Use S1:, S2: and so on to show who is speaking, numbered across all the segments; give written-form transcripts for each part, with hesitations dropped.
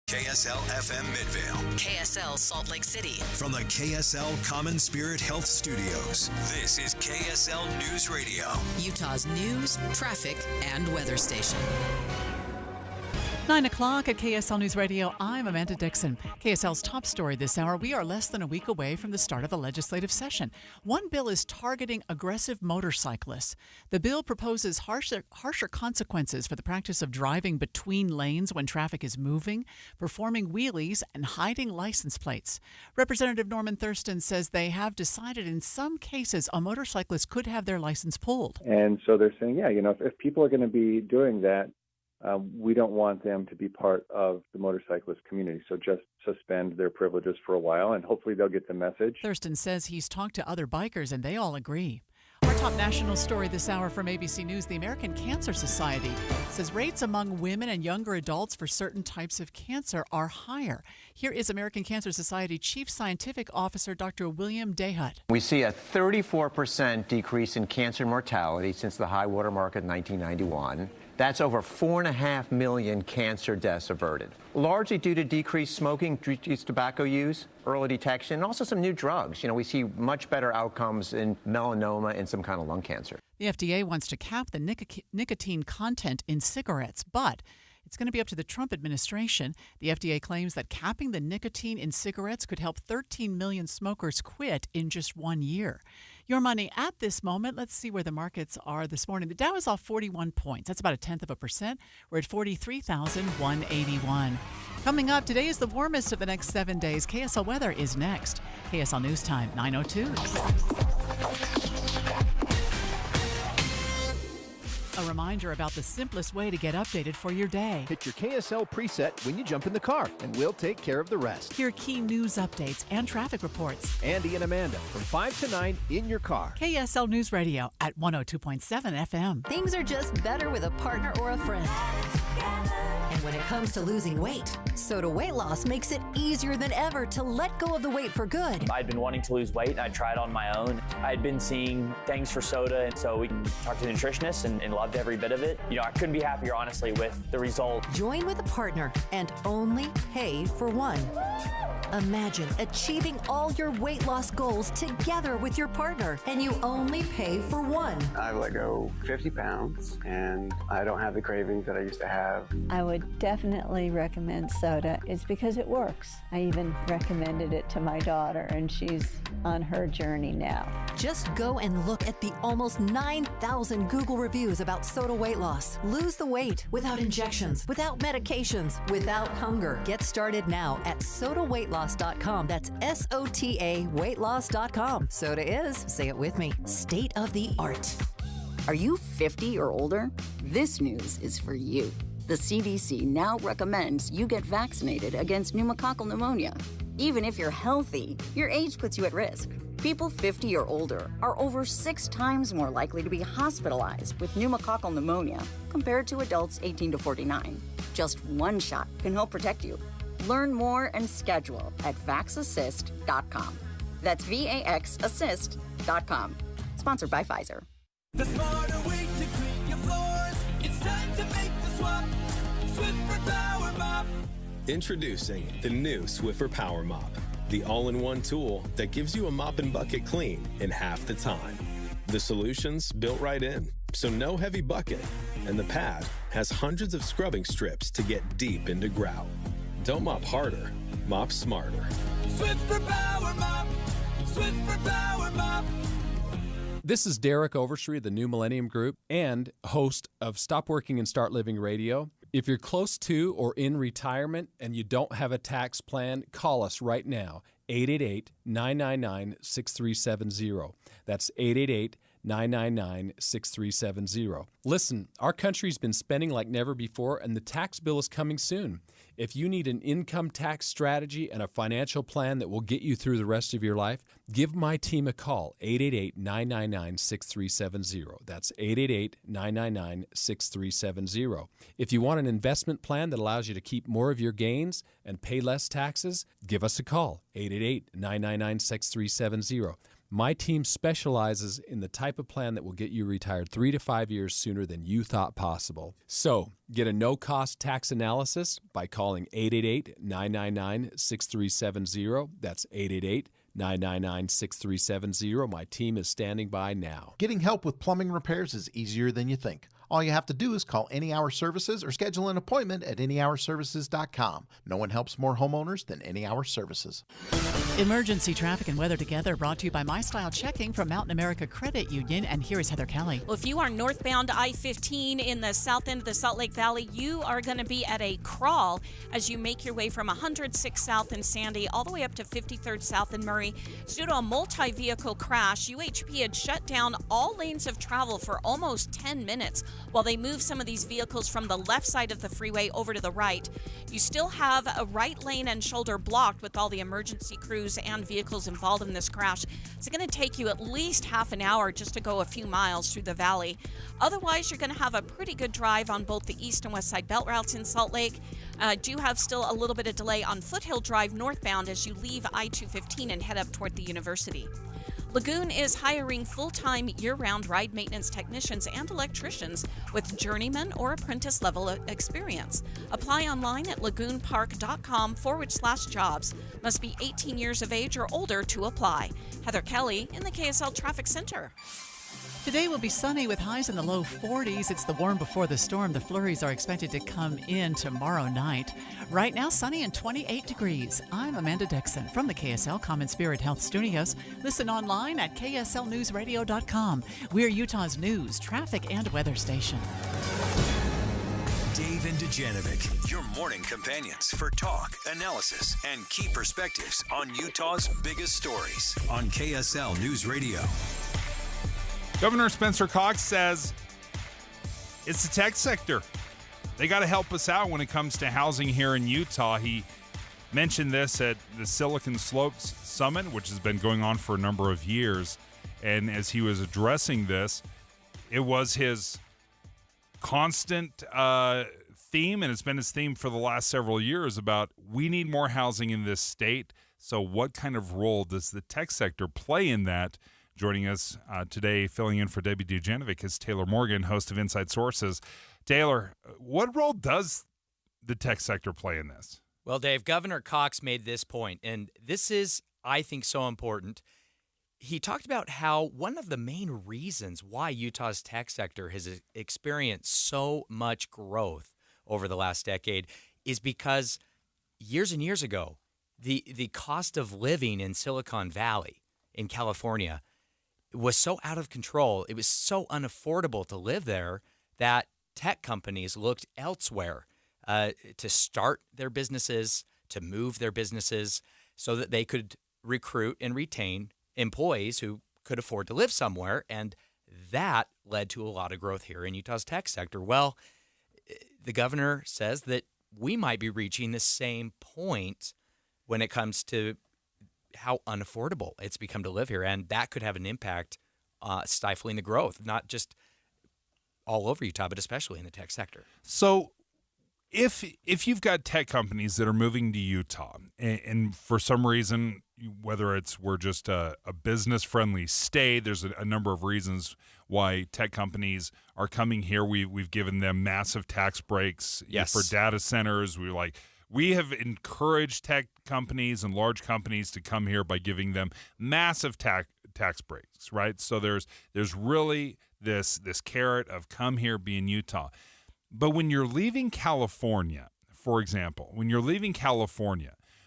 S1: KSL FM Midvale.
S2: KSL Salt Lake City.
S1: From the KSL Common Spirit Health Studios, this is KSL News Radio.
S2: Utah's news, traffic, and weather station.
S3: 9 o'clock at KSL News Radio. I'm Amanda Dixon. KSL's top story this hour. We are less than a week away from the start of the legislative session. One bill is targeting aggressive motorcyclists. The bill proposes harsher consequences for the practice of driving between lanes when traffic is moving, performing wheelies, and hiding license plates. Representative Norman Thurston says they have decided in some cases a motorcyclist could have their license pulled.
S4: And so they're saying, if people are going to be doing that, we don't want them to be part of the motorcyclist community. So just suspend their privileges for a while, and hopefully they'll get the message.
S3: Thurston says he's talked to other bikers, and they all agree. Our top national story this hour from ABC News, the American Cancer Society says rates among women and younger adults for certain types of cancer are higher. Here is American Cancer Society Chief Scientific Officer Dr. William Dayhut.
S5: We see a 34% decrease in cancer mortality since the high water mark in 1991. That's over 4.5 million cancer deaths averted, largely due to decreased smoking, decreased tobacco use, early detection, and also some new drugs. We see much better outcomes in melanoma and some kind of lung cancer.
S3: The FDA wants to cap the nicotine content in cigarettes, but it's going to be up to the Trump administration. The FDA claims that capping the nicotine in cigarettes could help 13 million smokers quit in just 1 year. Your money at this moment. Let's see where the markets are this morning. The Dow is off 41 points. That's about 0.1%. We're at 43,181. Coming up, today is the warmest of the next 7 days. KSL weather is next. KSL News Time, 9:02. A reminder about the simplest way to get updated for your day.
S6: Hit your KSL preset when you jump in the car, and we'll take care of the rest.
S3: Hear key news updates and traffic reports.
S6: Andy and Amanda from 5 to 9 in your car.
S3: KSL News Radio at 102.7 FM.
S7: Things are just better with a partner or a friend. And when it comes to losing weight, Soda Weight Loss makes it easier than ever to let go of the weight for good.
S8: I'd been wanting to lose weight, and I tried on my own. I'd been seeing things for soda, and so we talked to the nutritionist and loved every bit of it. I couldn't be happier, honestly, with the result.
S7: Join with a partner and only pay for one. Imagine achieving all your weight loss goals together with your partner, and you only pay for one.
S9: I've let go 50 pounds, and I don't have the cravings that I used to have.
S10: I would definitely recommend soda. It's because it works. I even recommended it to my daughter, and she's on her journey now.
S7: Just go and look at the almost 9,000 Google reviews about Soda Weight Loss. Lose the weight without injections, without medications, without hunger. Get started now at sodaweightloss.com. That's SOTA weightloss.com. Soda is, say it with me, state of the art.
S11: Are you 50 or older? This news is for you. The CDC now recommends you get vaccinated against pneumococcal pneumonia. Even if you're healthy, your age puts you at risk. People 50 or older are over 6 times more likely to be hospitalized with pneumococcal pneumonia compared to adults 18 to 49. Just one shot can help protect you. Learn more and schedule at vaxassist.com. That's VAXassist.com. Sponsored by Pfizer.
S12: The smarter way to clean your floors. It's time to make the swap. Swiffer Power Mop.
S13: Introducing the new Swiffer Power Mop, the all-in-one tool that gives you a mop and bucket clean in half the time. The solution's built right in, so no heavy bucket, and the pad has hundreds of scrubbing strips to get deep into grout. Don't mop harder, mop smarter.
S12: Swiffer Power Mop. Swiffer Power Mop.
S14: This is Derek Overstreet of the New Millennium Group and host of Stop Working and Start Living Radio. If you're close to or in retirement and you don't have a tax plan, call us right now, 888-999-6370. That's 888-999-6370. Listen, our country's been spending like never before, and the tax bill is coming soon. If you need an income tax strategy and a financial plan that will get you through the rest of your life, give my team a call, 888-999-6370. That's 888-999-6370. If you want an investment plan that allows you to keep more of your gains and pay less taxes, give us a call, 888-999-6370. My team specializes in the type of plan that will get you retired 3 to 5 years sooner than you thought possible. So, get a no-cost tax analysis by calling 888-999-6370. That's 888-999-6370. My team is standing by now.
S15: Getting help with plumbing repairs is easier than you think. All you have to do is call Any Hour Services or schedule an appointment at anyhourservices.com. No one helps more homeowners than Any Hour Services.
S3: Emergency traffic and weather together brought to you by My Style Checking from Mountain America Credit Union. And here is Heather Kelly.
S16: Well, if you are northbound I-15 in the south end of the Salt Lake Valley, you are going to be at a crawl as you make your way from 106 South in Sandy all the way up to 53rd South in Murray. It's due to a multi-vehicle crash. UHP had shut down all lanes of travel for almost 10 minutes while they move some of these vehicles from the left side of the freeway over to the right. You still have a right lane and shoulder blocked with all the emergency crews and vehicles involved in this crash. It's going to take you at least half an hour just to go a few miles through the valley. Otherwise, you're going to have a pretty good drive on both the east and west side belt routes in Salt Lake. Do have still a little bit of delay on Foothill Drive northbound as you leave I-215 and head up toward the university. Lagoon is hiring full-time year-round ride maintenance technicians and electricians with journeyman or apprentice level experience. Apply online at lagoonpark.com/jobs. Must be 18 years of age or older to apply. Heather Kelly in the KSL Traffic Center.
S3: Today will be sunny with highs in the low 40s. It's the warm before the storm. The flurries are expected to come in tomorrow night. Right now, sunny and 28 degrees. I'm Amanda Dixon from the KSL Common Spirit Health Studios. Listen online at kslnewsradio.com. We're Utah's news, traffic, and weather station.
S1: Dave and Dujanovic, your morning companions for talk, analysis, and key perspectives on Utah's biggest stories on KSL News Radio.
S17: Governor Spencer Cox says it's the tech sector. They got to help us out when it comes to housing here in Utah. He mentioned this at the Silicon Slopes Summit, which has been going on for a number of years. And as he was addressing this, it was his constant theme, and it's been his theme for the last several years, about we need more housing in this state. So what kind of role does the tech sector play in that? Joining us today, filling in for Debbie Dujanovic, is Taylor Morgan, host of Inside Sources. Taylor, what role does the tech sector play in this?
S18: Well, Dave, Governor Cox made this point, and this is, I think, so important. He talked about how one of the main reasons why Utah's tech sector has experienced so much growth over the last decade is because years and years ago, the cost of living in Silicon Valley in California was so out of control, it was so unaffordable to live there that tech companies looked elsewhere to start their businesses, to move their businesses so that they could recruit and retain employees who could afford to live somewhere. And that led to a lot of growth here in Utah's tech sector. Well, the governor says that we might be reaching the same point when it comes to how unaffordable it's become to live here, and that could have an impact stifling the growth, not just all over Utah, but especially in the tech sector.
S17: So if you've got tech companies that are moving to Utah, and for some reason, whether it's we're just a business-friendly state, there's a number of reasons why tech companies are coming here. We've given them massive tax breaks for data centers. We have encouraged tech companies and large companies to come here by giving them massive tax breaks, right? So there's really this carrot of come here, be in Utah. But when you're leaving California, for example,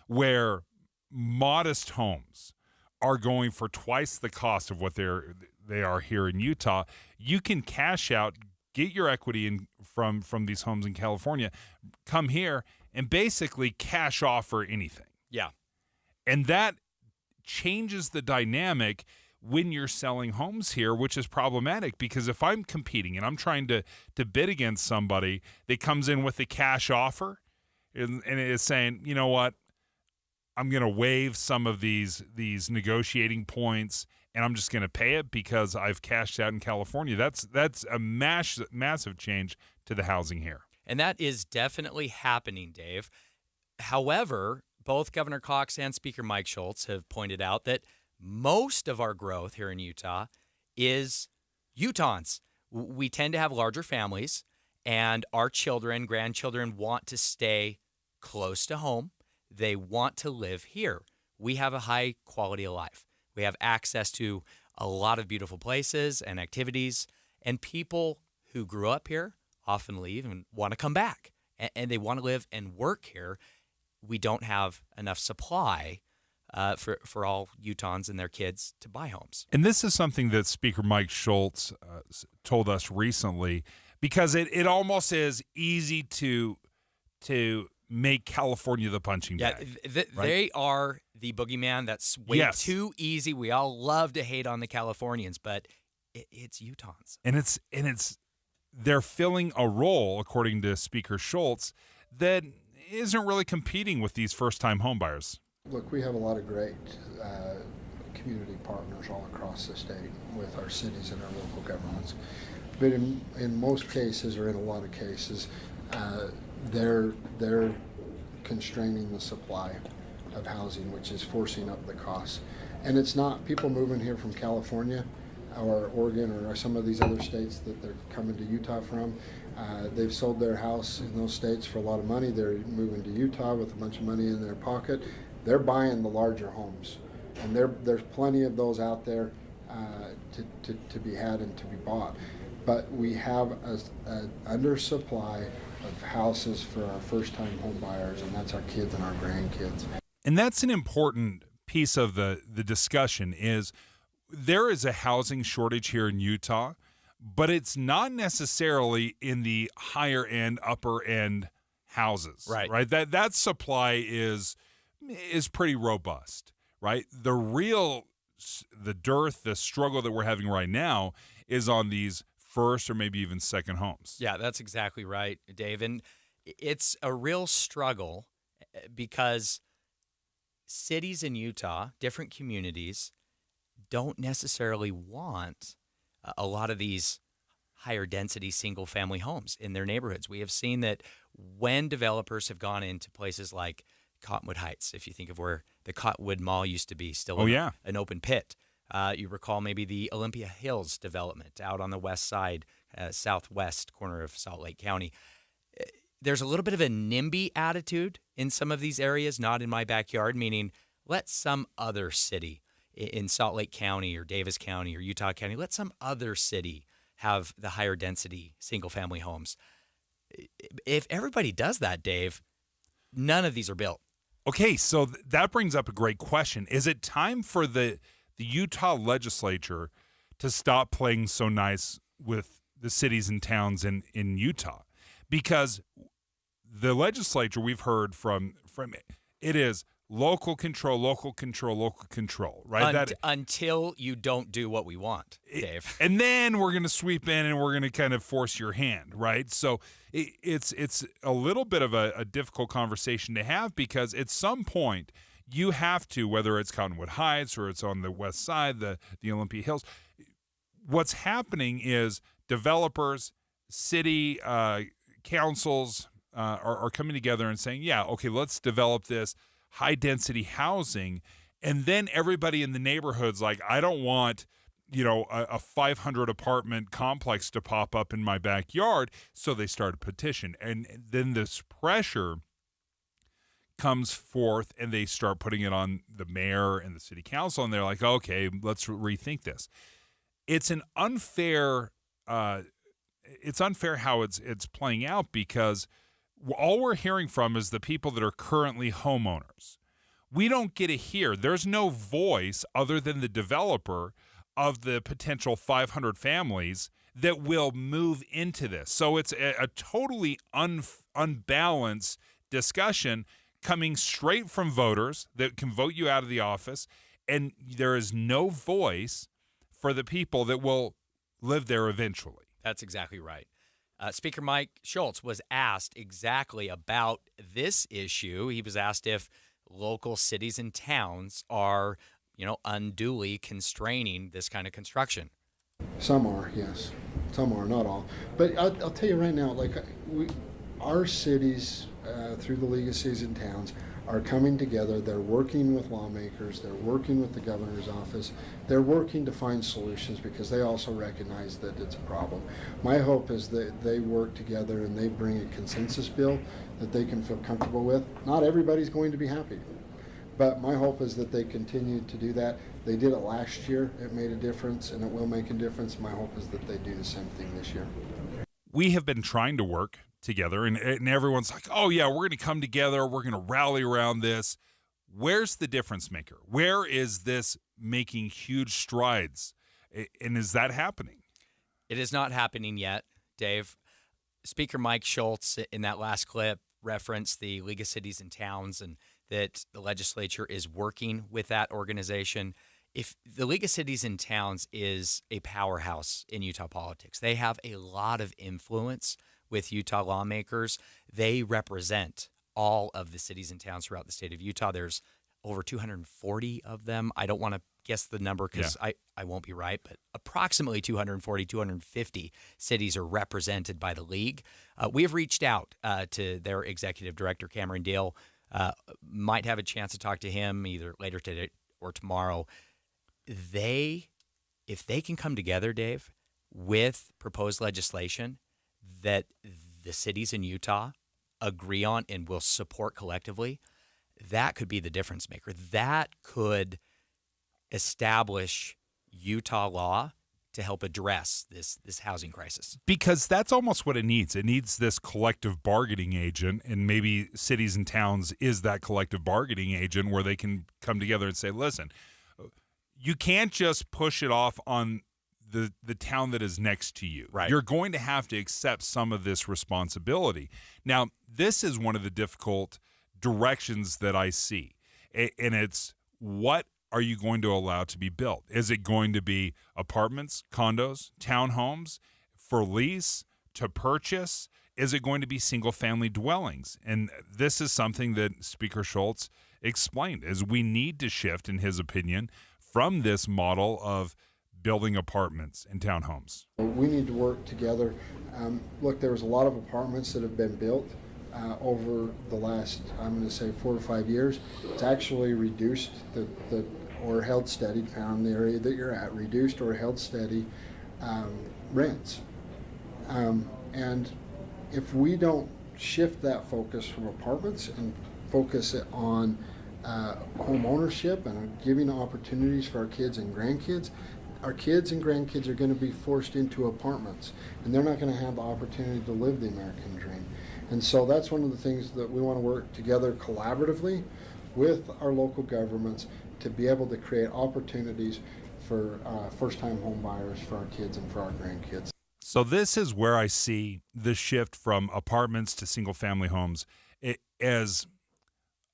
S17: where modest homes are going for twice the cost of what they are here in Utah, you can cash out, get your equity from these homes in California, come here, and basically cash offer anything.
S18: Yeah.
S17: And that changes the dynamic when you're selling homes here, which is problematic, because if I'm competing and I'm trying to bid against somebody that comes in with a cash offer and is saying, you know what, I'm going to waive some of these negotiating points and I'm just going to pay it because I've cashed out in California. That's a massive change to the housing here.
S18: And that is definitely happening, Dave. However, both Governor Cox and Speaker Mike Schultz have pointed out that most of our growth here in Utah is Utahns. We tend to have larger families, and our children, grandchildren want to stay close to home. They want to live here. We have a high quality of life. We have access to a lot of beautiful places and activities, and people who grew up here often leave and want to come back, and they want to live and work here. We don't have enough supply for all Utahns and their kids to buy homes.
S17: And this is something that Speaker Mike Schultz told us recently, because it almost is easy to make California the punching bag.
S18: Yeah, they are the boogeyman. That's way too easy. We all love to hate on the Californians, but it's Utahns.
S17: And it's they're filling a role, according to Speaker Schultz, that isn't really competing with these first-time homebuyers.
S19: Look, we have a lot of great community partners all across the state with our cities and our local governments. But in most cases, or in a lot of cases, they're constraining the supply of housing, which is forcing up the costs. And it's not people moving here from California or Oregon or some of these other states that they're coming to Utah from. They've sold their house in those states for a lot of money. They're moving to Utah with a bunch of money in their pocket. They're buying the larger homes, and there's plenty of those out there to be had and to be bought. But we have an undersupply of houses for our first-time home buyers, and that's our kids and our grandkids.
S17: And that's an important piece of the discussion is there is a housing shortage here in Utah, but it's not necessarily in the higher end, upper end houses. Right. That supply is pretty robust, right? The dearth, the struggle that we're having right now is on these first or maybe even second homes.
S18: Yeah, that's exactly right, Dave. And it's a real struggle because cities in Utah, different communities, don't necessarily want a lot of these higher density single family homes in their neighborhoods. We have seen that when developers have gone into places like Cottonwood Heights, if you think of where the Cottonwood Mall used to be, still an open pit. You recall maybe the Olympia Hills development out on the west side, southwest corner of Salt Lake County. There's a little bit of a NIMBY attitude in some of these areas, not in my backyard, meaning let some other city in Salt Lake County or Davis County or Utah County, let some other city have the higher density single family homes. If everybody does that, Dave, none of these are built.
S17: Okay, so that brings up a great question. Is it time for the Utah legislature to stop playing so nice with the cities and towns in Utah? Because the legislature, we've heard from it is local control, right?
S18: Until you don't do what we want, Dave.
S17: And then we're going to sweep in and we're going to kind of force your hand, right? So it's a little bit of a difficult conversation to have, because at some point you have to, whether it's Cottonwood Heights or it's on the west side, the Olympia Hills, what's happening is developers, city councils are coming together and saying, yeah, okay, let's develop this high-density housing, and then everybody in the neighborhood's like, I don't want, a 500-apartment complex to pop up in my backyard, so they start a petition. And then this pressure comes forth, and they start putting it on the mayor and the city council, and they're like, okay, let's rethink this. It's an unfair how it's playing out, because all we're hearing from is the people that are currently homeowners. We don't get to hear. There's no voice other than the developer of the potential 500 families that will move into this. So it's a totally unbalanced discussion coming straight from voters that can vote you out of the office, and there is no voice for the people that will live there eventually.
S18: That's exactly right. Speaker Mike Schultz was asked exactly about this issue. He was asked if local cities and towns are, unduly constraining this kind of construction.
S19: Some are, yes. Some are, not all. But I'll tell you right now, our cities, through the League of Cities and Towns, are coming together. They're working with lawmakers. They're working with the governor's office. They're working to find solutions because they also recognize that it's a problem. My hope is that they work together and they bring a consensus bill that they can feel comfortable with. Not everybody's going to be happy, but my hope is that they continue to do that. They did it last year. It made a difference, and it will make a difference. My hope is that they do the same thing this year.
S17: We have been trying to work together, and everyone's like, oh, yeah, we're going to come together. We're going to rally around this. Where's the difference maker? Where is this making huge strides? And is that happening?
S18: It is not happening yet, Dave. Speaker Mike Schultz in that last clip referenced the League of Cities and Towns and that the legislature is working with that organization. If the League of Cities and Towns is a powerhouse in Utah politics, they have a lot of influence with Utah lawmakers. They represent all of the cities and towns throughout the state of Utah. There's over 240 of them. I don't want to guess the number because I won't be right, but approximately 240, 250 cities are represented by the league. We have reached out to their executive director, Cameron Dale. Might have a chance to talk to him either later today or tomorrow. If they can come together, Dave, with proposed legislation that the cities in Utah agree on and will support collectively, that could be the difference maker. That could establish Utah law to help address this housing crisis.
S17: Because that's almost what it needs. It needs this collective bargaining agent, and maybe cities and towns is that collective bargaining agent where they can come together and say, listen, you can't just push it off on the town that is next to you.
S18: Right.
S17: You're going to have to accept some of this responsibility. Now, this is one of the difficult directions that I see, and it's what are you going to allow to be built? Is it going to be apartments, condos, townhomes for lease, to purchase? Is it going to be single-family dwellings? And this is something that Speaker Schultz explained, is we need to shift, in his opinion, from this model of building apartments and townhomes.
S19: We need to work together. Look, there was a lot of apartments that have been built over the last, I'm going to say, 4 to 5 years. It's actually reduced or held steady, depending on the area that you're at, reduced or held steady rents. And if we don't shift that focus from apartments and focus it on home ownership and giving opportunities for our kids and grandkids, our kids and grandkids are going to be forced into apartments, and they're not going to have the opportunity to live the American dream. And so that's one of the things that we want to work together collaboratively with our local governments to be able to create opportunities for first-time home buyers, for our kids and for our grandkids.
S17: So this is where I see the shift from apartments to single-family homes as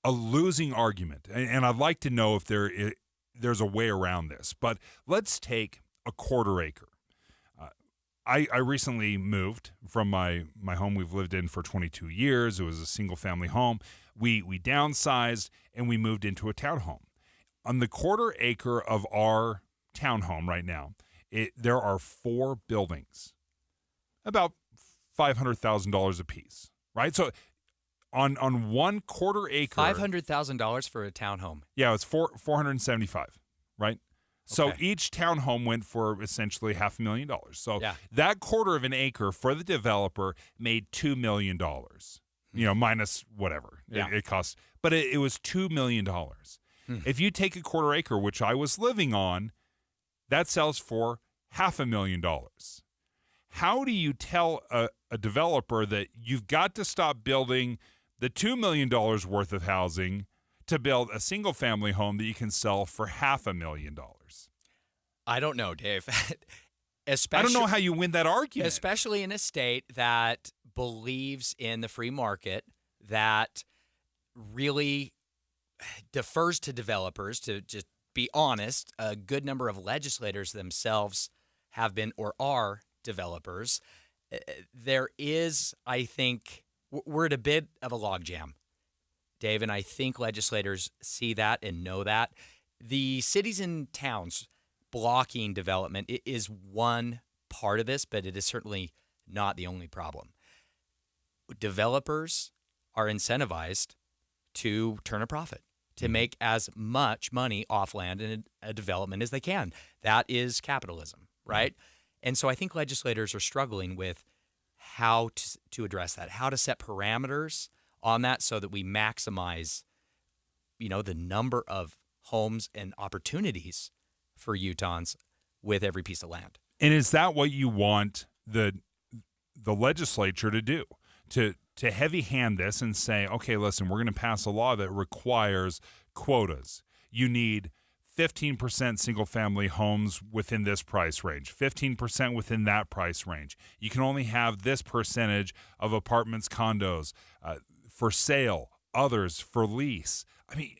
S17: a losing argument. And I'd like to know if there's a way around this. But let's take a quarter acre. I recently moved from my home we've lived in for 22 years. It was a single-family home. We downsized, and we moved into a townhome. On the quarter acre of our townhome right now, there are 4 buildings, about $500,000 a piece, right? So on 1 quarter acre,
S18: $500,000 for a townhome.
S17: Yeah, it's $475,000, right? So
S18: Okay.
S17: each townhome went for essentially $500,000. So that quarter of an acre for the developer made $2 million. Minus whatever it costs, but it was $2 million. If you take a quarter acre, which I was living on, that sells for $500,000. How do you tell a developer that you've got to stop building the $2 million worth of housing to build a single-family home that you can sell for $500,000?
S18: I don't know, Dave.
S17: I don't know how you win that argument.
S18: Especially in a state that believes in the free market, that really defers to developers. To just be honest, a good number of legislators themselves have been or are developers. There is, I think, we're at a bit of a logjam, Dave, and I think legislators see that and know that. The cities and towns blocking development is one part of this, but it is certainly not the only problem. Developers are incentivized to turn a profit, to make as much money off land in a development as they can. That is capitalism, right? And so I think legislators are struggling with how to address that, how to set parameters on that so that we maximize, the number of homes and opportunities for Utahns with every piece of land.
S17: And is that what you want the legislature to do? To heavy hand this and say, okay, listen, we're going to pass a law that requires quotas. You need 15% single-family homes within this price range, 15% within that price range. You can only have this percentage of apartments, condos for sale, others for lease. I mean,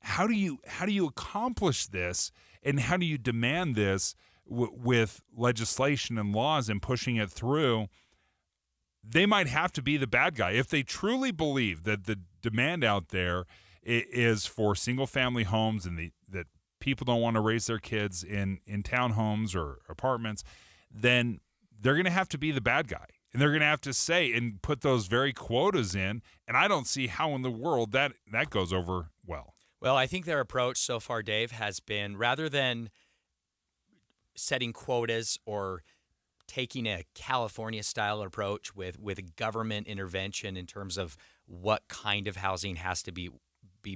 S17: how do you accomplish this, and how do you demand this with legislation and laws and pushing it through? They might have to be the bad guy if they truly believe that the demand out there is for single-family homes and that people don't want to raise their kids in townhomes or apartments. Then they're going to have to be the bad guy, and they're going to have to say and put those very quotas in. And I don't see how in the world that goes over well.
S18: Well, I think their approach so far, Dave, has been rather than setting quotas or taking a California-style approach with government intervention in terms of what kind of housing has to be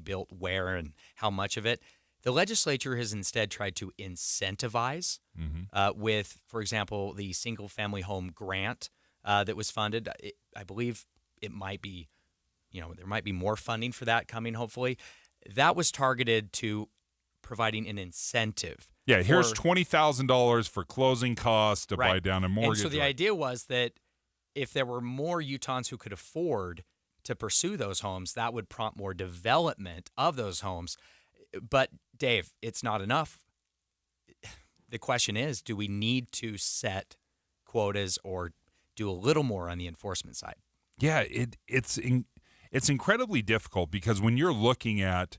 S18: built where and how much of it, the legislature has instead tried to incentivize with, for example, the single-family home grant that was funded. I believe it might be, there might be more funding for that coming, hopefully. That was targeted to providing an incentive.
S17: Yeah, here's $20,000 for closing costs to buy down a mortgage.
S18: And so the idea was that if there were more Utahns who could afford to pursue those homes, that would prompt more development of those homes. But, Dave, it's not enough. The question is, do we need to set quotas or do a little more on the enforcement side? Yeah,
S17: it's incredibly difficult because when you're looking at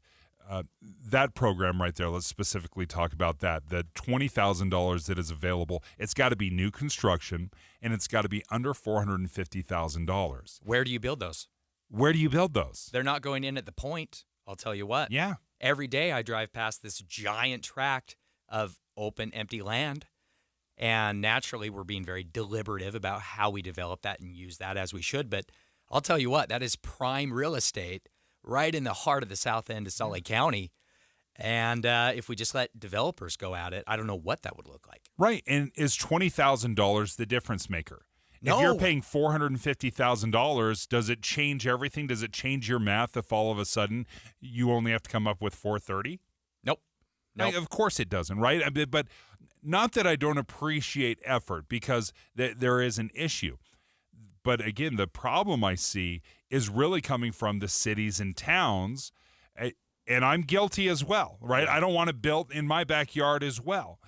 S17: that program right there, let's specifically talk about that. The $20,000 that is available, it's got to be new construction, and it's got to be under $450,000.
S18: Where do you build those?
S17: Where do you build those?
S18: They're not going in at the point, I'll tell you what.
S17: Yeah.
S18: Every day I drive past this giant tract of open, empty land, and naturally we're being very deliberative about how we develop that and use that as we should. But I'll tell you what, that is prime real estate right in the heart of the south end of Salt Lake County. And if we just let developers go at it, I don't know what that would look like.
S17: Right. And is $20,000 the difference maker?
S18: No.
S17: If you're paying $450,000, does it change everything? Does it change your math if all of a sudden you only have to come up with $430,000?
S18: Nope.
S17: Of course it doesn't, right? But not that I don't appreciate effort, because there is an issue. But again, the problem I see is really coming from the cities and towns, and I'm guilty as well, right? I don't want it built in my backyard as well.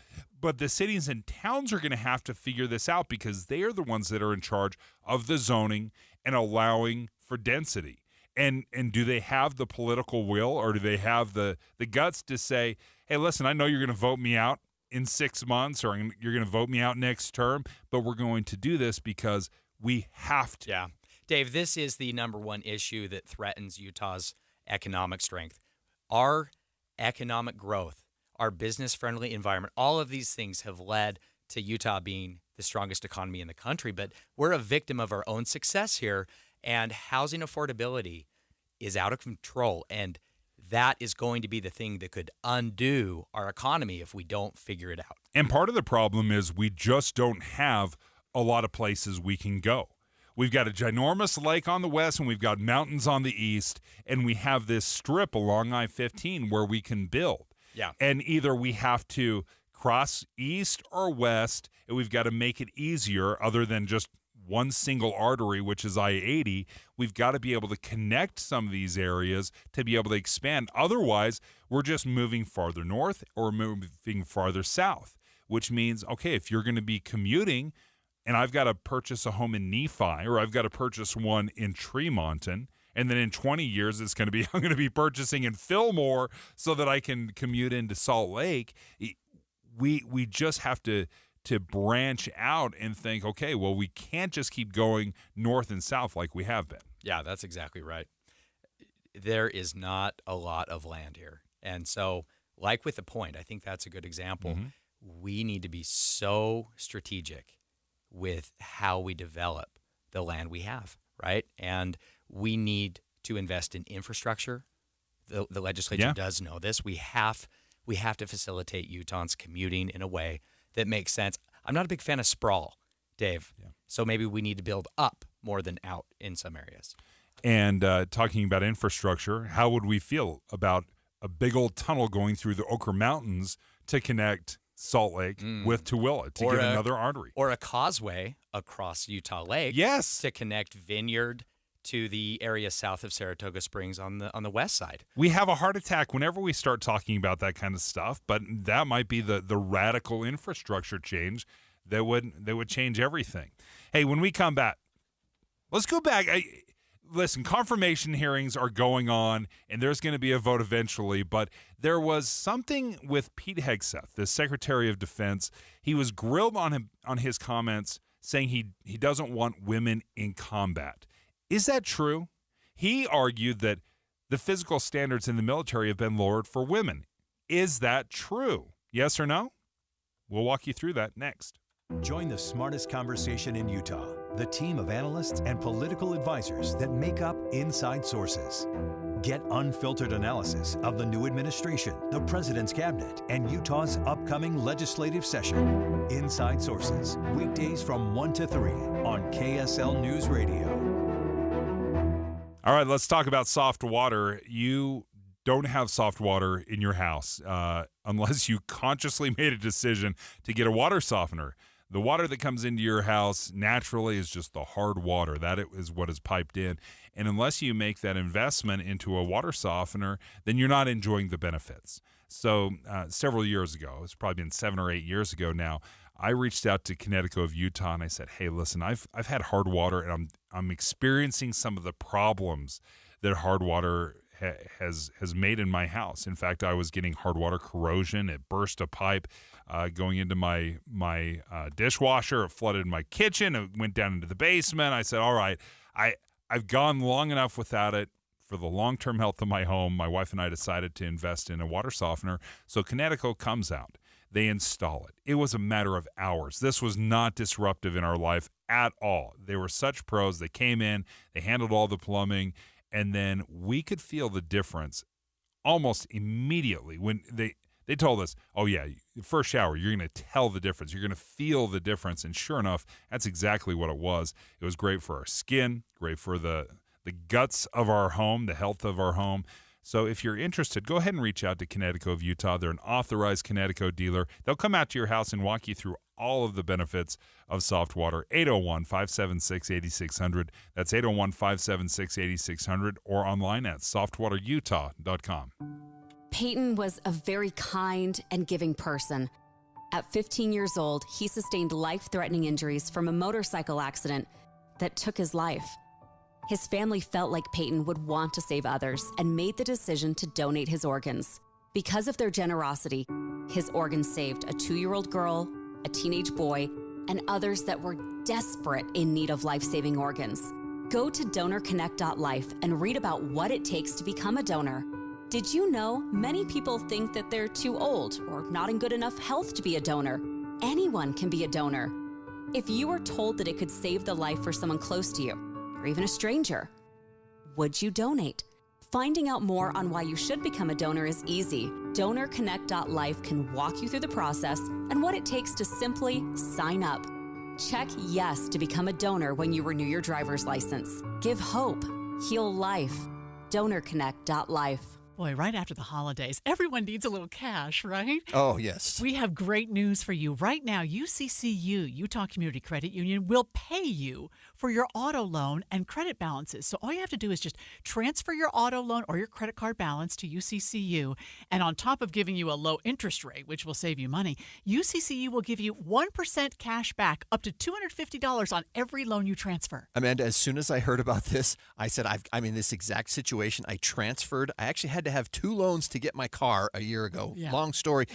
S17: But the cities and towns are going to have to figure this out because they are the ones that are in charge of the zoning and allowing for density. And do they have the political will, or do they have the guts to say, hey, listen, I know you're going to vote me out in 6 months, or you're going to vote me out next term, but we're going to do this because we have to.
S18: Yeah. Dave, this is the number one issue that threatens Utah's economic strength. Our economic growth, our business-friendly environment, all of these things have led to Utah being the strongest economy in the country, but we're a victim of our own success here, and housing affordability is out of control, and that is going to be the thing that could undo our economy if we don't figure it out.
S17: And part of the problem is we just don't have a lot of places we can go. We've got a ginormous lake on the west, and we've got mountains on the east, and we have this strip along I-15 where we can build.
S18: Yeah.
S17: And either we have to cross east or west, and we've got to make it easier other than just one single artery, which is I-80. We've got to be able to connect some of these areas to be able to expand. Otherwise, we're just moving farther north or moving farther south, which means, okay, if you're going to be commuting and I've got to purchase a home in Nephi, or I've got to purchase one in Tremonton, and then in 20 years I'm going to be purchasing in Fillmore so that I can commute into Salt Lake. We just have to branch out and think, okay, well, we can't just keep going north and south like we have been.
S18: Yeah, that's exactly right. there is not a lot of land here. And so, like with the Point, I think that's a good example. We need to be so strategic with how we develop the land we have, right? And we need to invest in infrastructure. The legislature does know this. We have to facilitate Utahns commuting in a way that makes sense. I'm not a big fan of sprawl, Dave. So maybe we need to build up more than out in some areas.
S17: And talking about infrastructure, how would we feel about a big old tunnel going through the Ochre Mountains to connect Salt Lake with Tooele to get another artery?
S18: Or a causeway across Utah Lake to connect Vineyard to the area south of Saratoga Springs on the west side.
S17: We have a heart attack whenever we start talking about that kind of stuff, but that might be the radical infrastructure change that would change everything. Hey, when we come back, let's go back. Listen, confirmation hearings are going on, and there's going to be a vote eventually, but there was something with Pete Hegseth, the Secretary of Defense. He was grilled on his comments, saying he doesn't want women in combat. Is that true? He argued that the physical standards in the military have been lowered for women. Is that true? Yes or no? We'll walk you through that next.
S20: Join the smartest conversation in Utah, the team of analysts and political advisors that make up Inside Sources. Get unfiltered analysis of the new administration, the president's cabinet, and Utah's upcoming legislative session. Inside Sources, weekdays from 1 to 3 on KSL News Radio.
S17: All right, let's talk about soft water. You don't have soft water in your house unless you consciously made a decision to get a water softener. The water that comes into your house naturally is just the hard water. That is what is piped in. And unless you make that investment into a water softener, then you're not enjoying the benefits. So several years ago, it's probably been 7 or 8 years ago now, I reached out to Connecticut of Utah and I said, hey, listen, I've had hard water and I'm experiencing some of the problems that hard water has made in my house. In fact, I was getting hard water corrosion. It burst a pipe going into my dishwasher. It flooded my kitchen. It went down into the basement. I said, all right, I've gone long enough without it. For the long-term health of my home, my wife and I decided to invest in a water softener. So Connecticut comes out. They install it. It was a matter of hours. This was not disruptive in our life at all. They were such pros. They came in, they handled all the plumbing, and then we could feel the difference almost immediately when they told us, oh, yeah, the first shower, you're going to tell the difference. You're going to feel the difference. And sure enough, that's exactly what it was. It was great for our skin, great for the guts of our home, the health of our home. So if you're interested, go ahead and reach out to Connecticut of Utah. They're an authorized Connecticut dealer. They'll come out to your house and walk you through all of the benefits of soft water. 801-576-8600. That's 801-576-8600 or online at softwaterutah.com.
S21: Peyton was a very kind and giving person. At 15 years old, he sustained life-threatening injuries from a motorcycle accident that took his life. His family felt like Peyton would want to save others and made the decision to donate his organs. Because of their generosity, his organs saved a 2-year-old girl, a teenage boy, and others that were desperate in need of life-saving organs. Go to donorconnect.life and read about what it takes to become a donor. Did you know many people think that they're too old or not in good enough health to be a donor? Anyone can be a donor. If you were told that it could save the life for someone close to you, or even a stranger, would you donate? Finding out more on why you should become a donor is easy. DonorConnect.life can walk you through the process and what it takes to simply sign up. Check yes to become a donor when you renew your driver's license. Give hope. Heal life. DonorConnect.life.
S3: Boy, right after the holidays, everyone needs a little cash, right?
S6: Oh, yes.
S3: We have great news for you. Right now, UCCU, Utah Community Credit Union, will pay you for your auto loan and credit balances. So all you have to do is just transfer your auto loan or your credit card balance to UCCU. And on top of giving you a low interest rate, which will save you money, UCCU will give you 1% cash back up to $250 on every loan you transfer.
S6: Amanda, as soon as I heard about this, I said, I'm in this exact situation. I transferred. I actually had to have 2 loans to get my car a year ago.
S3: Yeah.
S6: Long story.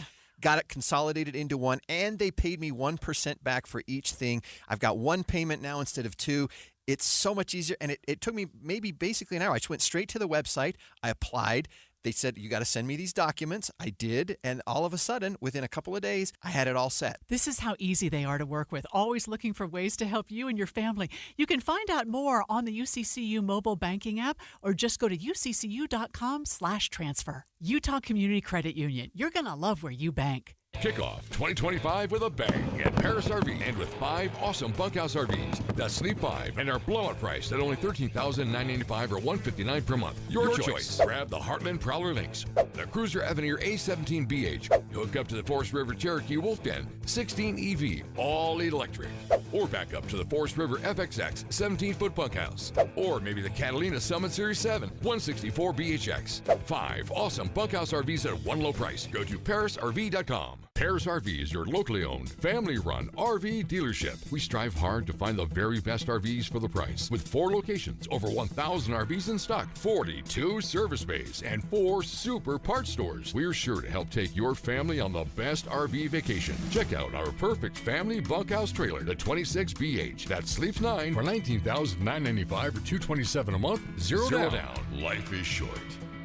S6: Got it consolidated into one, and they paid me 1% back for each thing. I've got 1 payment now instead of 2. It's so much easier, and it took me maybe basically an hour. I just went straight to the website. I applied. They said, you got to send me these documents. I did, and all of a sudden, within a couple of days, I had it all set.
S3: This is how easy they are to work with, always looking for ways to help you and your family. You can find out more on the UCCU mobile banking app or just go to uccu.com/transfer. Utah Community Credit Union. You're going to love where you bank.
S2: Kick off 2025 with a bang at Paris RV, and with 5 awesome bunkhouse RVs that sleep 5 and are blowout priced at only $13,995 or $159 per month. Your choice. Grab the Heartland Prowler Lynx, the Cruiser Avenir A17BH, hook up to the Forest River Cherokee Wolf Den 16 EV, all electric, or back up to the Forest River FXX 17-foot bunkhouse, or maybe the Catalina Summit Series 7 164 BHX. 5 awesome bunkhouse RVs at one low price. Go to ParisRV.com. Paris RV is your locally owned, family-run RV dealership. We strive hard to find the very best RVs for the price. With 4 locations, over 1,000 RVs in stock, 42 service bays, and 4 super parts stores, we're sure to help take your family on the best RV vacation. Check out our perfect family bunkhouse trailer, the 26BH, that sleeps 9 for $19,995 or $227 a month. Zero down. Life is short.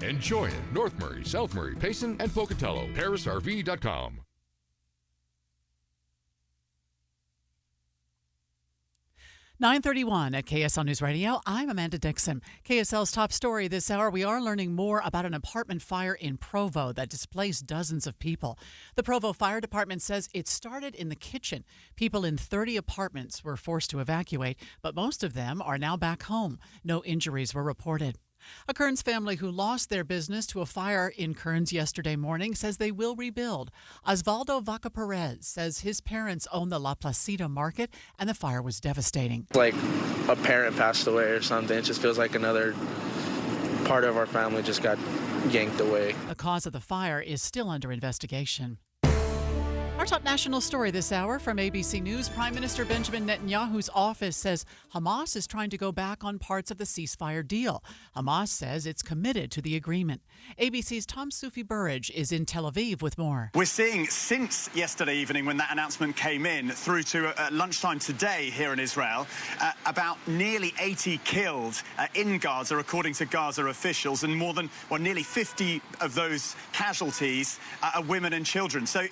S2: Enjoy it. North Murray, South Murray, Payson, and Pocatello. ParisRV.com.
S3: 9:31 at KSL News Radio. I'm Amanda Dixon. KSL's top story this hour, we are learning more about an apartment fire in Provo that displaced dozens of people. The Provo Fire Department says it started in the kitchen. People in 30 apartments were forced to evacuate, but most of them are now back home. No injuries were reported. A Kearns family who lost their business to a fire in Kearns yesterday morning says they will rebuild. Osvaldo Vaca Perez says his parents own the La Placida market and the fire was devastating.
S22: Like a parent passed away or something. It just feels like another part of our family just got yanked away.
S3: The cause of the fire is still under investigation. Our top national story this hour from ABC News. Prime Minister Benjamin Netanyahu's office says Hamas is trying to go back on parts of the ceasefire deal. Hamas says it's committed to the agreement. ABC's Tom Sufi Burridge is in Tel Aviv with more.
S23: We're seeing since yesterday evening when that announcement came in through to lunchtime today here in Israel, about nearly 80 killed in Gaza, according to Gaza officials, and more than, nearly 50 of those casualties are women and children. So,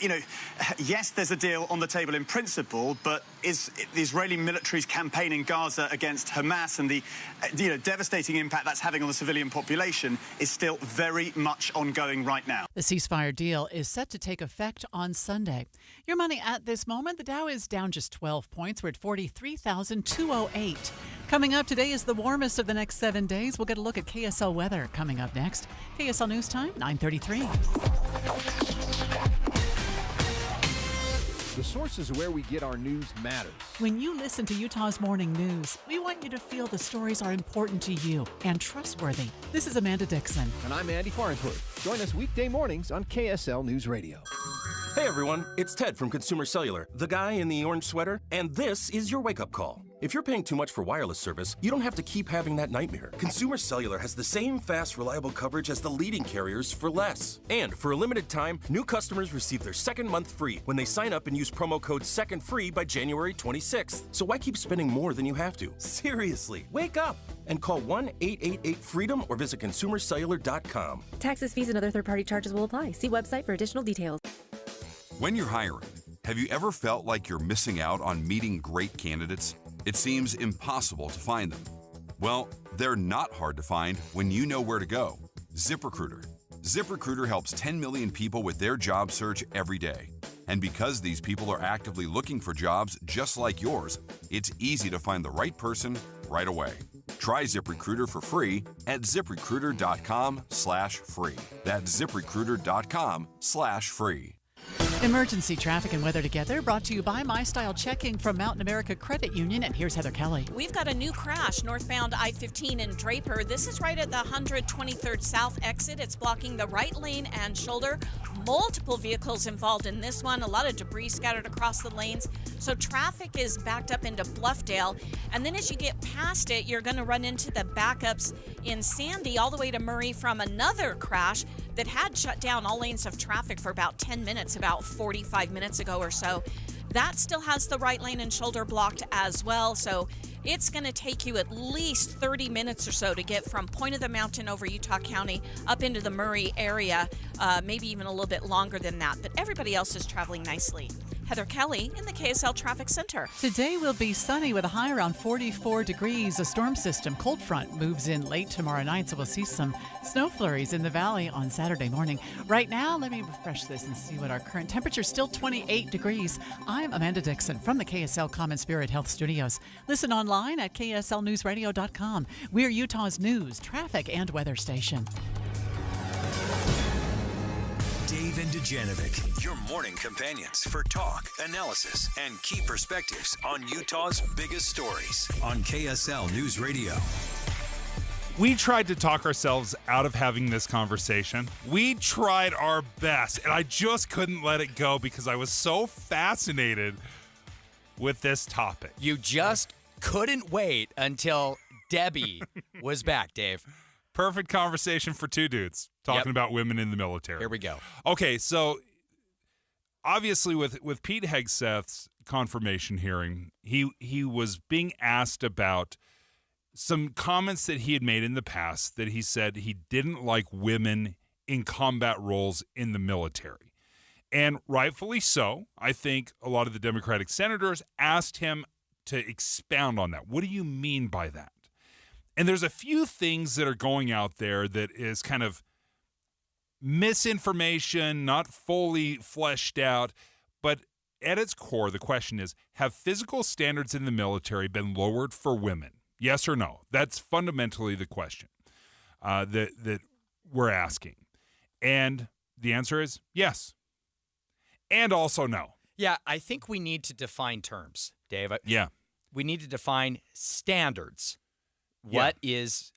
S23: yes, there's a deal on the table in principle, but is the Israeli military's campaign in Gaza against Hamas and the devastating impact that's having on the civilian population is still very much ongoing right now.
S3: The ceasefire deal is set to take effect on Sunday. Your money at this moment, the Dow is down just 12 points. We're at 43,208. Coming up today is the warmest of the next 7 days. We'll get a look at KSL weather coming up next. KSL News Time, 9:33.
S24: The sources where we get our news matters.
S3: When you listen to Utah's Morning News, we want you to feel the stories are important to you and trustworthy. This is Amanda Dixon.
S24: And I'm Andy Farnsworth. Join us weekday mornings on KSL News Radio.
S25: Hey everyone, it's Ted from Consumer Cellular, the guy in the orange sweater, and this is your wake-up call. If you're paying too much for wireless service, you don't have to keep having that nightmare. Consumer Cellular has the same fast, reliable coverage as the leading carriers for less. And for a limited time, new customers receive their second month free when they sign up and use promo code SECONDFREE by January 26th. So why keep spending more than you have to? Seriously, wake up and call 1-888-FREEDOM or visit consumercellular.com.
S26: Taxes, fees, and other third-party charges will apply. See website for additional details.
S27: When you're hiring, have you ever felt like you're missing out on meeting great candidates? It seems impossible to find them. Well, they're not hard to find when you know where to go. ZipRecruiter. ZipRecruiter helps 10 million people with their job search every day. And because these people are actively looking for jobs just like yours, it's easy to find the right person right away. Try ZipRecruiter for free at ZipRecruiter.com/free. That's ZipRecruiter.com/free.
S3: Emergency traffic and weather together brought to you by My Style Checking from Mountain America Credit Union. And here's Heather Kelly.
S16: We've got a new crash northbound I-15 in Draper. This is right at the 123rd South exit. It's blocking the right lane and shoulder. Multiple vehicles involved in this one. A lot of debris scattered across the lanes. So traffic is backed up into Bluffdale. And then as you get past it, you're going to run into the backups in Sandy all the way to Murray from another crash that had shut down all lanes of traffic for about 10 minutes, about 45 minutes ago or so. That still has the right lane and shoulder blocked as well. So it's going to take you at least 30 minutes or so to get from Point of the Mountain over Utah County up into the Murray area, maybe even a little bit longer than that. But everybody else is traveling nicely. Heather Kelly in the KSL Traffic Center.
S3: Today will be sunny with a high around 44 degrees. A storm system, cold front, moves in late tomorrow night, so we'll see some snow flurries in the valley on Saturday morning. Right now, let me refresh this and see what our current temperature is. Still 28 degrees. I'm Amanda Dixon from the KSL Common Spirit Health Studios. Listen online at kslnewsradio.com. We're Utah's news, traffic, and weather station.
S1: Dave and Dujanovic, your morning companions for talk, analysis, and key perspectives on Utah's biggest stories on KSL News Radio.
S17: We tried to talk ourselves out of having this conversation. We tried our best, and I just couldn't let it go because I was so fascinated with this topic.
S18: You just couldn't wait until Debbie was back, Dave.
S17: Perfect conversation for two dudes talking about women in the military.
S18: Here we go.
S17: Okay, so obviously with Pete Hegseth's confirmation hearing, he was being asked about some comments that he had made in the past that he said he didn't like women in combat roles in the military. And rightfully so. I think a lot of the Democratic senators asked him to expound on that. What do you mean by that? And there's a few things that are going out there that is kind of misinformation, not fully fleshed out. But at its core, the question is, have physical standards in the military been lowered for women? Yes or no? That's fundamentally the question that we're asking. And the answer is yes. And also no.
S18: Yeah, I think we need to define terms, Dave.
S17: Yeah.
S18: We need to define standards. What does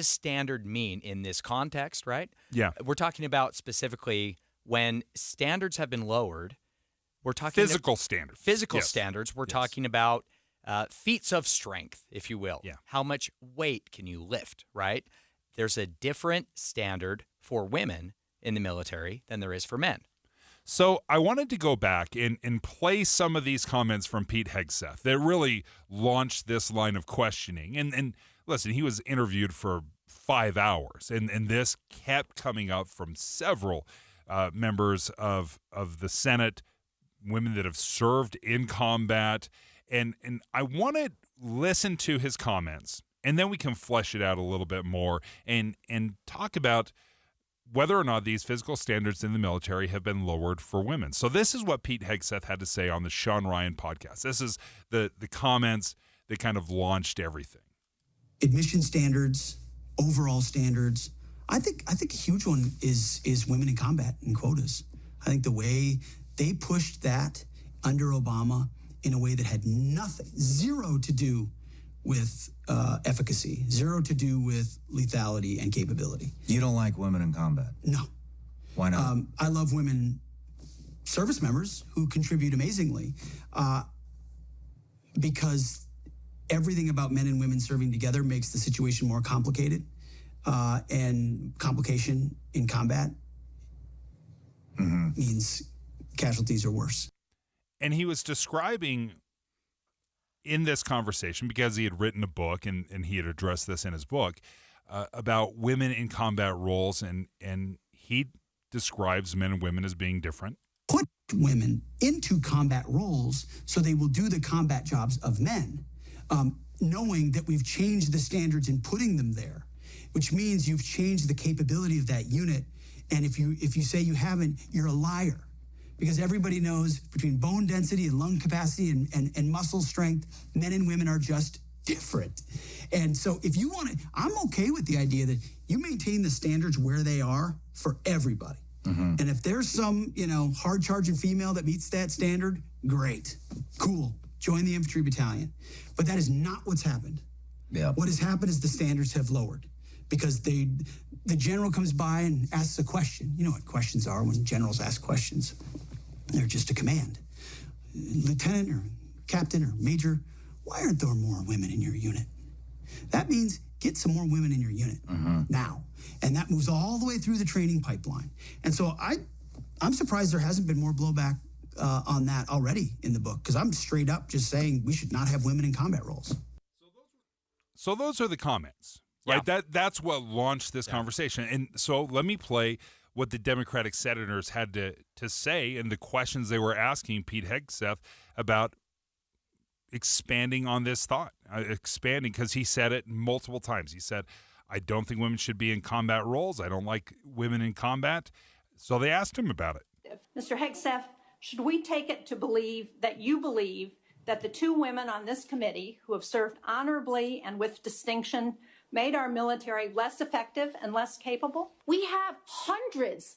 S18: standard mean in this context, right?
S17: Yeah.
S18: We're talking about specifically when standards have been lowered. We're talking
S17: physical standards.
S18: Physical standards. We're talking about feats of strength, if you will.
S17: Yeah.
S18: How much weight can you lift, right? There's a different standard for women in the military than there is for men.
S17: So I wanted to go back and play some of these comments from Pete Hegseth that really launched this line of questioning. And listen, he was interviewed for 5 hours, and this kept coming up from several members of the Senate, women that have served in combat. And I want to listen to his comments, and then we can flesh it out a little bit more and talk about whether or not these physical standards in the military have been lowered for women. So this is what Pete Hegseth had to say on the Sean Ryan podcast. This is the comments that kind of launched everything.
S4: Admission standards, overall standards. I think a huge one is women in combat and quotas. I think the way they pushed that under Obama in a way that had zero to do with efficacy, zero to do with lethality and capability.
S5: You don't like women in combat?
S4: No.
S5: Why not?
S4: I love women service members who contribute amazingly because everything about men and women serving together makes the situation more complicated, and complication in combat means casualties are worse.
S17: And he was describing in this conversation, because he had written a book and he had addressed this in his book, about women in combat roles, and he describes men and women as being different.
S4: Put women into combat roles so they will do the combat jobs of men, knowing that we've changed the standards in putting them there, which means you've changed the capability of that unit. And if you say you haven't, you're a liar. Because everybody knows between bone density and lung capacity and muscle strength, men and women are just different. And so if you want to, I'm okay with the idea that you maintain the standards where they are for everybody. And if there's some, hard charging female that meets that standard, great, cool, join the infantry battalion. But that is not what's happened.
S5: Yeah.
S4: What has happened is the standards have lowered because the general comes by and asks a question. You know what questions are when generals ask questions. They're just a command. Lieutenant or captain or major, why aren't there more women in your unit? That means get some more women in your unit now. And that moves all the way through the training pipeline. And so I'm surprised there hasn't been more blowback on that already in the book, because I'm straight up just saying we should not have women in combat roles.
S17: So those are the comments, right? That's what launched this conversation. And so let me play what the Democratic senators had to say and the questions they were asking Pete Hegseth about expanding on this thought, expanding, because he said it multiple times. He said, I don't think women should be in combat roles. I don't like women in combat. So they asked him about it.
S7: Mr. Hegseth, should we take it to believe that you believe that the two women on this committee who have served honorably and with distinction made our military less effective and less capable?
S8: We have hundreds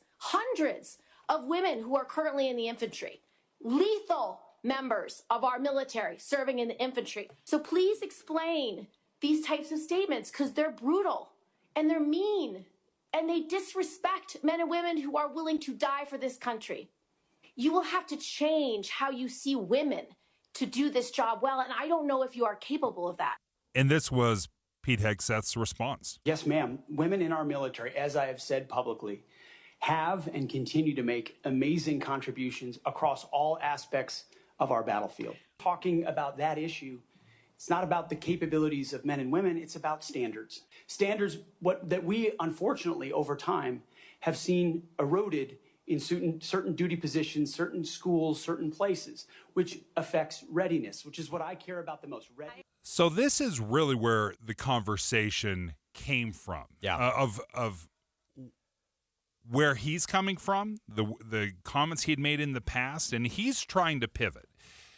S8: of women who are currently in the infantry, lethal members of our military serving in the infantry. So please explain these types of statements, because they're brutal and they're mean and they disrespect men and women who are willing to die for this country. You will have to change how you see women to do this job well, and I don't know if you are capable of that.
S17: And this was Pete Hegseth's response.
S9: Yes, ma'am. Women in our military, as I have said publicly, have and continue to make amazing contributions across all aspects of our battlefield. Talking about that issue, it's not about the capabilities of men and women, it's about standards. Standards that we, unfortunately, over time, have seen eroded in certain duty positions, certain schools, certain places, which affects readiness, which is what I care about the most.
S17: So this is really where the conversation came from. Of where he's coming from, the comments he had made in the past, and he's trying to pivot.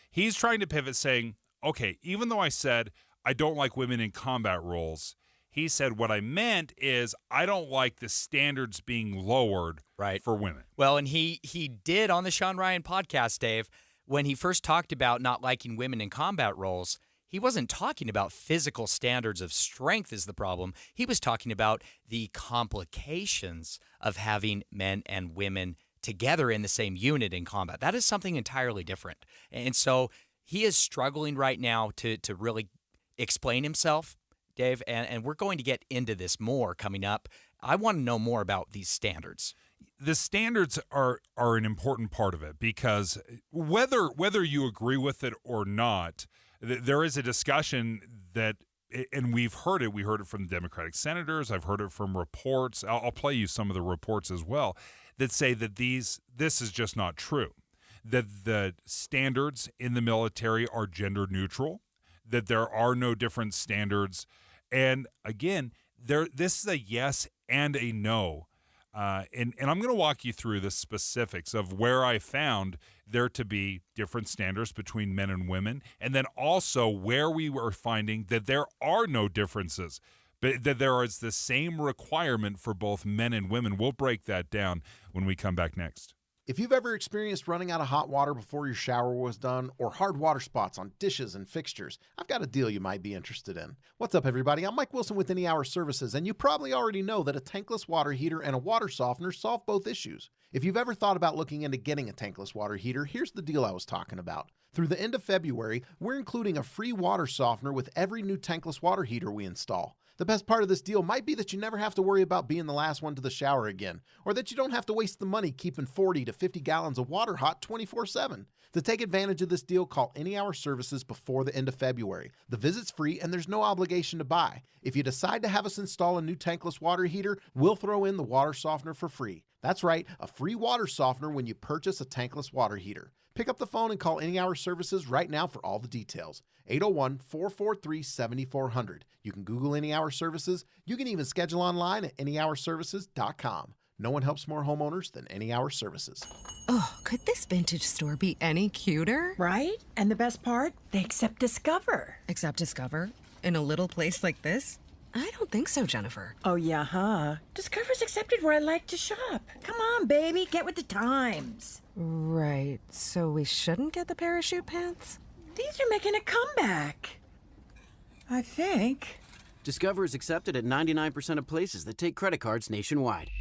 S17: He's trying to pivot, saying, okay, even though I said I don't like women in combat roles, he said what I meant is I don't like the standards being lowered for women.
S18: Well, and he did on the Sean Ryan podcast, Dave, when he first talked about not liking women in combat roles, he wasn't talking about physical standards of strength is the problem. He was talking about the complications of having men and women together in the same unit in combat. That is something entirely different. And so he is struggling right now to really explain himself, Dave, and we're going to get into this more coming up. I want to know more about these standards.
S17: The standards are an important part of it, because whether you agree with it or not, there is a discussion that, and we heard it from the Democratic senators, I've heard it from reports, I'll play you some of the reports as well, that say that this is just not true, that the standards in the military are gender neutral, that there are no different standards. And again, this is a yes and a no. And I'm going to walk you through the specifics of where I found there to be different standards between men and women, and then also where we were finding that there are no differences, but that there is the same requirement for both men and women. We'll break that down when we come back next.
S15: If you've ever experienced running out of hot water before your shower was done, or hard water spots on dishes and fixtures, I've got a deal you might be interested in. What's up, everybody? I'm Mike Wilson with Any Hour Services, and you probably already know that a tankless water heater and a water softener solve both issues. If you've ever thought about looking into getting a tankless water heater, here's the deal I was talking about. Through the end of February, we're including a free water softener with every new tankless water heater we install. The best part of this deal might be that you never have to worry about being the last one to the shower again, or that you don't have to waste the money keeping 40 to 50 gallons of water hot 24/7. To take advantage of this deal, call Any Hour Services before the end of February. The visit's free and there's no obligation to buy. If you decide to have us install a new tankless water heater, we'll throw in the water softener for free. That's right, a free water softener when you purchase a tankless water heater. Pick up the phone and call Any Hour Services right now for all the details. 801-443-7400. You can Google Any Hour Services. You can even schedule online at anyhourservices.com. No one helps more homeowners than Any Hour Services.
S10: Oh, could this vintage store be any cuter?
S11: Right? And the best part? They accept Discover.
S10: Accept Discover? In a little place like this? I don't think so, Jennifer.
S11: Oh, yeah, huh? Discover's accepted where I like to shop. Come on, baby, get with the times.
S10: Right, so we shouldn't get the parachute pants?
S11: These are making a comeback. I think.
S12: Discover is accepted at 99% of places that take credit cards nationwide.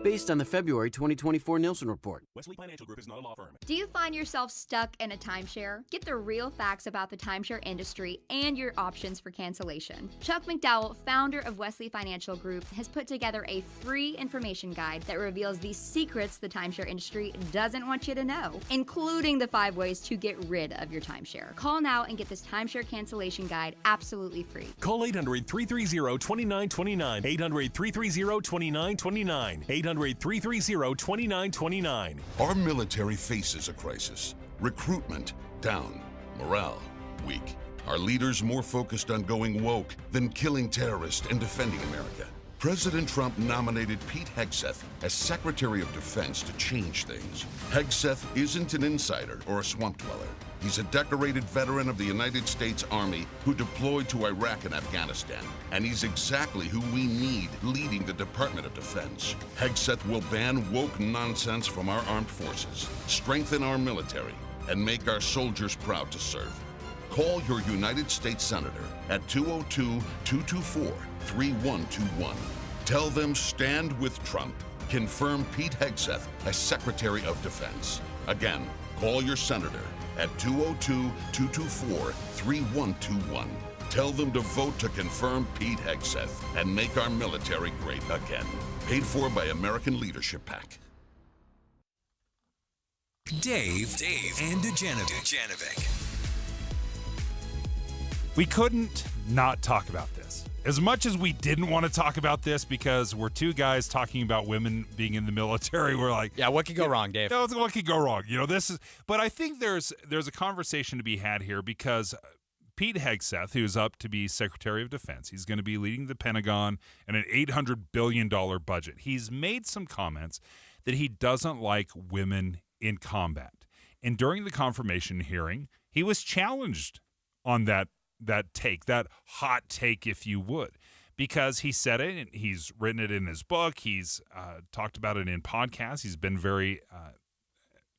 S6: based on the February 2024 Nielsen report.
S12: Wesley Financial Group is not a law firm.
S13: Do you find yourself stuck in a timeshare? Get the real facts about the timeshare industry and your options for cancellation. Chuck McDowell, founder of Wesley Financial Group, has put together a free information guide that reveals the secrets the timeshare industry doesn't want you to know, including the 5 ways to get rid of your timeshare. Call now and get this timeshare cancellation guide absolutely free.
S12: Call 800-330-2929. 800-330-2929. 800-330-2929.
S27: Our military faces a crisis. Recruitment down. Morale weak. Our leaders more focused on going woke than killing terrorists and defending America. President Trump nominated Pete Hegseth as Secretary of Defense to change things. Hegseth isn't an insider or a swamp dweller. He's a decorated veteran of the United States Army who deployed to Iraq and Afghanistan. And he's exactly who we need leading the Department of Defense. Hegseth will ban woke nonsense from our armed forces, strengthen our military, and make our soldiers proud to serve. Call your United States Senator at 202-224-3121. Tell them stand with Trump. Confirm Pete Hegseth as Secretary of Defense. Again, call your senator at 202-224-3121. Tell them to vote to confirm Pete Hegseth and make our military great again. Paid for by American Leadership PAC.
S1: Dave, and Dujanovic.
S17: We couldn't not talk about this. As much as we didn't want to talk about this because we're two guys talking about women being in the military, we're like,
S18: yeah, what could go wrong, Dave?
S17: No, what could go wrong? This is. But I think there's a conversation to be had here because Pete Hegseth, who's up to be Secretary of Defense, he's going to be leading the Pentagon and an $800 billion budget. He's made some comments that he doesn't like women in combat, and during the confirmation hearing, he was challenged on that take, that hot take, if you would, because he said it, and he's written it in his book. He's talked about it in podcasts. He's been very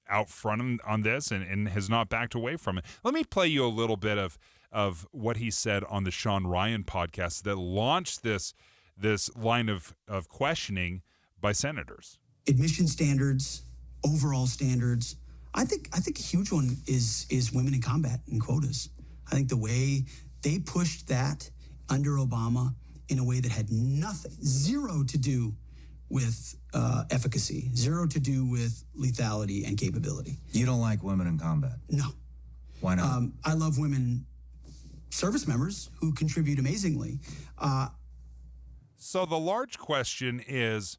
S17: out front on this and has not backed away from it. Let me play you a little bit of what he said on the Sean Ryan podcast that launched this line of questioning by senators.
S4: Admission standards, overall standards. I think a huge one is women in combat and quotas. I think the way they pushed that under Obama in a way that had zero to do with efficacy, zero to do with lethality and capability.
S5: You don't like women in combat?
S4: No.
S5: Why not?
S4: I love women service members who contribute amazingly.
S17: So the large question is,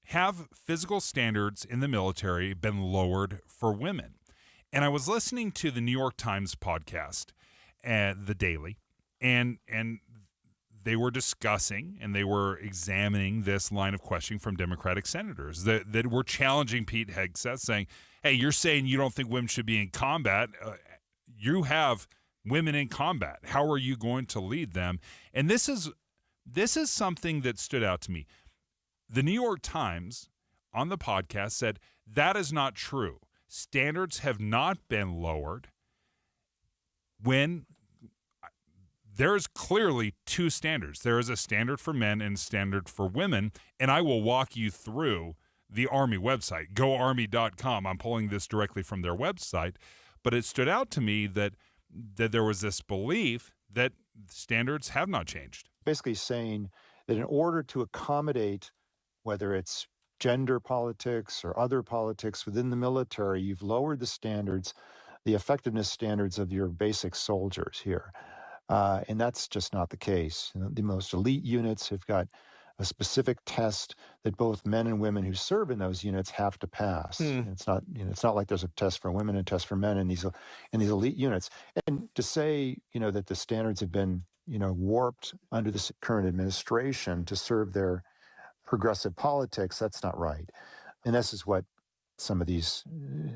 S17: have physical standards in the military been lowered for women? And I was listening to the New York Times podcast, The Daily, and they were discussing and they were examining this line of questioning from Democratic senators that were challenging Pete Hegseth, saying, hey, you're saying you don't think women should be in combat. You have women in combat. How are you going to lead them? And this is something that stood out to me. The New York Times on the podcast said that is not true. Standards have not been lowered when there's clearly two standards. There is a standard for men and a standard for women, and I will walk you through the Army website, goarmy.com. I'm pulling this directly from their website, but it stood out to me that there was this belief that standards have not changed.
S14: Basically saying that in order to accommodate, whether it's gender politics or other politics within the military, you've lowered the standards, the effectiveness standards of your basic soldiers here. And that's just not the case. The most elite units have got a specific test that both men and women who serve in those units have to pass. It's not, it's not like there's a test for women and a test for men in these elite units. And to say, that the standards have been, warped under this current administration to serve their progressive politics, that's not right. And this is what some of these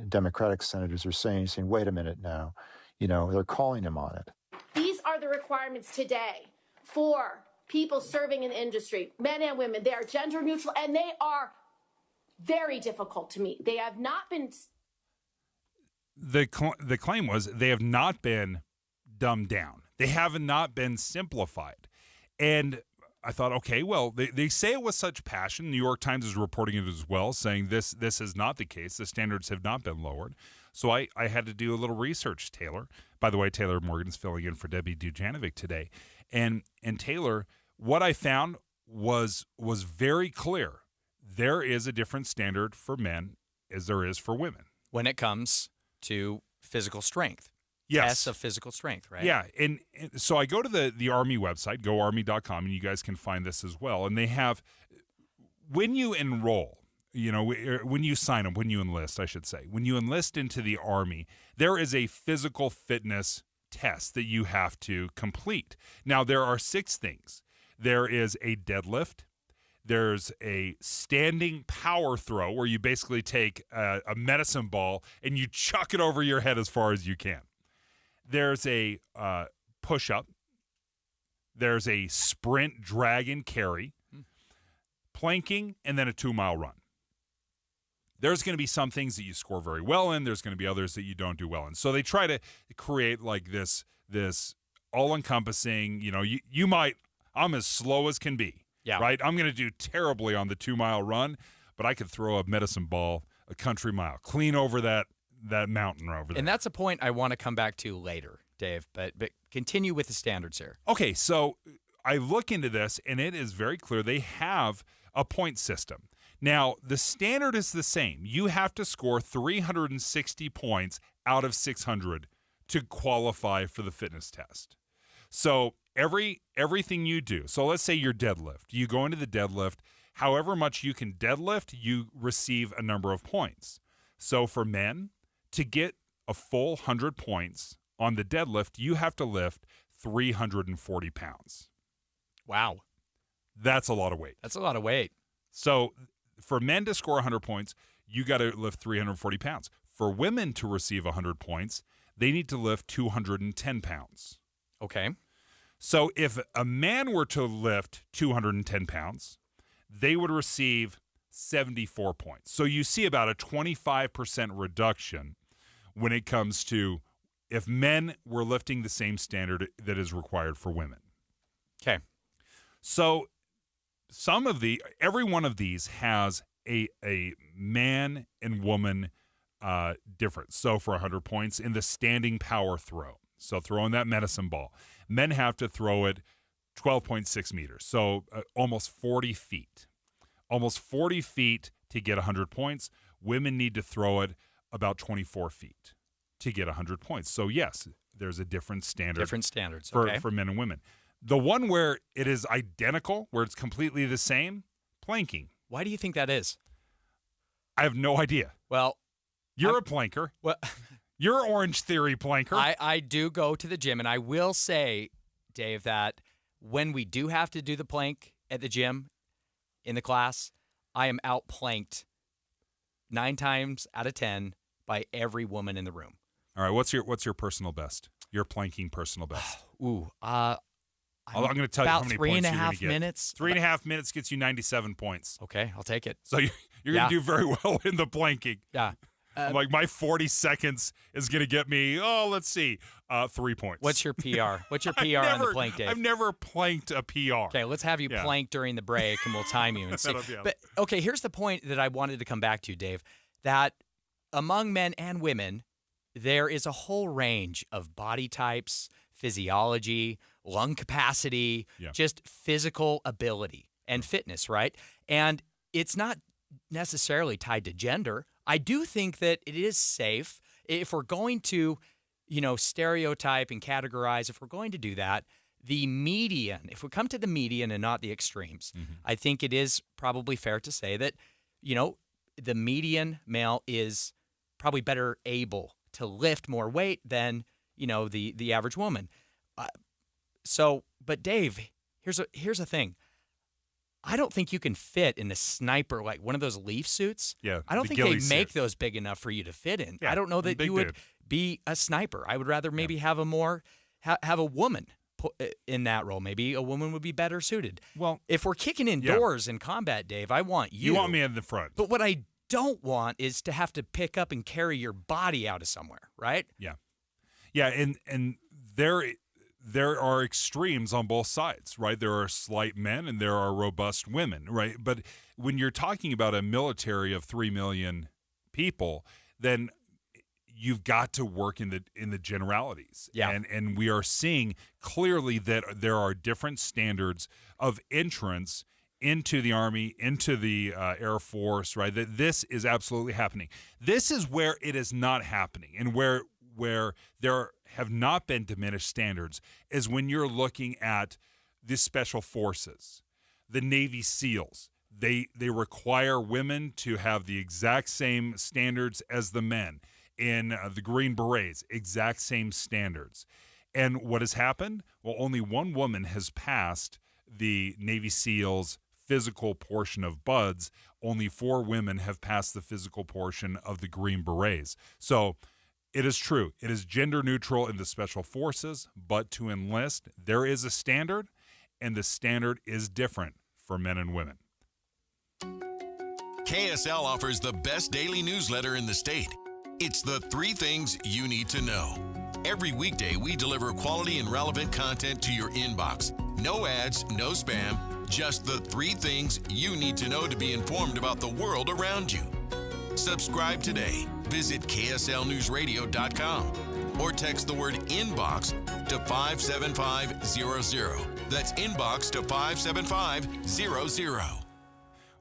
S14: Democratic senators are saying, wait a minute now, they're calling him on it.
S8: These are the requirements today for people serving in the industry, men and women. They are gender neutral, and they are very difficult to meet. They have not been...
S17: The claim was they have not been dumbed down. They have not been simplified. And I thought, okay, well, they say it with such passion. New York Times is reporting it as well, saying this is not the case. The standards have not been lowered. So I had to do a little research, Taylor. By the way, Taylor Morgan's filling in for Debbie Dujanovic today. And Taylor, what I found was very clear. There is a different standard for men as there is for women.
S18: When it comes to physical strength.
S17: Yes.
S18: Tests of physical strength, right?
S17: Yeah, and so I go to the Army website, goarmy.com, and you guys can find this as well. And they have, when you enroll, when you sign up, when you enlist, I should say, when you enlist into the Army, there is a physical fitness test that you have to complete. Now, there are 6 things. There is a deadlift. There's a standing power throw where you basically take a medicine ball and you chuck it over your head as far as you can. There's a push-up. There's a sprint, drag, and carry, planking, and then a 2-mile run. There's going to be some things that you score very well in. There's going to be others that you don't do well in. So they try to create like this all-encompassing, you might, I'm as slow as can be.
S18: Yeah.
S17: Right? I'm going to do terribly on the 2-mile run, but I could throw a medicine ball a country mile, clean over that mountain over there.
S18: And that's a point I want to come back to later, Dave, but continue with the standards here.
S17: Okay, so I look into this, and it is very clear they have a point system. Now, the standard is the same. You have to score 360 points out of 600 to qualify for the fitness test. So everything you do, so let's say your deadlift. You go into the deadlift, however much you can deadlift, you receive a number of points. So for men, to get a full 100 points on the deadlift, you have to lift 340 pounds.
S18: Wow.
S17: That's a lot of weight.
S18: That's a lot of weight.
S17: So for men to score 100 points, you got to lift 340 pounds. For women to receive 100 points, they need to lift 210 pounds.
S18: Okay.
S17: So if a man were to lift 210 pounds, they would receive 74 points. So you see about a 25% reduction when it comes to if men were lifting the same standard that is required for women.
S18: Okay.
S17: So every one of these has a man and woman difference. So for 100 points in the standing power throw, so throwing that medicine ball, men have to throw it 12.6 meters, so almost 40 feet. Almost 40 feet to get 100 points. Women need to throw it about 24 feet to get 100 points. So, yes, there's a different standard.
S18: Different standards,
S17: for men and women. The one where it is identical, where it's completely the same, planking.
S18: Why do you think that is?
S17: I have no idea.
S18: Well,
S17: you're a planker.
S18: Well,
S17: you're Orange Theory planker.
S18: I do go to the gym, and I will say, Dave, that when we do have to do the plank at the gym in the class, I am outplanked 9 times out of 10 by every woman in the room.
S17: All right, what's your personal best? Your planking personal best?
S18: I'm
S17: going to tell you how many points you're going to get.
S18: About 3.5 minutes.
S17: 3.5 minutes gets you 97 points.
S18: Okay, I'll take it.
S17: So you're going to do very well in the planking.
S18: Yeah.
S17: Like my 40 seconds is going to get me, 3 points.
S18: What's your PR? What's your PR on the plank, Dave?
S17: I've never planked a PR.
S18: Okay, let's have you plank during the break, and we'll time you and see. But, okay, here's the point that I wanted to come back to, Dave, that among men and women, there is a whole range of body types, physiology, lung capacity, just physical ability and fitness, right? And it's not necessarily tied to gender. I do think that it is safe if we're going to, stereotype and categorize, if we're going to do that, the median, if we come to the median and not the extremes, I think it is probably fair to say that, the median male is probably better able to lift more weight than, the average woman. But Dave, here's a thing. I don't think you can fit in the sniper, like one of those Leaf suits.
S17: Yeah,
S18: I don't think they make those big enough for you to fit in.
S17: Yeah,
S18: I don't know that you would be a sniper. I would rather maybe have have a woman in that role. Maybe a woman would be better suited.
S17: Well,
S18: if we're kicking indoors in combat, Dave, I want you.
S17: You want me in the front.
S18: But what I don't want is to have to pick up and carry your body out of somewhere, right?
S17: Yeah. Yeah, and there there are extremes on both sides, right? There are slight men and there are robust women, right? But when you're talking about a military of 3 million people, then you've got to work in the generalities.
S18: Yeah.
S17: And we are seeing clearly that there are different standards of entrance into the Army, into the Air Force, right? That this is absolutely happening. This is where it is not happening, and where there have not been diminished standards is when you're looking at the Special Forces, the Navy SEALs. They require women to have the exact same standards as the men. In the Green Berets, exact same standards. And what has happened? Well, only one woman has passed the Navy SEALs physical portion of BUDS. Only 4 women have passed the physical portion of the Green Berets. So it is true. It is gender neutral in the Special Forces, but to enlist, there is a standard, and the standard is different for men and women.
S2: KSL offers the best daily newsletter in the state. It's the 3 things you need to know. Every weekday, we deliver quality and relevant content to your inbox. No ads, no spam, just the 3 things you need to know to be informed about the world around you. Subscribe today. Visit KSLNewsRadio.com or text the word inbox to 57500. That's inbox to 57500.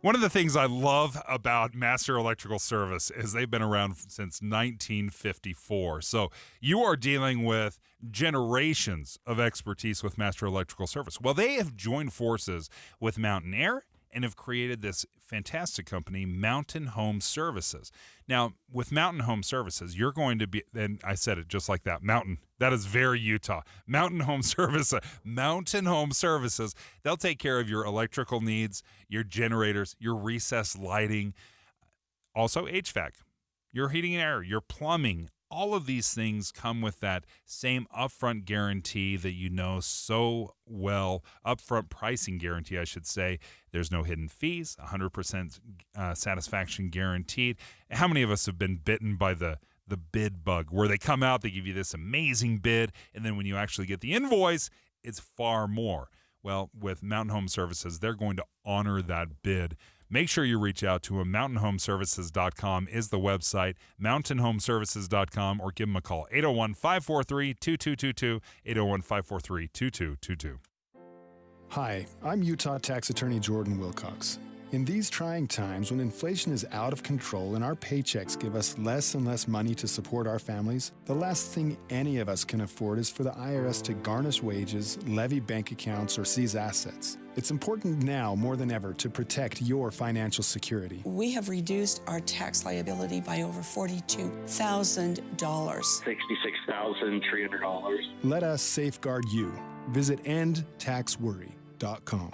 S17: One of the things I love about Master Electrical Service is they've been around since 1954. So you are dealing with generations of expertise with Master Electrical Service. Well, they have joined forces with Mountain Air and have created this fantastic company, Mountain Home Services. Now, with Mountain Home Services, you're going to be, and I said it just like that, Mountain. That is very Utah. Mountain Home Services. Mountain Home Services. They'll take care of your electrical needs, your generators, your recessed lighting, also HVAC, your heating and air, your plumbing. All of these things come with that same upfront guarantee that you know so well, upfront pricing guarantee, I should say. There's no hidden fees, 100% satisfaction guaranteed. How many of us have been bitten by the bid bug, where they come out, they give you this amazing bid, and then when you actually get the invoice, it's far more? Well, with Mountain Home Services, they're going to honor that bid. Make sure you reach out to them. MountainHomeservices.com is the website, MountainHomeservices.com, or give them a call, 801-543-2222, 801-543-2222.
S12: Hi, I'm Utah Tax Attorney Jordan Wilcox. In these trying times, when inflation is out of control and our paychecks give us less and less money to support our families, the last thing any of us can afford is for the IRS to garnish wages, levy bank accounts, or seize assets. It's important now more than ever to protect your financial security.
S19: We have reduced our tax liability by over $42,000.
S20: $66,300.
S12: Let us safeguard you. Visit endtaxworry.com.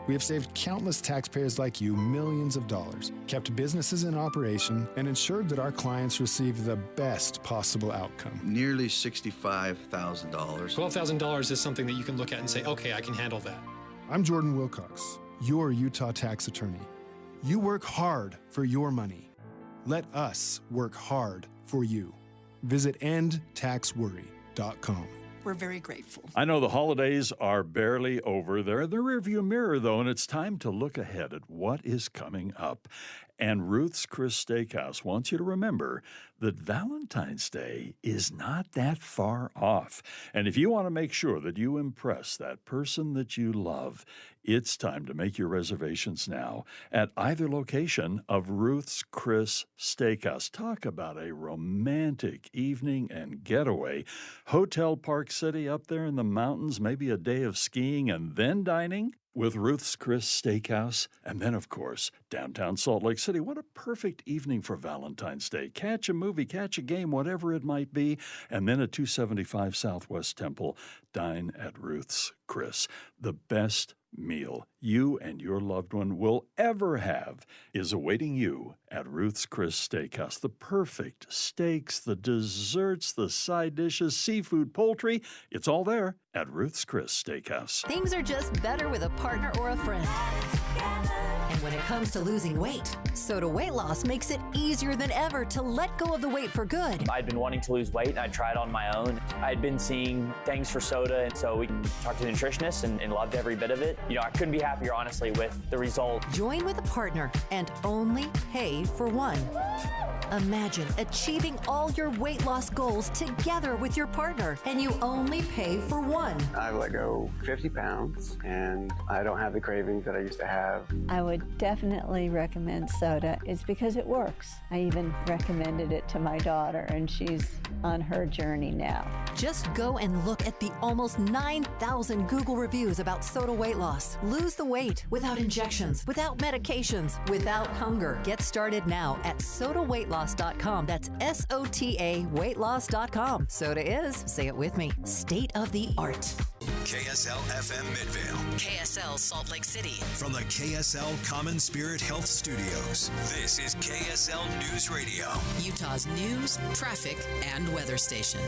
S12: We have saved countless taxpayers like you millions of dollars, kept businesses in operation, and ensured that our clients receive the best possible outcome.
S21: Nearly $65,000.
S22: $12,000 is something that you can look at and say, okay, I can handle that.
S12: I'm Jordan Wilcox, your Utah tax attorney. You work hard for your money. Let us work hard for you. Visit endtaxworry.com.
S19: We're very grateful.
S23: I know the holidays are barely over. They're in the rearview mirror, though, and it's time to look ahead at what is coming up. And Ruth's Chris Steakhouse wants you to remember that Valentine's Day is not that far off. And if you want to make sure that you impress that person that you love, it's time to make your reservations now at either location of Ruth's Chris Steakhouse. Talk about a romantic evening and getaway. Hotel Park City up there in the mountains, maybe a day of skiing and then dining with Ruth's Chris Steakhouse. And then, of course, downtown Salt Lake City. What a perfect evening for Valentine's Day. Catch a movie, catch a game, whatever it might be. And then at 275 Southwest Temple, dine at Ruth's Chris. The best meal you and your loved one will ever have is awaiting you at Ruth's Chris Steakhouse. The perfect steaks, the desserts, the side dishes, seafood, poultry, it's all there at Ruth's Chris Steakhouse.
S28: Things are just better with a partner or a friend. And
S3: when it comes to losing weight. Soda Weight Loss makes it easier than ever to let go of the weight for good.
S16: I'd been wanting to lose weight, and I tried on my own. I'd been seeing things for soda, and so we talked to the nutritionist and loved every bit of it. You know, I couldn't be happier, honestly, with the result.
S3: Join with a partner and only pay for one. Imagine achieving all your weight loss goals together with your partner, and you only pay for one.
S20: I've let go 50 pounds, and I don't have the cravings that I used to have.
S21: I would definitely recommend soda. It's because it works. I even recommended it to my daughter, and she's on her journey now.
S3: Just go and look at the almost 9,000 Google reviews about soda weight loss. Lose the weight without injections, without medications, without hunger. Get started now at sodaweightloss.com. That's SOTA weightloss.com. Soda is, say it with me, state of the art.
S1: KSL FM Midvale.
S3: KSL Salt Lake City.
S1: From the KSL Common Spirit Health Studios, this is KSL News Radio.
S3: Utah's news, traffic, and weather station.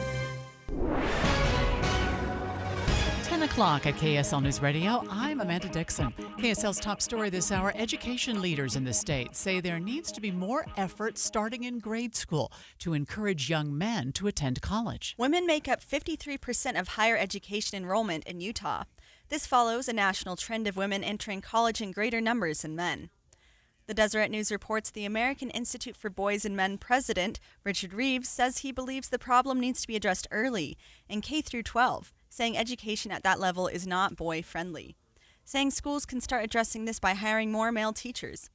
S24: 10 o'clock at KSL News Radio. I'm Amanda Dixon. KSL's top story this hour, education leaders in the state say there needs to be more effort starting in grade school to encourage young men to attend college.
S25: Women make up 53% of higher education enrollment in Utah. This follows a national trend of women entering college in greater numbers than men. The Deseret News reports the American Institute for Boys and Men president, Richard Reeves, says he believes the problem needs to be addressed early in K through 12, saying education at that level is not boy-friendly, saying schools can start addressing this by hiring more male teachers.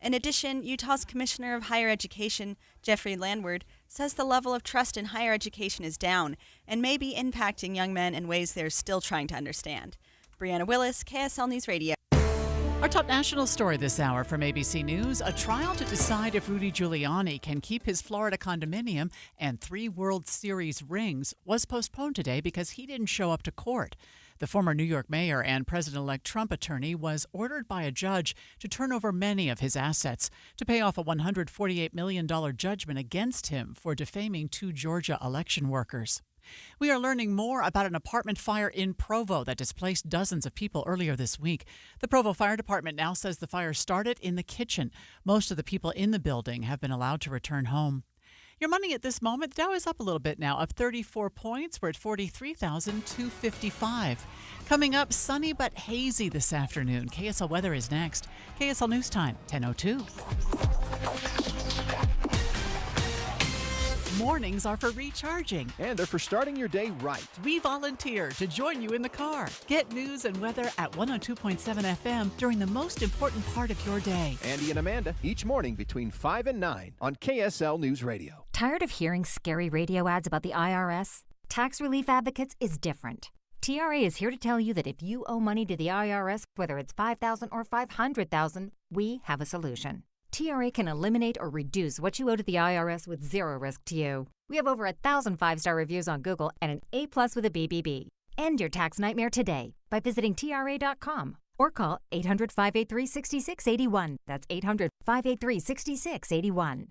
S25: In addition, Utah's Commissioner of Higher Education, Jeffrey Landward, says the level of trust in higher education is down and may be impacting young men in ways they're still trying to understand. Brianna Willis, KSL News Radio.
S24: Our top national story this hour from ABC News, a trial to decide if Rudy Giuliani can keep his Florida condominium and 3 World Series rings was postponed today because he didn't show up to court. The former New York mayor and President-elect Trump attorney was ordered by a judge to turn over many of his assets to pay off a $148 million judgment against him for defaming 2 Georgia election workers. We are learning more about an apartment fire in Provo that displaced dozens of people earlier this week. The Provo Fire Department now says the fire started in the kitchen. Most of the people in the building have been allowed to return home. Your money at this moment, the Dow is up a little bit now, up 34 points. We're at 43,255. Coming up, sunny but hazy this afternoon. KSL weather is next. KSL News Time, 10:02. Mornings are for recharging.
S26: And they're for starting your day right.
S24: We volunteer to join you in the car. Get news and weather at 102.7 FM during the most important part of your day.
S26: Andy and Amanda, each morning between 5 and 9 on KSL News Radio.
S28: Tired of hearing scary radio ads about the IRS? Tax Relief Advocates is different. TRA is here to tell you that if you owe money to the IRS, whether it's $5,000 or $500,000, we have a solution. TRA can eliminate or reduce what you owe to the IRS with zero risk to you. We have over 1,000 5-star reviews on Google and an A+ with a BBB. End your tax nightmare today by visiting TRA.com or call 800-583-6681. That's 800-583-6681.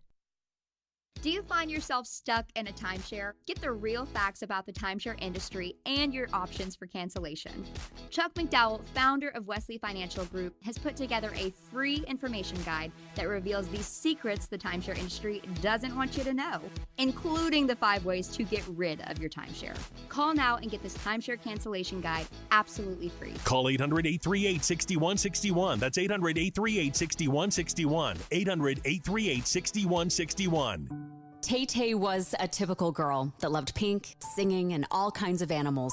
S13: Do you find yourself stuck in a timeshare? Get the real facts about the timeshare industry and your options for cancellation. Chuck McDowell, founder of Wesley Financial Group, has put together a free information guide that reveals the secrets the timeshare industry doesn't want you to know, including the 5 ways to get rid of your timeshare. Call now and get this timeshare cancellation guide absolutely free.
S29: Call 800-838-6161. That's 800-838-6161. 800-838-6161.
S30: Tay-Tay was a typical girl that loved pink, singing, and all kinds of animals.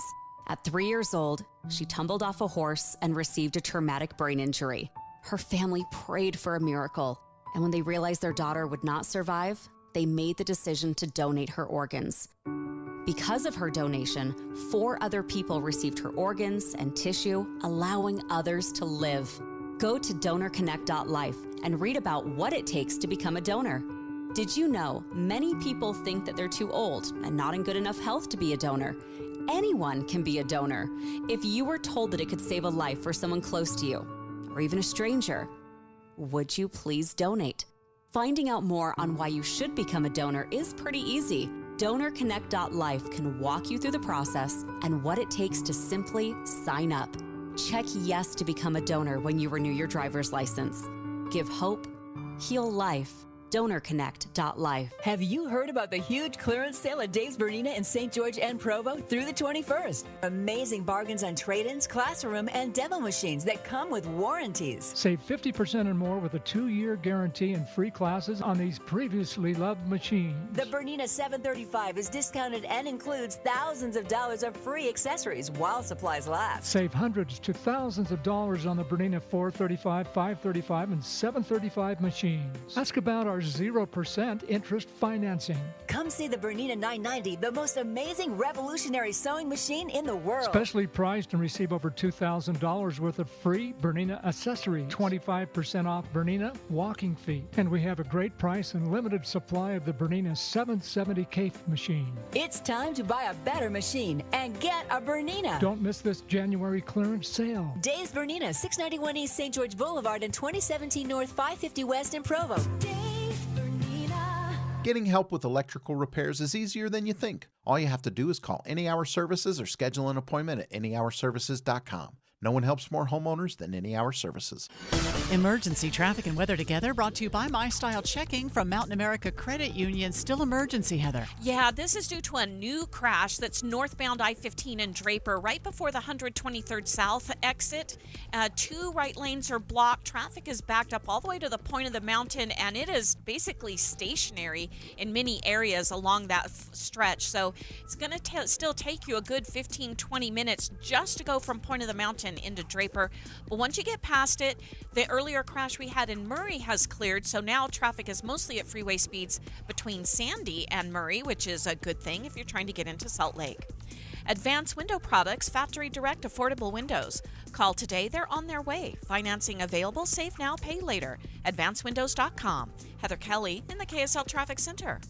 S30: At 3 years old, she tumbled off a horse and received a traumatic brain injury. Her family prayed for a miracle, and when they realized their daughter would not survive, they made the decision to donate her organs. Because of her donation, 4 other people received her organs and tissue, allowing others to live. Go to donorconnect.life and read about what it takes to become a donor. Did you know many people think that they're too old and not in good enough health to be a donor? Anyone can be a donor. If you were told that it could save a life for someone close to you, or even a stranger, would you please donate? Finding out more on why you should become a donor is pretty easy. DonorConnect.life can walk you through the process and what it takes to simply sign up. Check yes to become a donor when you renew your driver's license. Give hope. Heal life. DonorConnect.life.
S4: Have you heard about the huge clearance sale at Dave's Bernina in St. George and Provo through the 21st? Amazing bargains on trade-ins, classroom, and demo machines that come with warranties.
S5: Save 50% and more with a 2-year guarantee and free classes on these previously loved machines.
S4: The Bernina 735 is discounted and includes thousands of dollars of free accessories while supplies last.
S5: Save hundreds to thousands of dollars on the Bernina 435, 535, and 735 machines. Ask about our 0% interest financing.
S4: Come see the Bernina 990, the most amazing revolutionary sewing machine in the world.
S5: Specially priced and receive over $2,000 worth of free Bernina accessories, 25% off Bernina walking feet. And we have a great price and limited supply of the Bernina 770 Cafe machine.
S4: It's time to buy a better machine and get a Bernina.
S5: Don't miss this January clearance sale.
S4: Dave's Bernina, 691 East St. George Boulevard and 2017 North 550 West in Provo.
S6: Getting help with electrical repairs is easier than you think. All you have to do is call Any Hour Services or schedule an appointment at anyhourservices.com. No one helps more homeowners than Any Hour Services.
S24: Emergency traffic and weather together brought to you by My Style Checking from Mountain America Credit Union. Still emergency, Heather.
S7: Yeah, this is due to a new crash that's northbound I-15 in Draper, right before the 123rd South exit. 2 right lanes are blocked. Traffic is backed up all the way to the point of the mountain, and it is basically stationary in many areas along that stretch. So it's going to still take you a good 15-20 minutes just to go from point of the mountain into Draper. But once you get past it, the earlier crash we had in Murray has cleared, so now traffic is mostly at freeway speeds between Sandy and Murray, which is a good thing if you're trying to get into Salt Lake. Advanced Window Products, Factory Direct Affordable Windows. Call today, they're on their way. Financing available, save now, pay later. AdvancedWindows.com. Heather Kelly in the KSL Traffic Center.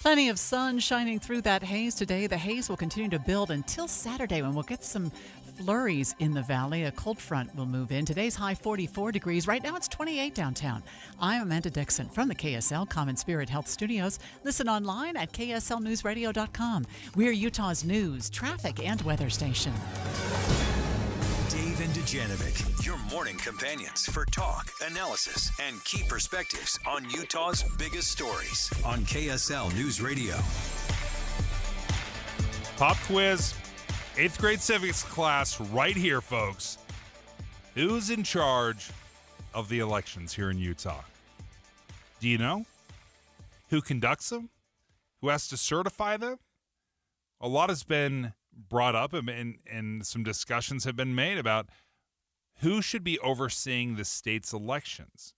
S24: Plenty of sun shining through that haze today. The haze will continue to build until Saturday when we'll get some flurries in the valley. A cold front will move in. Today's high 44 degrees. Right now it's 28 downtown. I'm Amanda Dixon from the KSL Common Spirit Health Studios. Listen online at kslnewsradio.com. We're Utah's news, traffic, and weather station.
S1: Dave and Dujanovic, your morning companions for talk, analysis, and key perspectives on Utah's biggest stories on KSL News Radio.
S17: Pop quiz, 8th grade civics class right here, folks. Who's in charge of the elections here in Utah? Do you know? Who conducts them? Who has to certify them? A lot has been brought up and some discussions have been made about who should be overseeing the state's elections,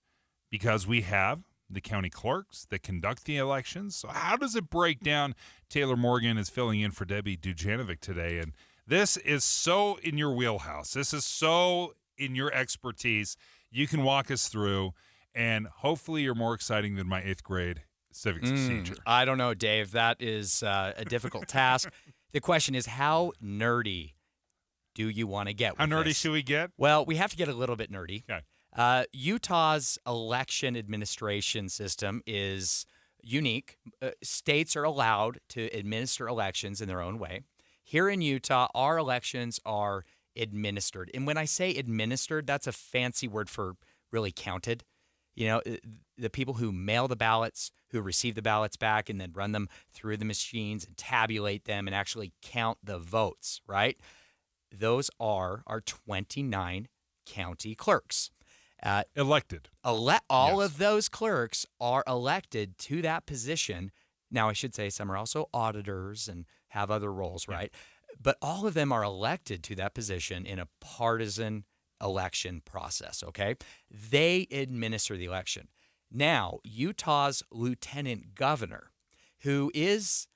S17: because we have the county clerks that conduct the elections. So how does it break down? Taylor Morgan is filling in for Debbie Dujanovic today, and this is so in your wheelhouse. This is so in your expertise. You can walk us through, and hopefully you're more exciting than my 8th grade civics teacher.
S18: I don't know, Dave. That is a difficult task. The question is, how nerdy do you want to get with
S17: How nerdy
S18: this?
S17: should we get?
S18: Well, we have to get a little bit nerdy.
S17: Okay.
S18: Utah's election administration system is unique. States are allowed to administer elections in their own way. Here in Utah, our elections are administered. And when I say administered, that's a fancy word for really counted. You know, the people who mail the ballots, who receive the ballots back and then run them through the machines and tabulate them and actually count the votes, right? Those are our 29 county clerks.
S17: Elected.
S18: All of those clerks are elected to that position. Now, I should say some are also auditors and have other roles, right? But all of them are elected to that position in a partisan election process, okay? They administer the election. Now, Utah's lieutenant governor, who is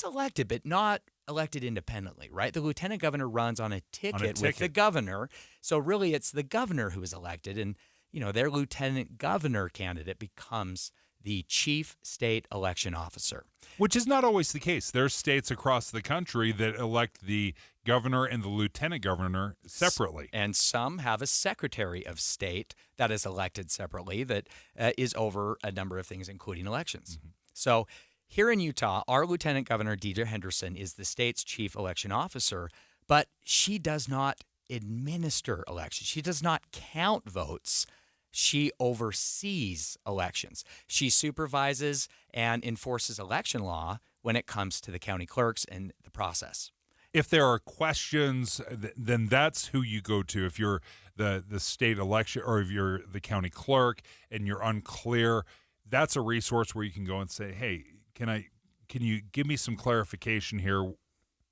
S18: elected but not elected independently, right? The lieutenant governor runs on a ticket with the governor. So really it's the governor who is elected, and their lieutenant governor candidate becomes the chief state election officer.
S17: Which is not always the case. There's states across the country that elect the governor and the lieutenant governor separately.
S18: And some have a secretary of state that is elected separately that is over a number of things, including elections. Mm-hmm. So here in Utah, our lieutenant governor, Deidre Henderson, is the state's chief election officer, but she does not administer elections. She does not count votes. She oversees elections. She supervises and enforces election law when it comes to the county clerks and the process.
S17: If there are questions, then that's who you go to. If you're the state election, or if you're the county clerk and you're unclear, that's a resource where you can go and say, hey, can you give me some clarification here?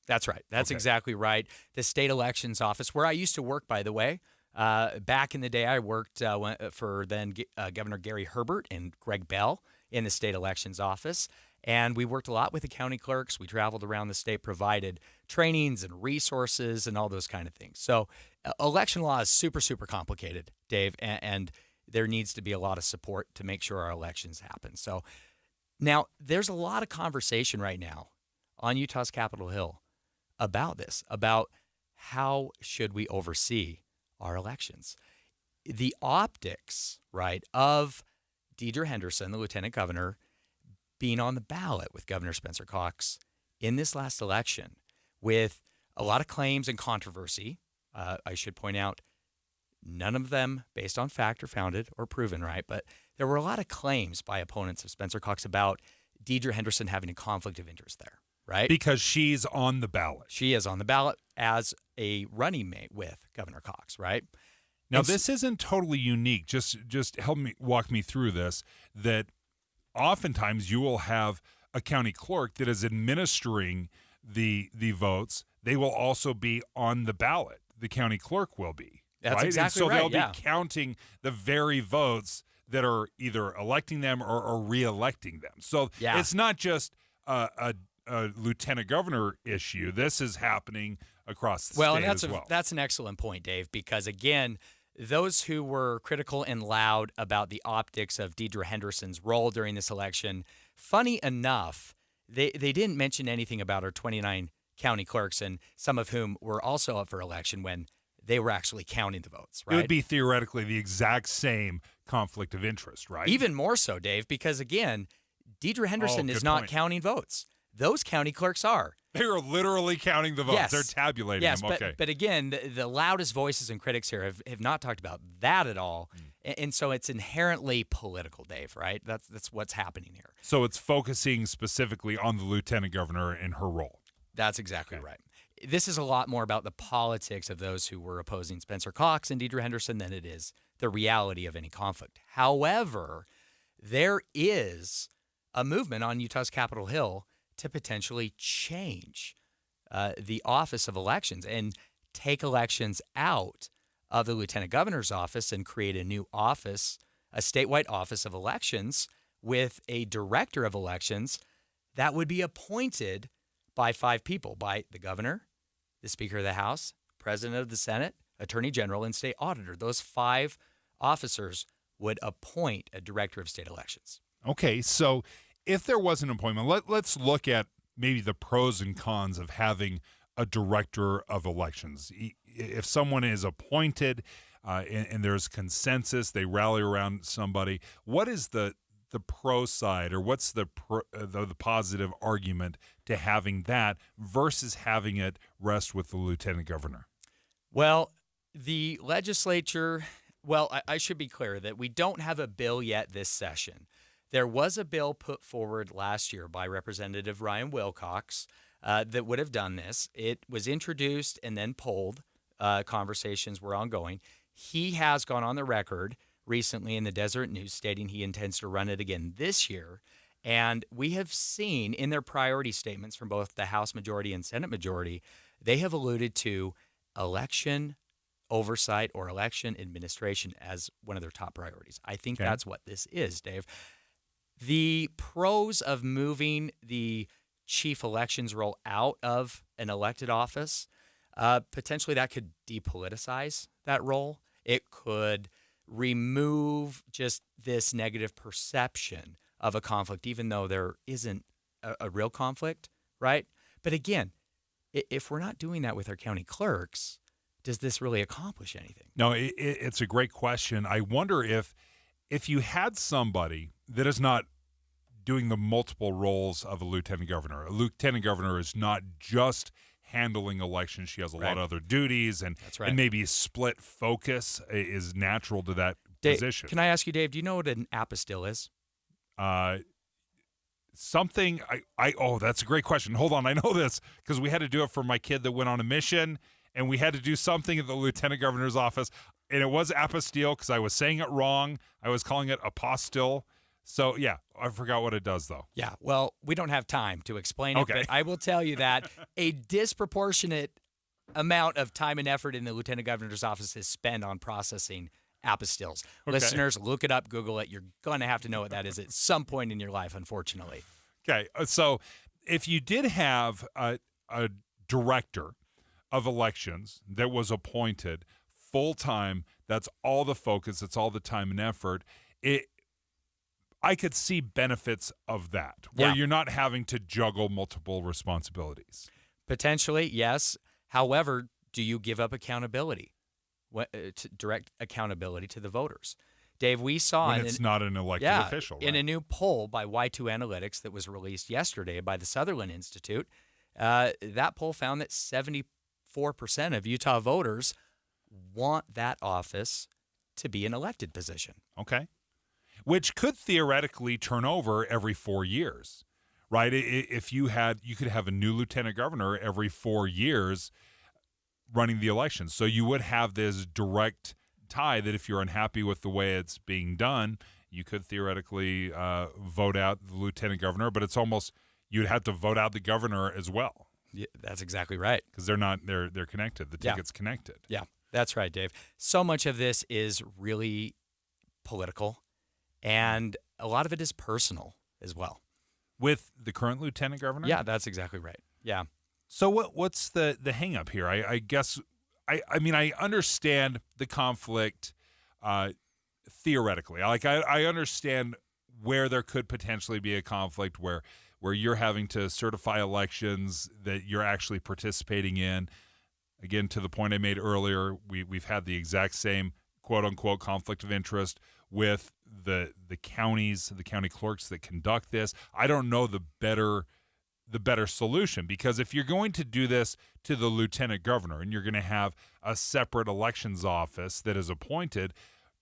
S18: That's right. That's exactly right. The state elections office, where I used to work, by the way, back in the day, I worked for then Governor Gary Herbert and Greg Bell in the state elections office. And we worked a lot with the county clerks. We traveled around the state, provided trainings and resources and all those kind of things. So election law is super, super complicated, Dave, and there needs to be a lot of support to make sure our elections happen. So now there's a lot of conversation right now on Utah's Capitol Hill about this, about how should we oversee our elections. The optics, right, of Deidre Henderson, the lieutenant governor, being on the ballot with Governor Spencer Cox in this last election with a lot of claims and controversy. I should point out, none of them based on fact or founded or proven, right? But there were a lot of claims by opponents of Spencer Cox about Deidre Henderson having a conflict of interest there, right?
S17: Because she's on the ballot.
S18: She is on the ballot as a running mate with Governor Cox, right?
S17: Now, this isn't totally unique. Just walk me through this, that oftentimes you will have a county clerk that is administering the votes. They will also be on the ballot. The county clerk will be.
S18: That's
S17: right?
S18: exactly
S17: and so
S18: right.
S17: they'll be counting the very votes that are either electing them or re-electing them. So it's not just a lieutenant governor issue. This is happening across the state as well.
S18: That's an excellent point, Dave, because again, those who were critical and loud about the optics of Deidre Henderson's role during this election, funny enough, they didn't mention anything about our 29 county clerks, and some of whom were also up for election when they were actually counting the votes, right?
S17: It would be theoretically the exact same conflict of interest, right?
S18: Even more so, Dave, because again, Deidre Henderson is not counting votes. Those county clerks are.
S17: They are literally counting the votes.
S18: Yes.
S17: They're tabulating them. Okay.
S18: But again, the loudest voices and critics here have not talked about that at all. And so it's inherently political, Dave, right? That's what's happening here.
S17: So it's focusing specifically on the lieutenant governor and her role.
S18: That's exactly right. This is a lot more about the politics of those who were opposing Spencer Cox and Deidre Henderson than it is the reality of any conflict. However, there is a movement on Utah's Capitol Hill to potentially change the office of elections and take elections out of the lieutenant governor's office and create a new office, a statewide office of elections with a director of elections that would be appointed by 5 people, by the governor, the Speaker of the House, President of the Senate, Attorney General, and State Auditor. Those 5 officers would appoint a director of state elections.
S17: Okay, so if there was an appointment, let's look at maybe the pros and cons of having a director of elections. If someone is appointed and there's consensus, they rally around somebody, what is the pro side, or what's the positive argument to having that versus having it rest with the lieutenant governor?
S18: Well, the legislature, I should be clear that we don't have a bill yet this session. There was a bill put forward last year by Representative Ryan Wilcox that would have done this. It was introduced and then pulled. Conversations were ongoing. He has gone on the record recently in the Deseret News stating he intends to run it again this year. And we have seen in their priority statements from both the House majority and Senate majority, they have alluded to election oversight or election administration as one of their top priorities. I think that's what this is, Dave. The pros of moving the chief elections role out of an elected office, potentially that could depoliticize that role. It could remove just this negative perception of a conflict, even though there isn't a real conflict, right? But again, if we're not doing that with our county clerks, does this really accomplish anything?
S17: No, it's a great question. I wonder if you had somebody that is not doing the multiple roles of a lieutenant governor is not just handling elections. She has a lot of other duties, and maybe split focus is natural to that position.
S18: Can I ask you, Dave, do you know what an apostille is?
S17: Something oh, that's a great question. Hold on, I know this because we had to do it for my kid that went on a mission, and we had to do something at the lieutenant governor's office, and it was apostille because I was saying it wrong. I was calling it apostille. So yeah, I forgot what it does though.
S18: Yeah, well, we don't have time to explain it, but I will tell you that a disproportionate amount of time and effort in the lieutenant governor's office is spent on processing apostilles.
S17: Okay.
S18: Listeners, look it up, Google it. You're going to have to know what that is at some point in your life, unfortunately.
S17: Okay, so if you did have a director of elections that was appointed full-time, that's all the focus, it's all the time and effort, I could see benefits of that, where you're not having to juggle multiple responsibilities.
S18: Potentially, yes. However, do you give up accountability? Direct accountability to the voters. Dave, we saw
S17: when it's not an elected official. Right?
S18: In a new poll by Y2 Analytics that was released yesterday by the Sutherland Institute, that poll found that 74% of Utah voters want that office to be an elected position.
S17: Okay. Which could theoretically turn over every 4 years, right? If you could have a new lieutenant governor every 4 years running the elections. So you would have this direct tie that if you're unhappy with the way it's being done, you could theoretically vote out the lieutenant governor, but it's almost you'd have to vote out the governor as well.
S18: Yeah, that's exactly right.
S17: Because they're connected. The ticket's connected.
S18: Yeah, that's right, Dave. So much of this is really political, and a lot of it is personal as well.
S17: With the current lieutenant governor?
S18: Yeah, that's exactly right. Yeah.
S17: So what's the hang up here? I guess I mean I understand the conflict theoretically. I understand where there could potentially be a conflict where you're having to certify elections that you're actually participating in. Again, to the point I made earlier, we've had the exact same quote unquote conflict of interest with the counties, the county clerks that conduct this. I don't know the better solution, because if you're going to do this to the lieutenant governor and you're going to have a separate elections office that is appointed,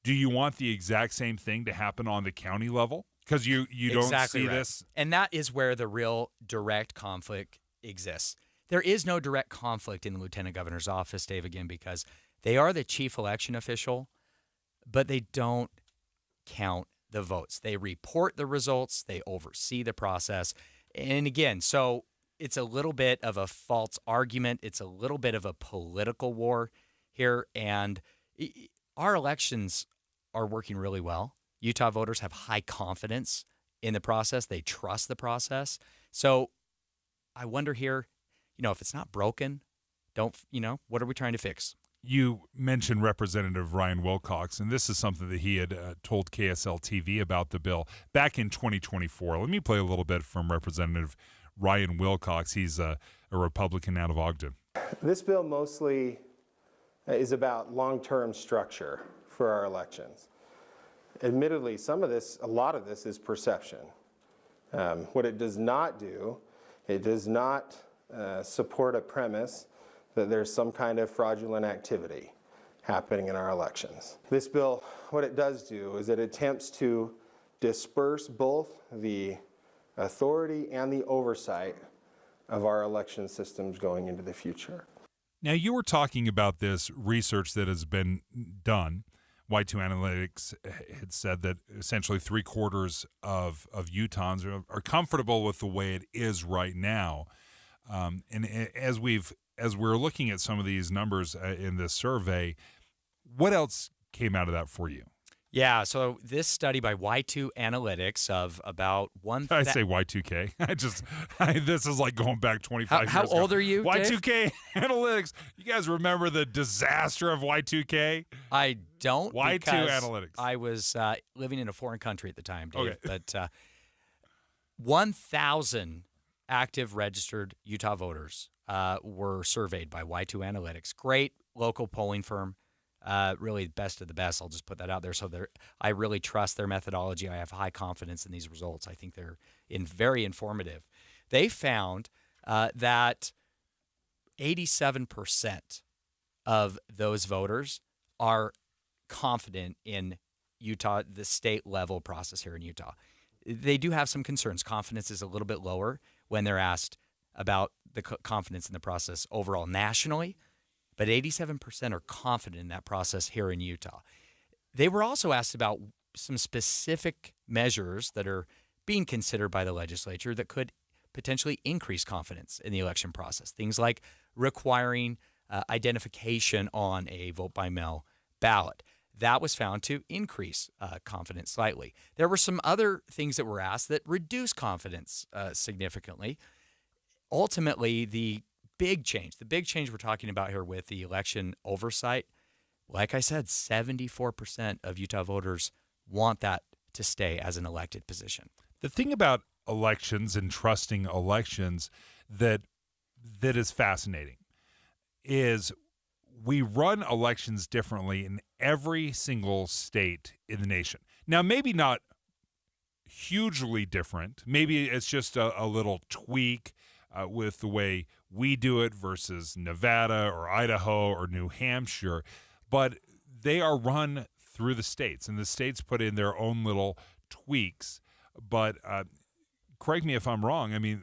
S17: do you want the exact same thing to happen on the county level? Because you don't
S18: exactly
S17: see
S18: right.
S17: this.
S18: And that is where the real direct conflict exists. There is no direct conflict in the lieutenant governor's office, Dave, again, because they are the chief election official, but they don't count the votes. They report the results. They oversee the process. And again, so it's a little bit of a false argument. It's a little bit of a political war here. And our elections are working really well. Utah voters have high confidence in the process. They trust the process. So I wonder here, if it's not broken, what are we trying to fix?
S17: You mentioned Representative Ryan Wilcox, and this is something that he had told KSL TV about the bill back in 2024. Let me play a little bit from Representative Ryan Wilcox. He's a Republican out of Ogden.
S2: This bill mostly is about long-term structure for our elections. Admittedly, a lot of this is perception. What it does not do, it does not support a premise that there's some kind of fraudulent activity happening in our elections. This bill, what it does do is it attempts to disperse both the authority and the oversight of our election systems going into the future.
S17: Now, you were talking about this research that has been done. Y2 Analytics had said that essentially 3/4 of Utahns are comfortable with the way it is right now. And as we're looking at some of these numbers in this survey, what else came out of that for you?
S18: Yeah, so this study by Y2 Analytics of about one.
S17: I say Y2K. This is like going back 25 years.
S18: How old are you,
S17: Y2K
S18: Dave?
S17: Analytics. You guys remember the disaster of Y2K?
S18: I don't.
S17: Y2
S18: because
S17: Analytics.
S18: I was living in a foreign country at the time, Dave.
S17: Okay.
S18: But 1,000 active registered Utah voters were surveyed by Y2 Analytics. Great local polling firm. Really best of the best. I'll just put that out there. So I really trust their methodology. I have high confidence in these results. I think they're very informative. They found that 87% of those voters are confident in Utah, the state level process here in Utah. They do have some concerns. Confidence is a little bit lower when they're asked about the confidence in the process overall nationally, but 87% are confident in that process here in Utah. They were also asked about some specific measures that are being considered by the legislature that could potentially increase confidence in the election process. Things like requiring identification on a vote-by-mail ballot. That was found to increase confidence slightly. There were some other things that were asked that reduce confidence significantly. Ultimately, the big change we're talking about here with the election oversight, like I said, 74% of Utah voters want that to stay as an elected position.
S17: The thing about elections and trusting elections that is fascinating is we run elections differently in every single state in the nation. Now, maybe not hugely different. Maybe it's just a little tweak with the way we do it versus Nevada or Idaho or New Hampshire. But they are run through the states, and the states put in their own little tweaks. But correct me if I'm wrong. I mean,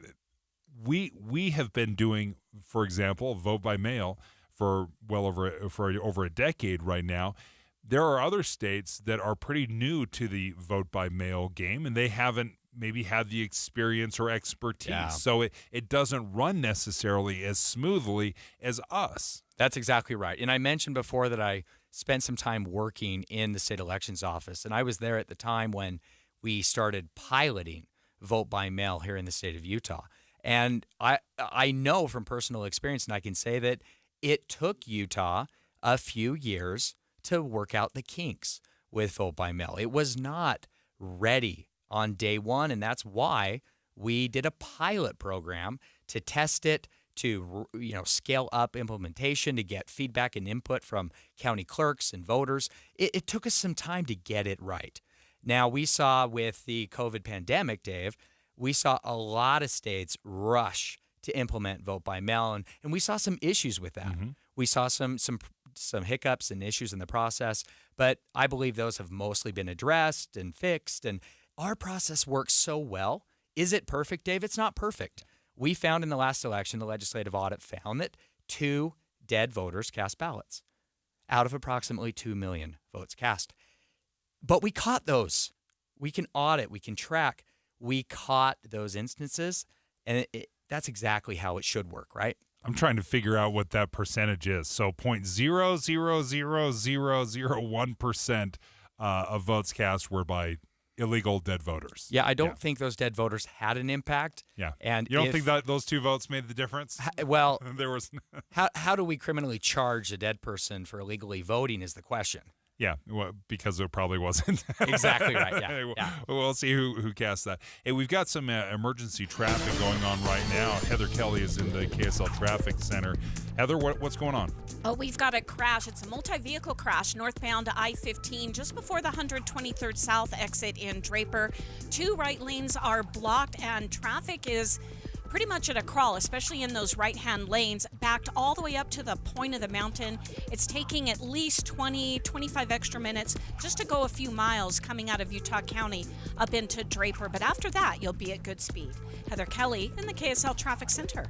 S17: we have been doing, for example, vote by mail for over a decade right now. There are other states that are pretty new to the vote by mail game, and they haven't maybe had the experience or expertise.
S18: Yeah.
S17: So it doesn't run necessarily as smoothly as us.
S18: That's exactly right. And I mentioned before that I spent some time working in the state elections office, and I was there at the time when we started piloting vote by mail here in the state of Utah. And I know from personal experience, and I can say that it took Utah a few years to work out the kinks with vote by mail. It was not ready on day one, and that's why we did a pilot program to test it, to scale up implementation, to get feedback and input from county clerks and voters. It took us some time to get it right. Now, we saw with the COVID pandemic, Dave, we saw a lot of states rush to implement vote by mail, and we saw some issues with that. Mm-hmm. We saw some hiccups and issues in the process, but I believe those have mostly been addressed and fixed, and our process works so well. Is it perfect, Dave? It's not perfect. We found in the last election, the legislative audit found that 2 dead voters cast ballots out of approximately 2 million votes cast. But we caught those. We can audit, we can track. We caught those instances, and that's exactly how it should work, right?
S17: I'm trying to figure out what that percentage is. So 0.0000001% of votes cast were by illegal dead voters.
S18: Yeah, I don't think those dead voters had an impact.
S17: Yeah,
S18: and
S17: you don't think that those 2 votes made the difference?
S18: Well,
S17: there was.
S18: how do we criminally charge a dead person for illegally voting is the question.
S17: Yeah, well, because it probably wasn't.
S18: Exactly right, yeah.
S17: We'll see who cast that. Hey, we've got some emergency traffic going on right now. Heather Kelly is in the KSL Traffic Center. Heather, what's going on?
S7: Oh, we've got a crash. It's a multi-vehicle crash northbound I-15 just before the 123rd South exit in Draper. 2 right lanes are blocked, and traffic is pretty much at a crawl, especially in those right-hand lanes, backed all the way up to the point of the mountain. It's taking at least 25 extra minutes just to go a few miles coming out of Utah County up into Draper. But after that, you'll be at good speed. Heather Kelly in the KSL Traffic Center.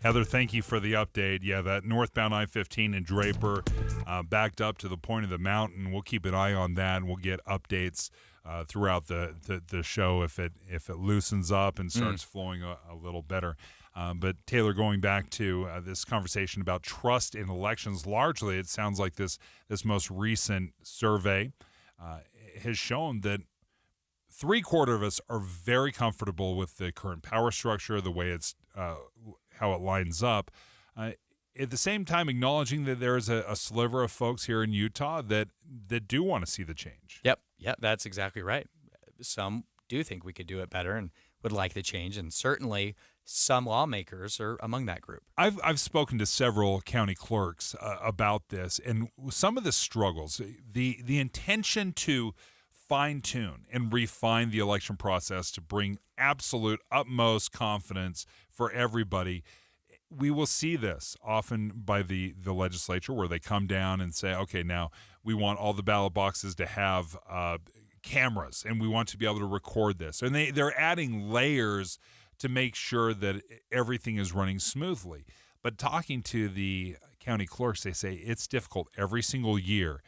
S17: Heather, thank you for the update. Yeah, that northbound I-15 in Draper backed up to the point of the mountain. We'll keep an eye on that, and we'll get updates throughout the show if it loosens up and starts flowing a little better. But Taylor, going back to this conversation about trust in elections, largely it sounds like this most recent survey has shown that 3/4 of us are very comfortable with the current power structure, the way it's how it lines up. At the same time, acknowledging that there is a sliver of folks here in Utah that do want to see the change.
S18: Yep, that's exactly right. Some do think we could do it better and would like the change, and certainly some lawmakers are among that group.
S17: I've spoken to several county clerks about this, and some of the struggles, the intention to fine-tune and refine the election process to bring absolute utmost confidence for everybody we will see this often by the legislature where they come down and say, okay, now we want all the ballot boxes to have cameras and we want to be able to record this. And they're adding layers to make sure that everything is running smoothly. But talking to the county clerks, they say it's difficult every single year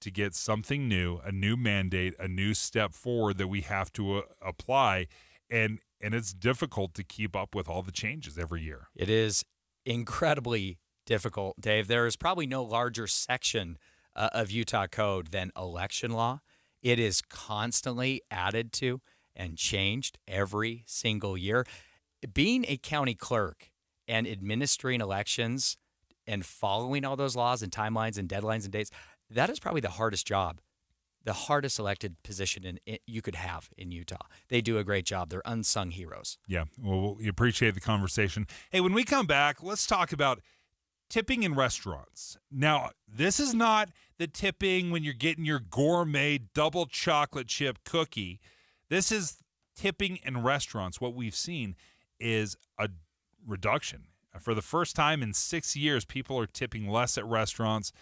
S17: to get something new, a new mandate, a new step forward that we have to apply. And it's difficult to keep up with all the changes every year.
S18: It is incredibly difficult, Dave. There is probably no larger section of Utah code than election law. It is constantly added to and changed every single year. Being a county clerk and administering elections and following all those laws and timelines and deadlines and dates, that is probably the hardest job, the hardest elected position you could have in Utah. They do a great job. They're unsung heroes.
S17: Yeah, well, we appreciate the conversation. Hey, when we come back, let's talk about tipping in restaurants. Now, this is not the tipping when you're getting your gourmet double chocolate chip cookie. This is tipping in restaurants. What we've seen is a reduction. For the first time in 6 years, people are tipping less at restaurants.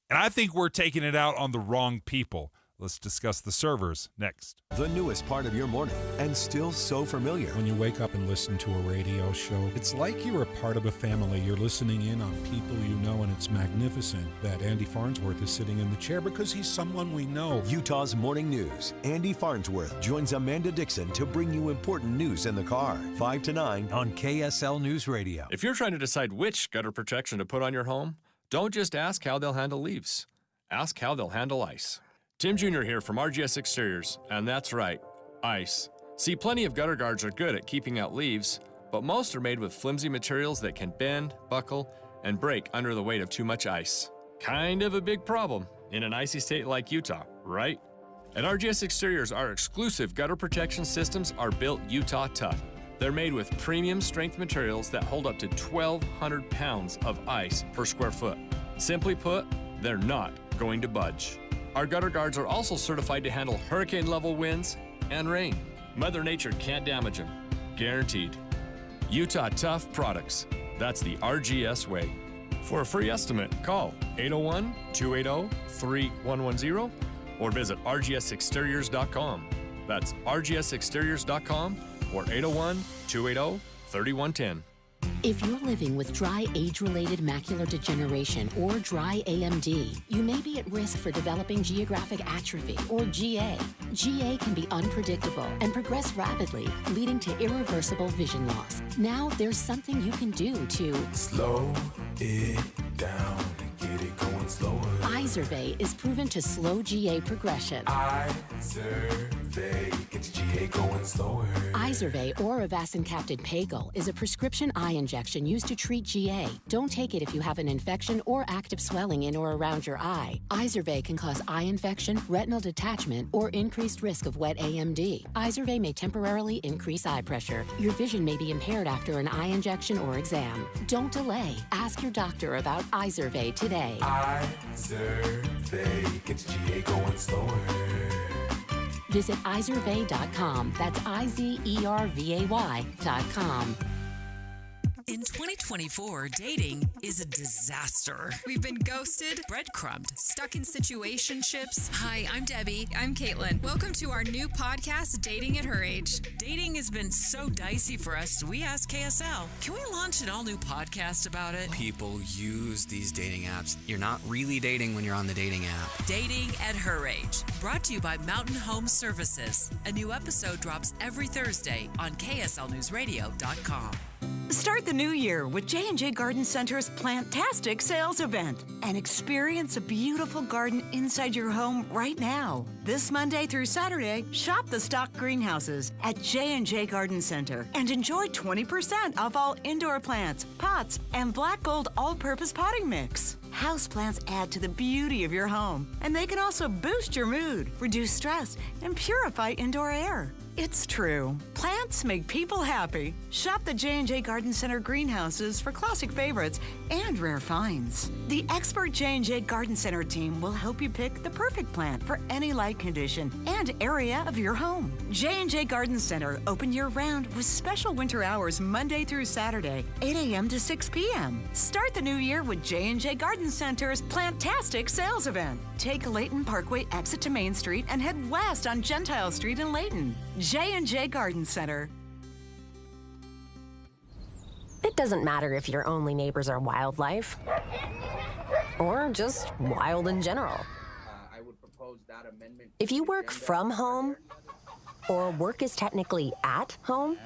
S17: And I think we're taking it out on the wrong people. Let's discuss the servers next.
S26: The newest part of your morning, and still so familiar.
S8: When you wake up and listen to a radio show, it's like you're a part of a family. You're listening in on people you know, and it's magnificent that Andy Farnsworth is sitting in the chair because he's someone we know.
S26: Utah's Morning News. Andy Farnsworth joins Amanda Dixon to bring you important news in the car. 5 to 9 on KSL News Radio.
S9: If you're trying to decide which gutter protection to put on your home, don't just ask how they'll handle leaves. Ask how they'll handle ice. Tim Jr. here from RGS Exteriors, and that's right, ice. See, plenty of gutter guards are good at keeping out leaves, but most are made with flimsy materials that can bend, buckle, and break under the weight of too much ice. Kind of a big problem in an icy state like Utah, right? At RGS Exteriors, our exclusive gutter protection systems are built Utah tough. They're made with premium strength materials that hold up to 1,200 pounds of ice per square foot. Simply put, they're not going to budge. Our gutter guards are also certified to handle hurricane-level winds and rain. Mother Nature can't damage them. Guaranteed. Utah Tough Products. That's the RGS way. For a free estimate, call 801-280-3110 or visit rgsexteriors.com. That's rgsexteriors.com or 801-280-3110.
S10: If you're living with dry age-related macular degeneration or dry AMD, you may be at risk for developing geographic atrophy or GA. GA can be unpredictable and progress rapidly, leading to irreversible vision loss. Now there's something you can do to
S11: slow it down and get it going slower.
S10: Izervay is proven to slow GA progression.
S11: Izervay gets GA going slower.
S10: Izervay or avacincaptad pagel is a prescription eye injection used to treat GA. Don't take it if you have an infection or active swelling in or around your eye. Izervay can cause eye infection, retinal detachment, or increased risk of wet AMD. Izervay may temporarily increase eye pressure. Your vision may be impaired after an eye injection or exam. Don't delay. Ask your doctor about Izervay today.
S11: Izervay gets GA going slower.
S10: Visit Izervay.com. That's IZERVAY.com.
S12: In 2024, dating is a disaster. We've been ghosted, breadcrumbed, stuck in situationships. Hi, I'm Debbie. I'm Caitlin. Welcome to our new podcast, Dating at Her Age. Dating has been so dicey for us, so we asked KSL, can we launch an all-new podcast about it?
S14: People use these dating apps. You're not really dating when you're on the dating app.
S12: Dating at Her Age, brought to you by Mountain Home Services. A new episode drops every Thursday on KSLNewsRadio.com.
S15: Start the new year with J&J Garden Center's Plantastic Sales Event and experience a beautiful garden inside your home right now. This Monday through Saturday, shop the stock greenhouses at J&J Garden Center and enjoy 20% off all indoor plants, pots, and Black Gold all-purpose potting mix. Houseplants add to the beauty of your home, and they can also boost your mood, reduce stress, and purify indoor air. It's true. Plants make people happy. Shop the J&J Garden Center greenhouses for classic favorites and rare finds. The expert J&J Garden Center team will help you pick the perfect plant for any light condition and area of your home. J&J Garden Center, open year-round with special winter hours Monday through Saturday, 8 a.m. to 6 p.m. Start the new year with J&J Garden Center's Plantastic Sales Event. Take Layton Parkway exit to Main Street and head west on Gentile Street in Layton. J&J Garden Center.
S3: It doesn't matter if your only neighbors are wildlife or just wild in general. If you work from home or work is technically at home,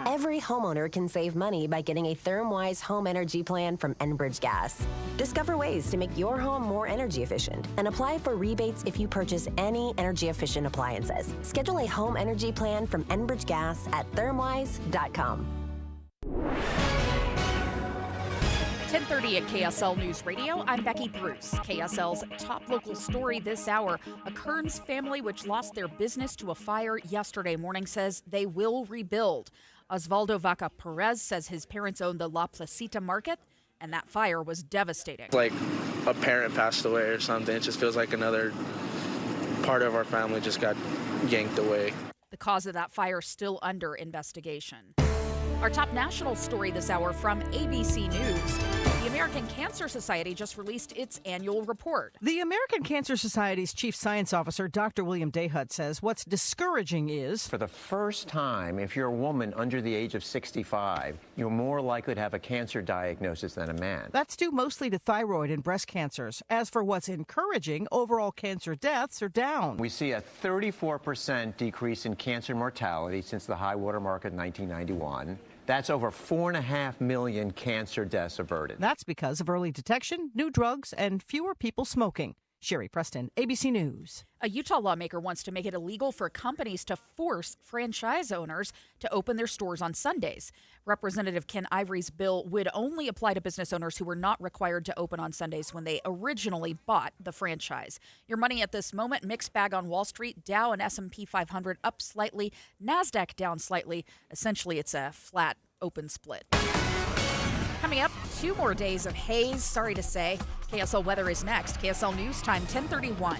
S3: every homeowner can save money by getting a ThermWise home energy plan from Enbridge Gas. Discover ways to make your home more energy efficient and apply for rebates if you purchase any energy efficient appliances. Schedule a home energy plan from Enbridge Gas at thermwise.com.
S16: 10:30 at KSL News Radio. I'm Becky Bruce. KSL's top local story this hour. A Kearns family which lost their business to a fire yesterday morning says they will rebuild. Osvaldo Vaca Perez says his parents own the La Placita Market, and that fire was devastating.
S19: Like a parent passed away or something. It just feels like another part of our family just got yanked away.
S16: The cause of that fire still under investigation. Our top national story this hour from ABC News. The American Cancer Society just released its annual report.
S20: The American Cancer Society's chief science officer, Dr. William Dayhut, says what's discouraging is,
S21: for the first time, if you're a woman under the age of 65, you're more likely to have a cancer diagnosis than a man.
S20: That's due mostly to thyroid and breast cancers. As for what's encouraging, overall cancer deaths are down.
S21: We see a 34% decrease in cancer mortality since the high water mark of 1991. That's over 4.5 million cancer deaths averted.
S20: That's because of early detection, new drugs, and fewer people smoking. Sherry Preston, ABC News.
S16: A Utah lawmaker wants to make it illegal for companies to force franchise owners to open their stores on Sundays. Representative Ken Ivory's bill would only apply to business owners who were not required to open on Sundays when they originally bought the franchise. Your money at this moment, mixed bag on Wall Street, Dow and S&P 500 up slightly, NASDAQ down slightly. Essentially, it's a flat open split. Coming up, 2 more days of haze, sorry to say. KSL weather is next. KSL News Time, 10:31.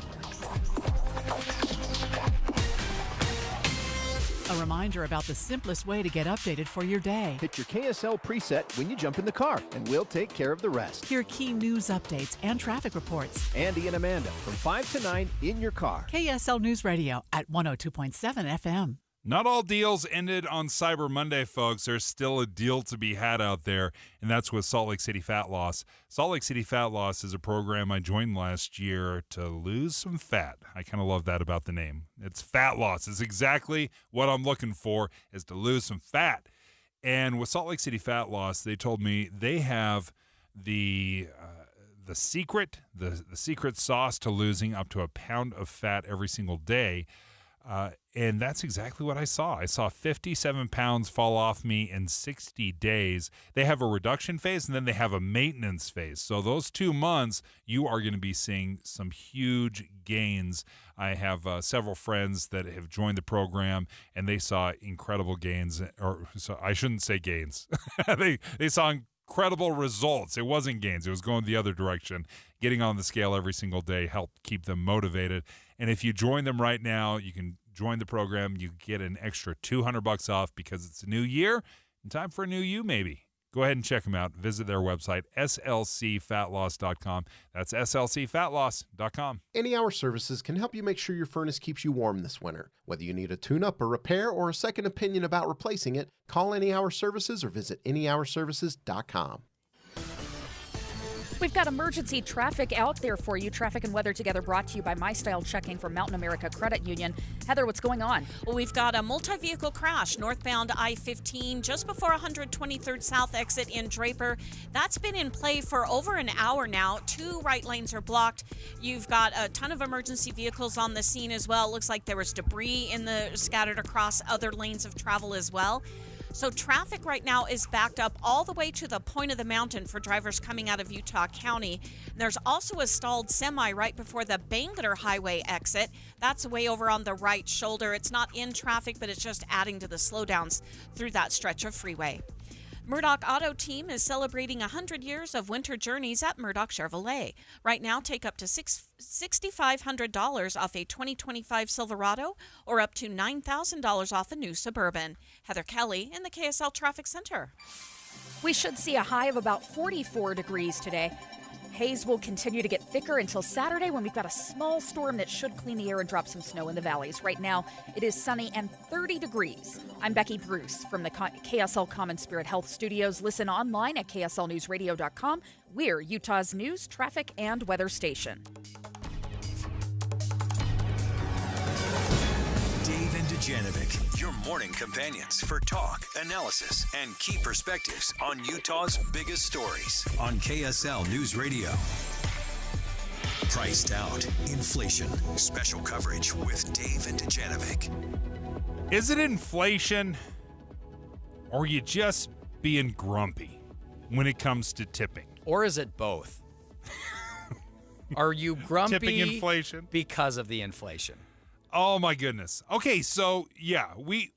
S24: A reminder about the simplest way to get updated for your day.
S22: Hit your KSL preset when you jump in the car, and we'll take care of the rest.
S24: Hear key news updates and traffic reports.
S22: Andy and Amanda from 5 to 9 in your car.
S24: KSL News Radio at 102.7 FM.
S17: Not all deals ended on Cyber Monday, folks. There's still a deal to be had out there, and that's with Salt Lake City Fat Loss. Salt Lake City Fat Loss is a program I joined last year to lose some fat. I kind of love that about the name. It's fat loss. It's exactly what I'm looking for, is to lose some fat. And with Salt Lake City Fat Loss, they told me they have the secret sauce to losing up to a pound of fat every single day. And that's exactly what I saw. I saw 57 pounds fall off me in 60 days. They have a reduction phase, and then they have a maintenance phase. So those 2 months, you are going to be seeing some huge gains. I have several friends that have joined the program, and they saw incredible gains. Or so I shouldn't say gains. They saw incredible results. It wasn't gains. It was going the other direction. Getting on the scale every single day helped keep them motivated. And if you join them right now, you can join the program. You get an extra $200 off because it's a new year and time for a new you maybe. Go ahead and check them out. Visit their website, slcfatloss.com. That's slcfatloss.com.
S6: Any Hour Services can help you make sure your furnace keeps you warm this winter. Whether you need a tune-up, a repair, or a second opinion about replacing it, call Any Hour Services or visit anyhourservices.com.
S16: We've got emergency traffic out there for you. Traffic and weather together brought to you by My Style Checking from Mountain America Credit Union. Heather, what's going on?
S7: Well, we've got a multi-vehicle crash northbound I-15 just before 123rd South exit in Draper. That's been in play for over an hour now. 2 right lanes are blocked. You've got a ton of emergency vehicles on the scene as well. It looks like there was debris scattered across other lanes of travel as well. So traffic right now is backed up all the way to the point of the mountain for drivers coming out of Utah County. There's also a stalled semi right before the Bangor Highway exit. That's way over on the right shoulder. It's not in traffic, but it's just adding to the slowdowns through that stretch of freeway. Murdoch Auto Team is celebrating 100 years of winter journeys at Murdoch Chevrolet. Right now, take up to $6,500 off a 2025 Silverado or up to $9,000 off a new Suburban. Heather Kelly in the KSL Traffic Center.
S16: We should see a high of about 44 degrees today. Haze will continue to get thicker until Saturday when we've got a small storm that should clean the air and drop some snow in the valleys. Right now, it is sunny and 30 degrees. I'm Becky Bruce from the KSL Common Spirit Health Studios. Listen online at kslnewsradio.com. We're Utah's news, traffic, and weather station.
S26: Dave and Dujanovic, your morning companions for talk, analysis, and key perspectives on Utah's biggest stories on KSL News Radio. Priced out, inflation, special coverage with Dave and Dujanovic.
S17: Is it inflation, or are you just being grumpy when it comes to tipping?
S18: Or is it both? Are you grumpy
S17: Tipping inflation?
S18: Because of the inflation?
S17: Oh my goodness. Okay, so yeah, we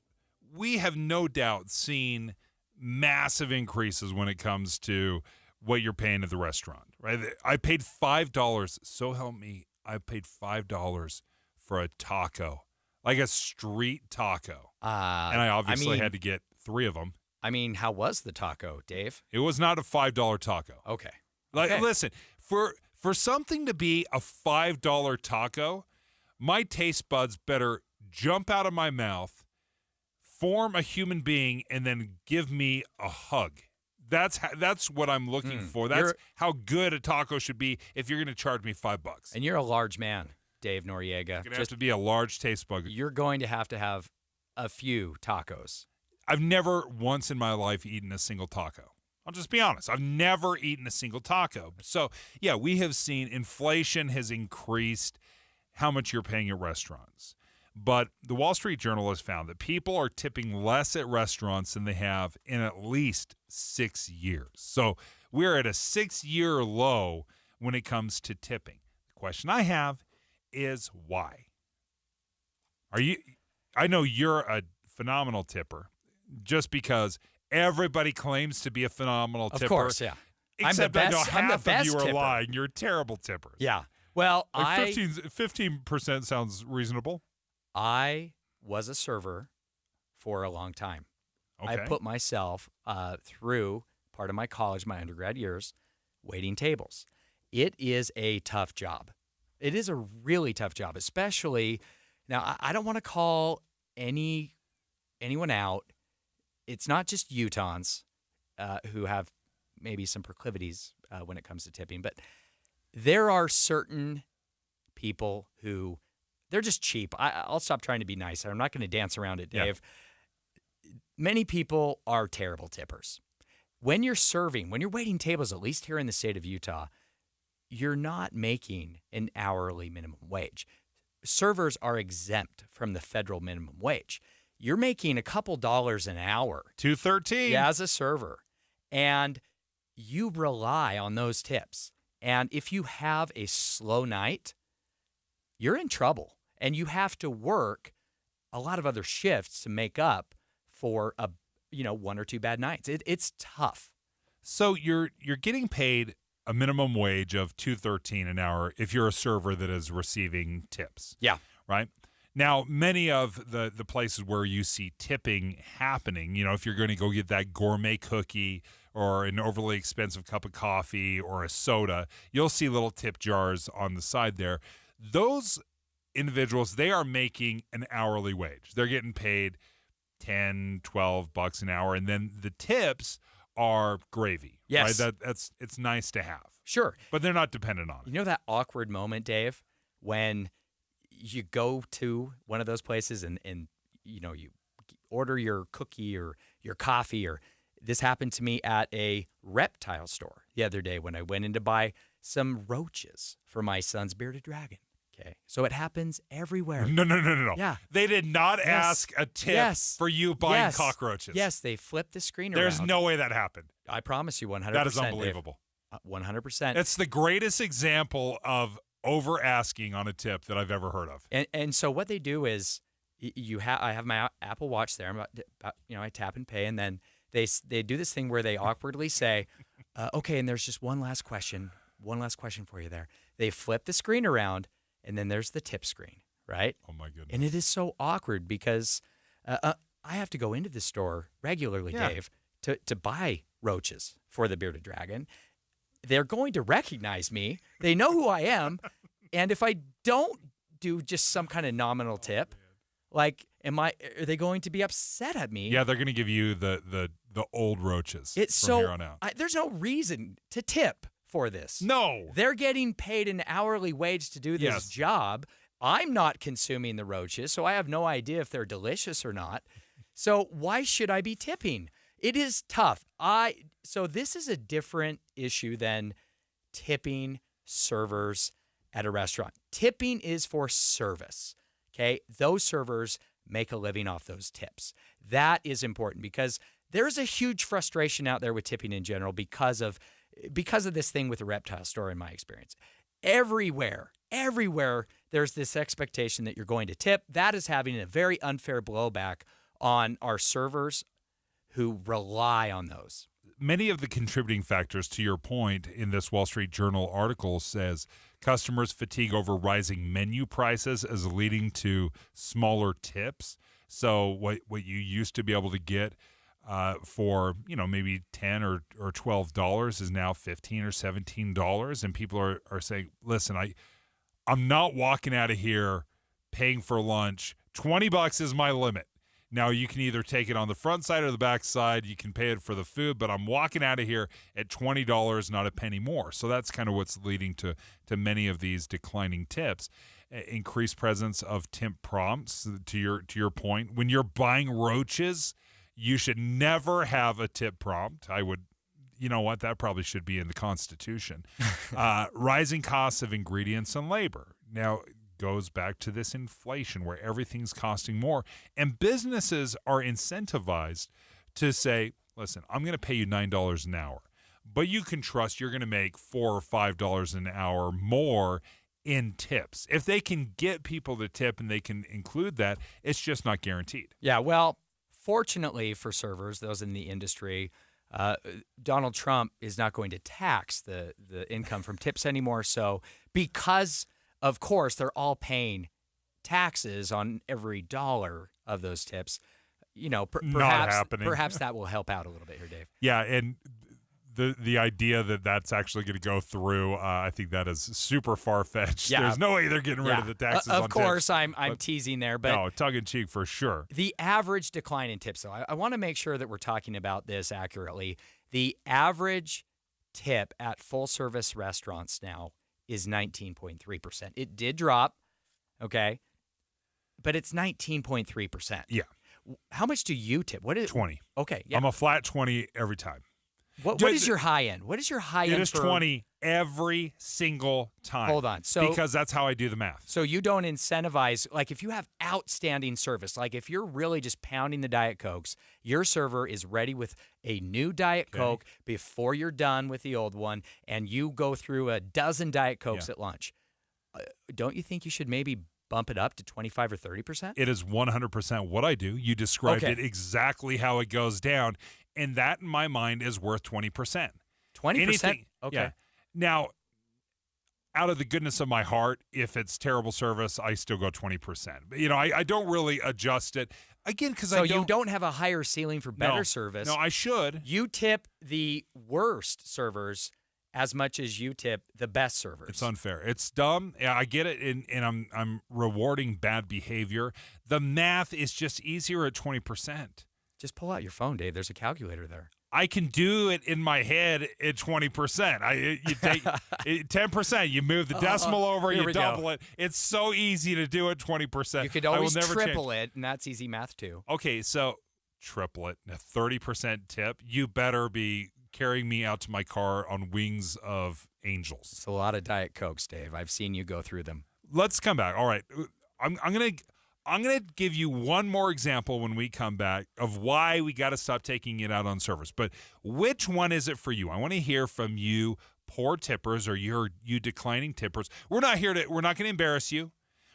S17: have no doubt seen massive increases when it comes to what you're paying at the restaurant, right? I paid $5, so help me, I paid $5 for a taco, like a street taco. And I obviously had to get 3 of them.
S18: I mean, how was the taco, Dave?
S17: It was not a $5 taco.
S18: Okay.
S17: Like, listen, for something to be a $5 taco, my taste buds better jump out of my mouth, form a human being, and then give me a hug. That's what I'm looking for. That's how good a taco should be if you're going to charge me $5.
S18: And you're a large man, Dave Noriega.
S17: It's going to have to be a large taste bud.
S18: You're going to have a few tacos.
S17: I've never once in my life eaten a single taco. I'll just be honest. I've never eaten a single taco. So, yeah, we have seen inflation has increased how much you're paying at restaurants. But the Wall Street Journal has found that people are tipping less at restaurants than they have in at least 6 years. So we're at a 6-year low when it comes to tipping. The question I have is why? I know you're a phenomenal tipper just because everybody claims to be a phenomenal tipper.
S18: Of course, yeah.
S17: Except I know half of you are
S18: tipper.
S17: lying. You're terrible tippers.
S18: Yeah. Well,
S17: like 15% sounds reasonable.
S18: I was a server for a long time.
S17: Okay.
S18: I put myself through part of my college, my undergrad years, waiting tables. It is a tough job. It is a really tough job, especially now. I don't want to call anyone out. It's not just Utahns who have maybe some proclivities when it comes to tipping, but there are certain people who they're just cheap. I'll stop trying to be nice. I'm not going to dance around it, Dave. Yeah. Many people are terrible tippers. When you're serving, when you're waiting tables, at least here in the state of Utah, you're not making an hourly minimum wage. Servers are exempt from the federal minimum wage. You're making a couple dollars an hour.
S17: $2.13.
S18: Yeah, as a server. And you rely on those tips. And if you have a slow night, you're in trouble. And you have to work a lot of other shifts to make up for 1 or 2 bad nights. It's tough.
S17: So you're getting paid a minimum wage of $2.13 an hour if you're a server that is receiving tips.
S18: Yeah.
S17: Right? Now, many of the places where you see tipping happening, if you're going to go get that gourmet cookie or an overly expensive cup of coffee or a soda, you'll see little tip jars on the side there. Those individuals, they are making an hourly wage. They're getting paid $10, $12 an hour, and then the tips are gravy.
S18: Yes.
S17: Right? It's nice to have.
S18: Sure.
S17: But they're not dependent on it.
S18: You know that awkward moment, Dave, when you go to one of those places and you order your cookie or your coffee, or this happened to me at a reptile store the other day when I went in to buy some roaches for my son's bearded dragon. Okay. So it happens everywhere.
S17: No.
S18: Yeah.
S17: They did not ask a tip for you buying cockroaches.
S18: Yes, they flipped the screen
S17: There's
S18: around.
S17: no way that happened.
S18: I promise you 100%.
S17: That is unbelievable.
S18: 100%.
S17: It's the greatest example of over asking on a tip that I've ever heard of.
S18: And so what they do is I have my Apple Watch there. I tap and pay, and then They do this thing where they awkwardly say, okay, and there's just one last question for you there. They flip the screen around, and then there's the tip screen, right?
S17: Oh, my goodness.
S18: And it is so awkward because I have to go into the store regularly, Dave, to buy roaches for the Bearded Dragon. They're going to recognize me. They know who I am. And if I don't do just some kind of nominal tip, like, are they going to be upset at me?
S17: Yeah, they're going to give you the old roaches
S18: It's
S17: from here on out.
S18: There's no reason to tip for this.
S17: No.
S18: They're getting paid an hourly wage to do this job. I'm not consuming the roaches, so I have no idea if they're delicious or not. So why should I be tipping? It is tough. So this is a different issue than tipping servers at a restaurant. Tipping is for service, okay? Those servers make a living off those tips. That is important because there's a huge frustration out there with tipping in general because of this thing with the reptile store, in my experience. Everywhere, there's this expectation that you're going to tip. That is having a very unfair blowback on our servers who rely on those.
S17: Many of the contributing factors to your point in this Wall Street Journal article says customers' fatigue over rising menu prices is leading to smaller tips. So what you used to be able to get for maybe $10 or $12 is now $15 or $17, and people are saying, listen, I'm not walking out of here paying for lunch. $20 is my limit. Now, you can either take it on the front side or the back side. You can pay it for the food, but I'm walking out of here at $20, not a penny more. So that's kind of what's leading to many of these declining tips. Increased presence of tip prompts, to your point. When you're buying roaches, you should never have a tip prompt. You know what? That probably should be in the Constitution. Rising costs of ingredients and labor. Now, goes back to this inflation where everything's costing more, and businesses are incentivized to say, listen, I'm going to pay you $9 an hour, but you can trust you're going to make $4 or $5 an hour more in tips. If they can get people to tip and they can include that, it's just not guaranteed.
S18: Yeah, well, fortunately for servers, those in the industry, Donald Trump is not going to tax the income from tips anymore. So because, of course, they're all paying taxes on every dollar of those tips, perhaps that will help out a little bit here, Dave.
S17: Yeah, and the idea that that's actually going to go through, I think that is super far-fetched.
S18: Yeah.
S17: There's no way they're getting rid of the taxes on
S18: Of course,
S17: tips.
S18: I'm teasing there, but
S17: no, tongue-in-cheek for sure.
S18: The average decline in tips, though, I want to make sure that we're talking about this accurately. The average tip at full-service restaurants now is 19.3%. It did drop, okay, but it's 19.3%.
S17: Yeah.
S18: How much do you tip? What is
S17: 20?
S18: Okay, yeah.
S17: I'm a flat 20 every time.
S18: What is your high end? What is your high end?
S17: It is 20 every single time.
S18: Hold on. So
S17: because that's how I do the math.
S18: So you don't incentivize, like if you have outstanding service, like if you're really just pounding the Diet Cokes, your server is ready with a new Diet Coke before you're done with the old one, and you go through a dozen Diet Cokes at lunch. Don't you think you should maybe bump it up to 25 or 30%?
S17: It is 100% what I do. You described it exactly how it goes down. And that, in my mind, is worth 20%.
S18: 20%? Okay.
S17: Yeah. Now, out of the goodness of my heart, if it's terrible service, I still go 20%. But, I don't really adjust it. Again, because
S18: you don't have a higher ceiling for better service.
S17: No, I should.
S18: You tip the worst servers as much as you tip the best servers.
S17: It's unfair. It's dumb. Yeah, I get it, and I'm rewarding bad behavior. The math is just easier at 20%.
S18: Just pull out your phone, Dave. There's a calculator there.
S17: I can do it in my head at 20%. You take 10%, you move the decimal over, you double it. It's so easy to do it 20%.
S18: You could always triple it, and that's easy math too.
S17: Okay, so triple it, a 30% tip. You better be carrying me out to my car on wings of angels.
S18: It's a lot of Diet Cokes, Dave. I've seen you go through them.
S17: Let's come back. All right, I'm gonna give you one more example when we come back of why we got to stop taking it out on servers. But which one is it for you? I want to hear from you, poor tippers, or you declining tippers. We're not going to embarrass you.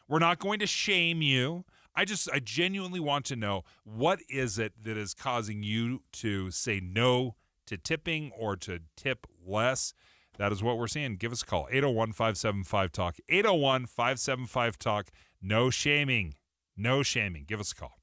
S17: We're not going to shame you. I genuinely want to know, what is it that is causing you to say no to tipping or to tip less? That is what we're seeing. Give us a call, 801-575-TALK, 801-575-TALK. No shaming. No shaming. Give us a call.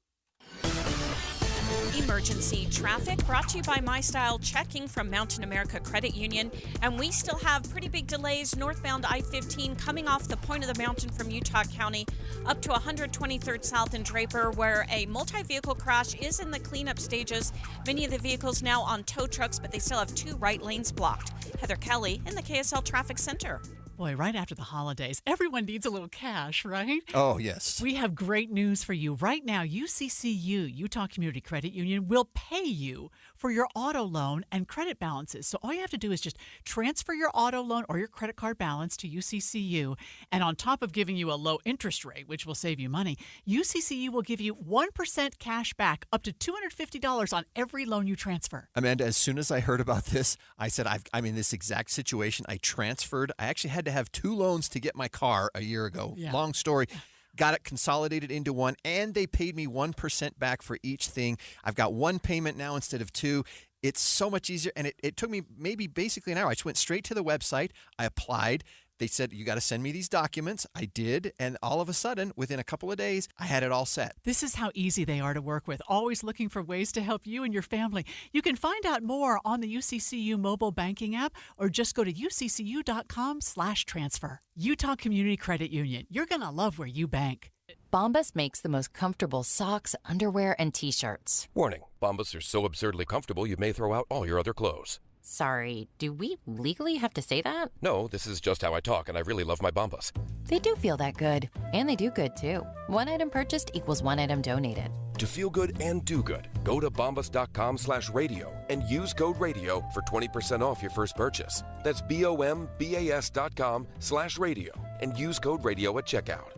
S7: Emergency traffic brought to you by My Style Checking from Mountain America Credit Union. And we still have pretty big delays northbound I-15 coming off the point of the mountain from Utah County up to 123rd South in Draper, where a multi-vehicle crash is in the cleanup stages. Many of the vehicles now on tow trucks, but they still have 2 right lanes blocked. Heather Kelly in the KSL Traffic Center.
S24: Boy, right after the holidays, everyone needs a little cash, right?
S1: Oh, yes.
S24: We have great news for you. Right now, UCCU, Utah Community Credit Union, will pay you for your auto loan and credit balances. So all you have to do is just transfer your auto loan or your credit card balance to UCCU. And on top of giving you a low interest rate, which will save you money, UCCU will give you 1% cash back up to $250 on every loan you transfer.
S1: Amanda, as soon as I heard about this, I said, I'm in this exact situation. I transferred. I actually had to have 2 loans to get my car a year ago.
S24: Yeah.
S1: Long story. Got it consolidated into one, and they paid me 1% back for each thing. I've got 1 payment now instead of 2. It's so much easier, and it took me maybe basically an hour. I just went straight to the website. I applied. They said, you got to send me these documents. I did, and all of a sudden, within a couple of days, I had it all set.
S24: This is how easy they are to work with, always looking for ways to help you and your family. You can find out more on the UCCU mobile banking app or just go to uccu.com/transfer. Utah Community Credit Union. You're going to love where you bank.
S4: Bombas makes the most comfortable socks, underwear, and T-shirts.
S5: Warning, Bombas are so absurdly comfortable you may throw out all your other clothes.
S4: Sorry, do we legally have to say that?
S5: No, this is just how I talk, and I really love my Bombas.
S4: They do feel that good. And they do good, too. 1 item purchased equals 1 item donated.
S5: To feel good and do good, go to bombas.com/radio and use code radio for 20% off your first purchase. That's bombas.com/radio and use code radio at checkout.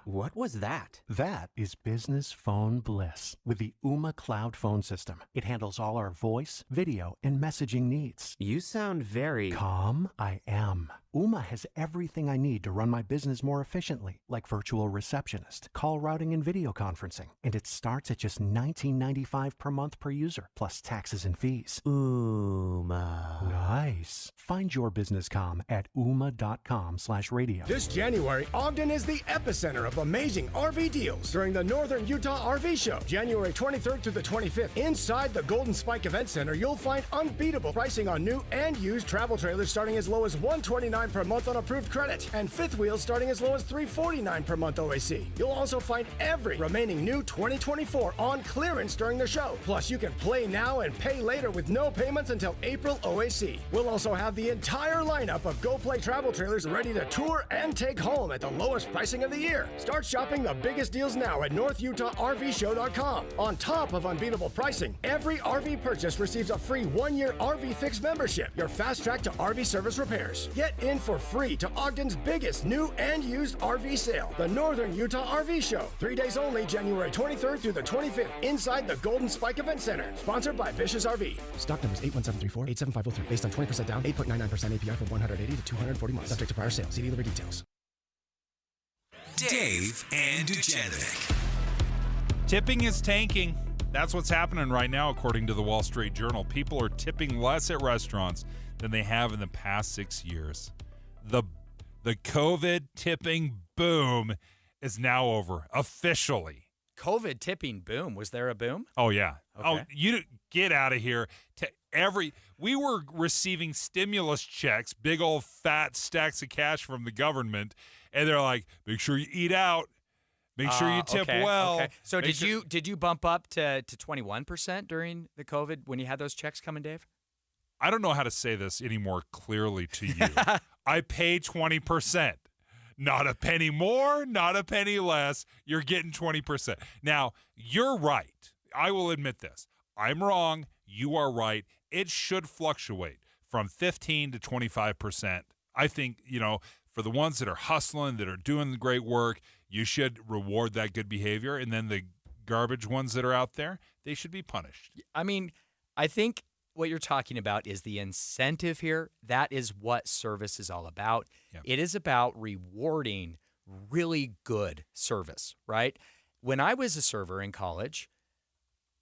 S13: What was that? That is business phone bliss with the Ooma Cloud phone system. It handles all our voice, video, and messaging needs.
S23: You sound very...
S13: Calm? I am. Ooma has everything I need to run my business more efficiently, like virtual receptionist, call routing, and video conferencing. And it starts at just $19.95 per month per user, plus taxes and fees.
S23: Ooma.
S13: Nice. Find your business comm at ooma.com/radio.
S25: This January, Ogden is the epicenter of amazing RV deals during the Northern Utah RV Show, January 23rd to the 25th. Inside the Golden Spike Event Center, you'll find unbeatable pricing on new and used travel trailers starting as low as $129 per month on approved credit, and fifth wheels starting as low as $349 per month OAC. You'll also find every remaining new 2024 on clearance during the show. Plus, you can play now and pay later with no payments until April OAC. We'll also have the entire lineup of Go Play travel trailers ready to tour and take home at the lowest pricing of the year. Start shopping the biggest deals now at NorthUtahRVShow.com. On top of unbeatable pricing, every RV purchase receives a free 1-year RV Fix membership, your fast track to RV service repairs. Get in for free to Ogden's biggest new and used RV sale, the Northern Utah RV Show. 3 days only, January 23rd through the 25th, inside the Golden Spike Event Center. Sponsored by Vicious RV.
S27: Stock numbers 81734, 87503. Based on 20% down, 8.99% APR for 180 to 240 months. Subject to prior sale. See dealer details.
S26: Dave and Dujanovic.
S17: Tipping is tanking. That's what's happening right now, according to the Wall Street Journal. People are tipping less at restaurants than they have in the past 6 years. The COVID tipping boom is now over, officially.
S18: COVID tipping boom. Was there a boom?
S17: Oh, yeah.
S18: Okay.
S17: Oh, you get out of here. We were receiving stimulus checks, big old fat stacks of cash from the government, and they're like, make sure you eat out. Make sure you tip well.
S18: Okay. So did you bump up to 21% during the COVID when you had those checks coming, Dave?
S17: I don't know how to say this any more clearly to you. I pay 20%. Not a penny more, not a penny less. You're getting 20%. Now, you're right. I will admit this. I'm wrong. You are right. It should fluctuate from 15 to 25%. I think, for the ones that are hustling, that are doing the great work, you should reward that good behavior. And then the garbage ones that are out there, they should be punished.
S18: I mean, I think what you're talking about is the incentive here. That is what service is all about.
S17: Yep.
S18: It is about rewarding really good service, right? When I was a server in college,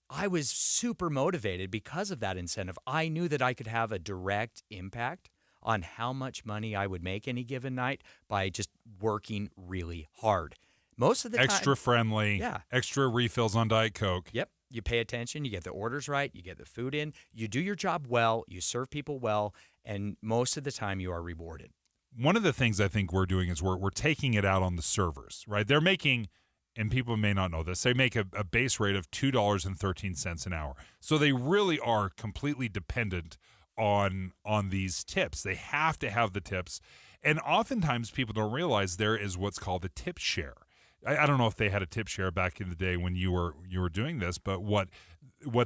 S18: I was super motivated because of that incentive. I knew that I could have a direct impact on how much money I would make any given night by just working really hard. Most of the time.
S17: Extra friendly,
S18: Yeah.
S17: extra refills on Diet Coke.
S18: Yep. You pay attention, you get the orders right, you get the food in, you do your job well, you serve people well, and most of the time you are rewarded.
S17: One of the things I think we're doing is we're taking it out on the servers, right? They're making, and people may not know this, they make a base rate of $2.13 an hour. So they really are completely dependent on these tips. They have to have the tips. And oftentimes people don't realize there is what's called a tip share. I don't know if they had a tip share back in the day when you were doing this, but what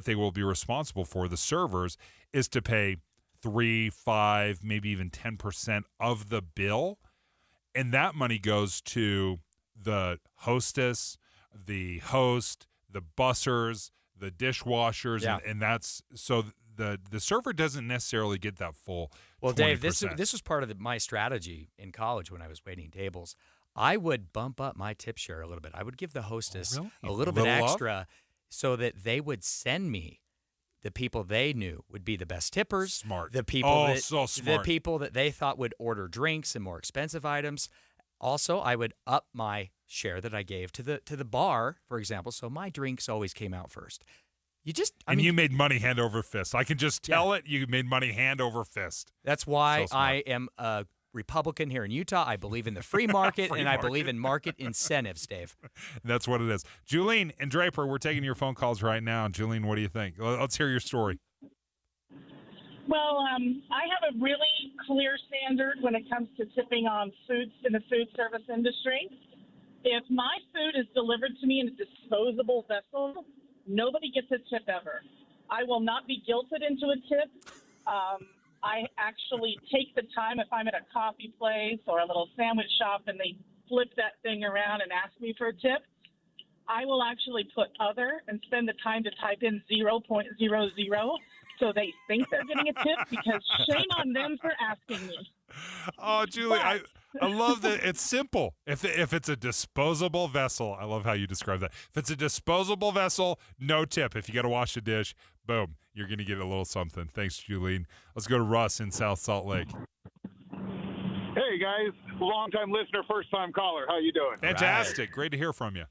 S17: they will be responsible for, the servers, is to pay 3, 5, maybe even 10% of the bill. And that money goes to the hostess, the host, the bussers, the dishwashers,
S18: Yeah.
S17: and that's so the server doesn't necessarily get that full.
S18: Well,
S17: 20%.
S18: Dave, this was part of my strategy in college when I was waiting tables. I would bump up my tip share a little bit. I would give the hostess a little bit extra so that they would send me the people they knew would be the best tippers.
S17: Smart.
S18: The people
S17: so smart.
S18: The people that they thought would order drinks and more expensive items. Also, I would up my share that I gave to the bar, for example, so my drinks always came out first. You
S17: made money hand over fist. I can just tell it. You made money hand over fist.
S18: That's why I am a Republican here in Utah. I believe in the free market, I believe in market incentives, Dave.
S17: That's what it is. Julene and Draper, we're taking your phone calls right now. Julene, what do you think? Let's hear your story.
S2: Well, I have a really clear standard when it comes to tipping on foods in the food service industry. If my food is delivered to me in a disposable vessel, nobody gets a tip ever. I will not be guilted into a tip. I actually take the time if I'm at a coffee place or a little sandwich shop and they flip that thing around and ask me for a tip, I will actually put other and spend the time to type in 0.00 so they think they're getting a tip, because shame on them for asking me.
S17: Oh, Julie, I love that. It's simple. If it's a disposable vessel, I love how you describe that. If it's a disposable vessel, no tip. If you got to wash a dish, boom, you're going to get a little something. Thanks, Julene. Let's go to Russ in South Salt Lake.
S8: Hey, guys. Long-time listener, first-time caller. How you doing?
S17: Fantastic. Great to hear from you.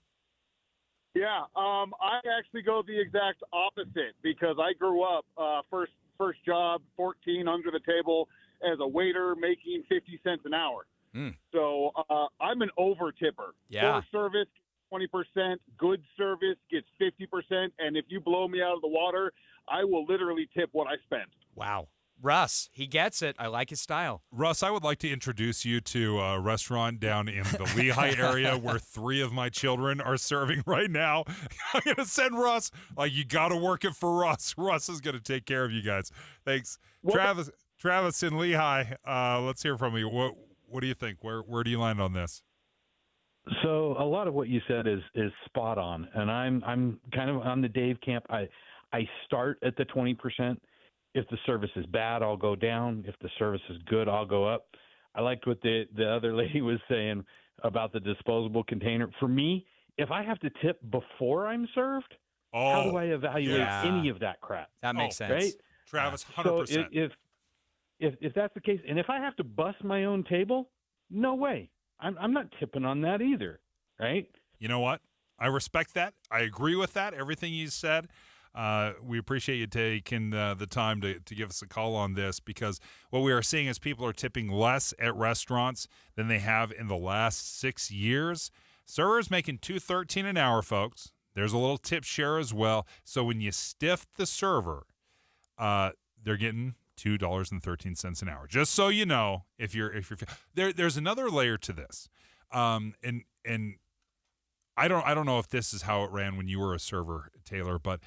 S8: Yeah, I actually go the exact opposite because I grew up first job, 14 under the table as a waiter making 50 cents an hour. So I'm an over tipper.
S18: Yeah.
S8: Poor service, 20%. Good service gets 50%. And if you blow me out of the water, I will literally tip what I spend.
S18: Wow. Russ, he gets it. I like his style.
S17: Russ, I would like to introduce you to a restaurant down in the Lehigh area where 3 of my children are serving right now. I'm going to send Russ. You got to work it for Russ. Russ is going to take care of you guys. Thanks. Travis in Lehigh, let's hear from you. What do you think? Where do you land on this?
S9: So a lot of what you said is spot on, and I'm kind of on the Dave camp. I start at the 20%. If the service is bad, I'll go down. If the service is good, I'll go up. I liked what the other lady was saying about the disposable container. For me, if I have to tip before I'm served, how do I evaluate any of that crap?
S18: That makes sense.
S9: Right?
S17: Travis, 100%.
S9: So if that's the case, and if I have to bust my own table, no way. I'm not tipping on that either, right?
S17: You know what? I respect that. I agree with that, everything you said. We appreciate you taking the time to give us a call on this, because what we are seeing is people are tipping less at restaurants than they have in the last 6 years. Servers making $2.13 an hour, folks. There's a little tip share as well. So when you stiff the server, they're getting $2.13 an hour. Just so you know, if you're there's another layer to this, and I don't know if this is how it ran when you were a server, Taylor, but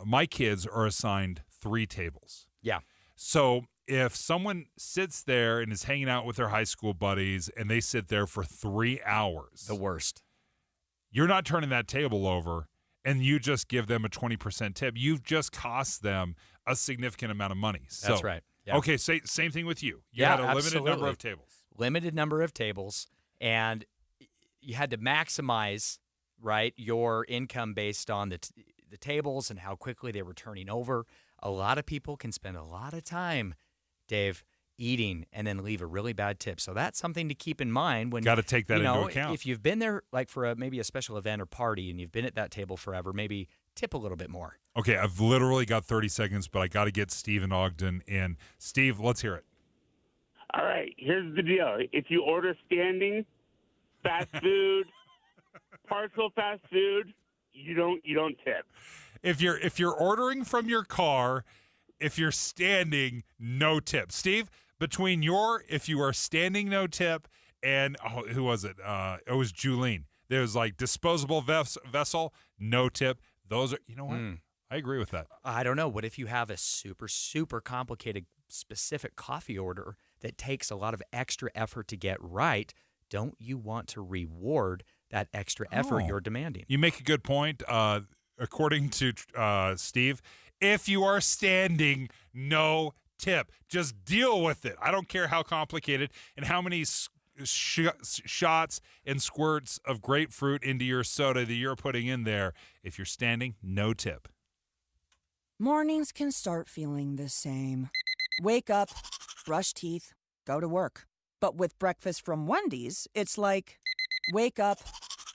S17: my kids are assigned 3 tables.
S18: Yeah.
S17: So if someone sits there and is hanging out with their high school buddies and they sit there for 3 hours,
S18: the worst.
S17: You're not turning that table over and you just give them a 20% tip. You've just cost them a significant amount of money.
S18: That's right. Yeah.
S17: Okay, same thing with you. You had a limited number of tables.
S18: Limited number of tables. And you had to maximize, right, your income based on the tables and how quickly they were turning over. A lot of people can spend a lot of time, Dave, eating and then leave a really bad tip. So that's something to keep in mind when
S17: got to take that into account.
S18: If you've been there like for maybe a special event or party and you've been at that table forever, maybe tip a little bit more.
S17: Okay, I've literally got 30 seconds, but I got to get Steve in Ogden in. Steve, let's hear it.
S3: All right, here's the deal. If you order standing, fast food, parcel fast food, you don't tip.
S17: If you're ordering from your car, if you're standing, no tip. Steve, between if you are standing, no tip, and who was it? It was Julene. There was like disposable vessel, no tip. Those are, you know what? I agree with that.
S18: I don't know. What if you have a super, super complicated, specific coffee order that takes a lot of extra effort to get right? Don't you want to reward that extra effort you're demanding?
S17: You make a good point. According to Steve, if you are standing, no tip. Just deal with it. I don't care how complicated and how many shots and squirts of grapefruit into your soda that you're putting in there. If you're standing, no tip.
S10: Mornings can start feeling the same. Wake up, brush teeth, go to work. But with breakfast from Wendy's, it's like, wake up,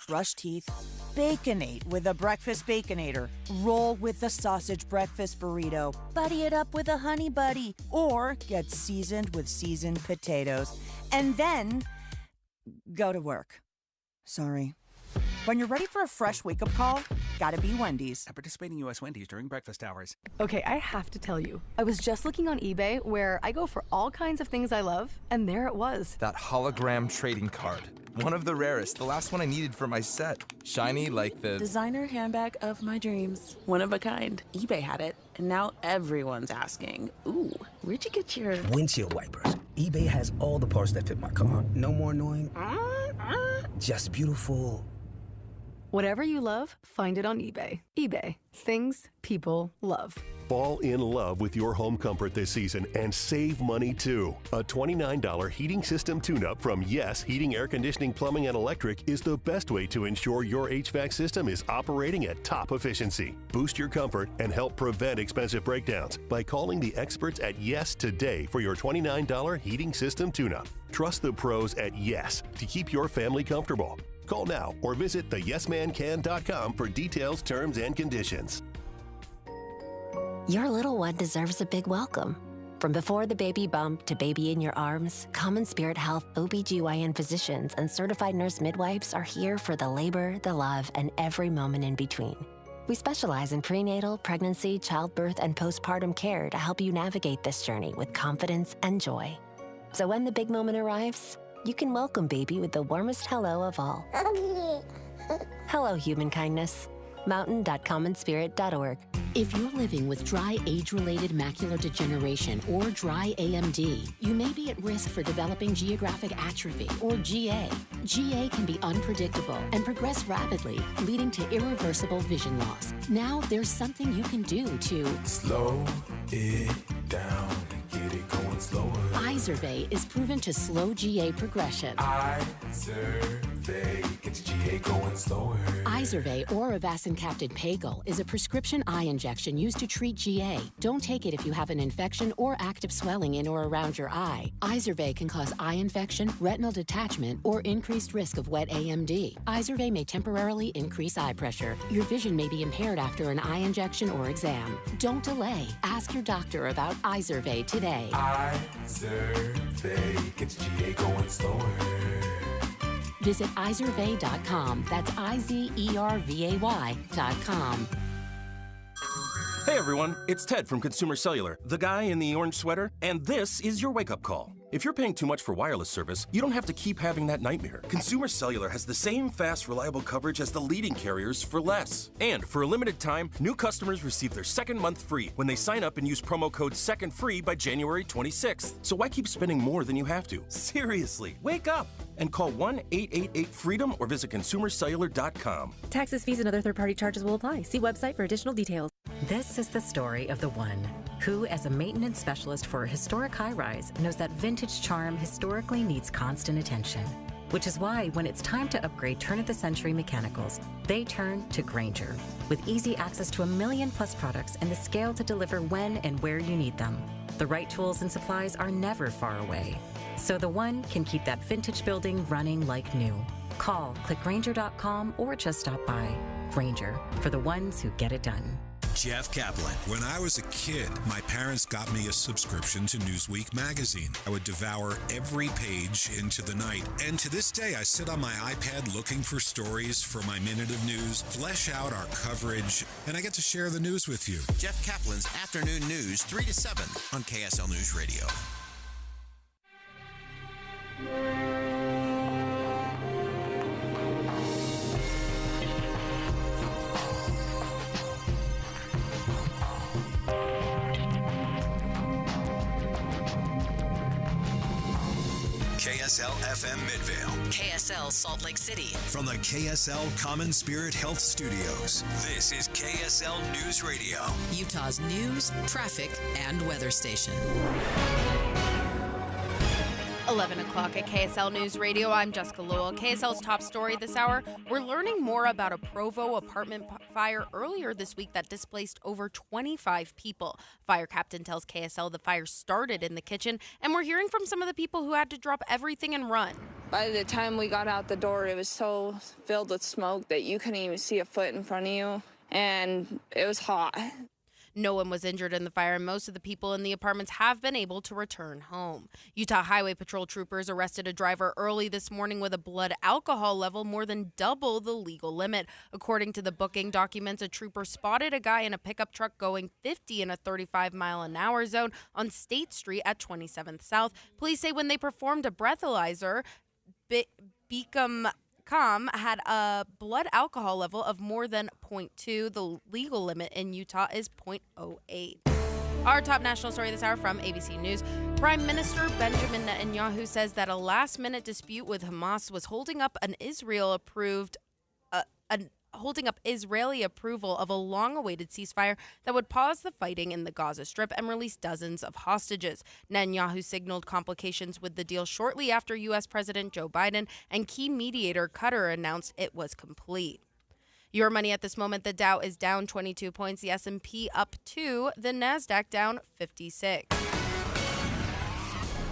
S10: brush teeth, Baconate with a breakfast Baconator. Roll with the sausage breakfast burrito. Buddy it up with a honey buddy. Or get seasoned with seasoned potatoes. And then go to work. Sorry. When you're ready for a fresh wake-up call, gotta be Wendy's.
S11: At participating U.S. Wendy's during breakfast hours.
S12: Okay, I have to tell you. I was just looking on eBay where I go for all kinds of things I love, and there it was.
S14: That hologram trading card. One of the rarest. The last one I needed for my set. Shiny like the...
S15: designer handbag of my dreams. One of a kind. eBay had it, and now everyone's asking, ooh, where'd you get your...
S19: windshield wipers. eBay has all the parts that fit my car. No more annoying. Just beautiful.
S12: Whatever you love, find it on eBay. eBay. Things people love.
S28: Fall in love with your home comfort this season and save money too. A $29 heating system tune-up from Yes Heating, Air Conditioning, Plumbing, and Electric is the best way to ensure your HVAC system is operating at top efficiency. Boost your comfort and help prevent expensive breakdowns by calling the experts at Yes today for your $29 heating system tune-up. Trust the pros at Yes to keep your family comfortable. Call now or visit theyesmancan.com for details, terms, and conditions.
S29: Your little one deserves a big welcome. From before the baby bump to baby in your arms, Common Spirit Health OBGYN physicians and certified nurse midwives are here for the labor, the love, and every moment in between. We specialize in prenatal, pregnancy, childbirth, and postpartum care to help you navigate this journey with confidence and joy. So when the big moment arrives, you can welcome baby with the warmest hello of all. Hello, human kindness. mountain.commonspirit.org.
S30: If you're living with dry age-related macular degeneration or dry AMD, you may be at risk for developing geographic atrophy or GA. GA can be unpredictable and progress rapidly, leading to irreversible vision loss. Now there's something you can do to
S31: slow it down and get it going slower.
S30: Izervay is proven to slow GA progression.
S31: Izervay gets GA going slower.
S30: Izervay or avacincaptad pagel is a prescription eye injection used to treat GA. Don't take it if you have an infection or active swelling in or around your eye. Izervay can cause eye infection, retinal detachment, or increased risk of wet AMD. Izervay may temporarily increase eye pressure. Your vision may be impaired after an eye injection or exam. Don't delay. Ask your doctor about Izervay today.
S31: Izervay gets GA going slower.
S30: Visit Izervay.com. That's IZERVAY.com.
S32: Hey everyone, it's Ted from Consumer Cellular, the guy in the orange sweater, and this is your wake-up call. If you're paying too much for wireless service, you don't have to keep having that nightmare. Consumer Cellular has the same fast, reliable coverage as the leading carriers for less. And for a limited time, new customers receive their second month free when they sign up and use promo code SECONDFREE by January 26th. So why keep spending more than you have to? Seriously, wake up and call 1-888-FREEDOM or visit consumercellular.com.
S33: Taxes, fees, and other third-party charges will apply. See website for additional details.
S34: This is the story of the one who, as a maintenance specialist for a historic high-rise, knows that vintage charm historically needs constant attention. which is why when it's time to upgrade turn-of-the-century mechanicals, they turn to Grainger. With easy access to 1 million plus products and the scale to deliver when and where you need them. The right tools and supplies are never far away. So the one can keep that vintage building running like new. Call, click Grainger.com, or just stop by. Grainger, for the ones who get it done.
S26: Jeff Kaplan.
S1: When I was a kid, my parents got me a subscription to Newsweek magazine. I would devour every page into the night. And to this day, I sit on my iPad looking for stories for my minute of news, flesh out our coverage, and I get to share the news with you.
S26: Jeff Kaplan's Afternoon News, 3 to 7 on KSL News Radio. KSL FM Midvale.
S34: KSL Salt Lake City.
S26: From the KSL Common Spirit Health Studios, this is KSL News Radio.
S34: Utah's news, traffic, and weather station.
S4: 11 o'clock at KSL News Radio. I'm Jessica Lowell. KSL's top story this hour, we're learning more about a Provo apartment fire earlier this week that displaced over 25 people. Fire captain tells KSL the fire started in the kitchen, and we're hearing from some of the people who had to drop everything and run.
S5: By the time we got out the door, it was so filled with smoke that you couldn't even see a foot in front of you, and it was hot.
S4: No one was injured in the fire, and most of the people in the apartments have been able to return home. Utah Highway Patrol troopers arrested a driver early this morning with a blood alcohol level more than double the legal limit. According to the booking documents, a trooper spotted a guy in a pickup truck going 50 in a 35-mile-an-hour zone on State Street at 27th South. Police say when they performed a breathalyzer, Beacom had a blood alcohol level of more than 0.2. The legal limit in Utah is 0.08. Our top national story this hour from ABC News. Prime Minister Benjamin Netanyahu says that a last-minute dispute with Hamas was holding up Israeli approval of a long-awaited ceasefire that would pause the fighting in the Gaza Strip and release dozens of hostages. Netanyahu signaled complications with the deal shortly after U.S. President Joe Biden and key mediator Qatar announced it was complete. Your money at this moment, the Dow is down 22 points, the S&P up 2, the NASDAQ down 56.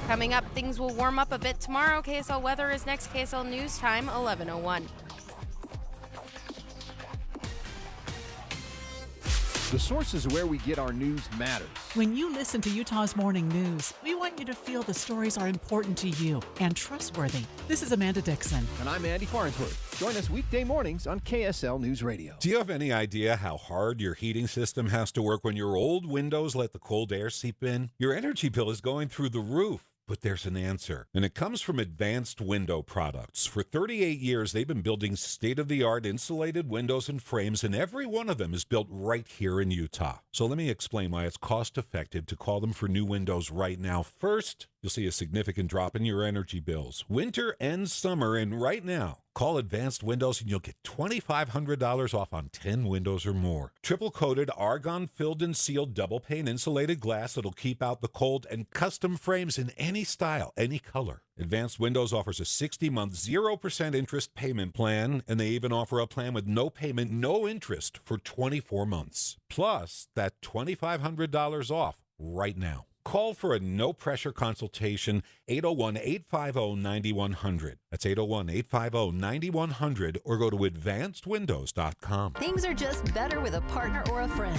S4: Coming up, things will warm up a bit tomorrow. KSL weather is next. KSL News Time, 11:01.
S6: The sources where we get our news matters.
S7: When you listen to Utah's Morning News, we want you to feel the stories are important to you and trustworthy. This is Amanda Dixon.
S6: And I'm Andy Farnsworth. Join us weekday mornings on KSL News Radio.
S1: Do you have any idea how hard your heating system has to work when your old windows let the cold air seep in? Your energy bill is going through the roof. But there's an answer, and it comes from Advanced Window Products. For 38 years, they've been building state-of-the-art insulated windows and frames, and every one of them is built right here in Utah. So let me explain why it's cost-effective to call them for new windows right now. First, you'll see a significant drop in your energy bills. Winter and summer, and right now, call Advanced Windows and you'll get $2,500 off on 10 windows or more. Triple-coated, argon-filled and sealed double-pane insulated glass that'll keep out the cold, and custom frames in any style, any color. Advanced Windows offers a 60-month, 0% interest payment plan, and they even offer a plan with no payment, no interest for 24 months. Plus, that $2,500 off right now. Call for a no-pressure consultation, 801-850-9100. That's 801-850-9100, or go to advancedwindows.com.
S34: Things are just better with a partner or a friend.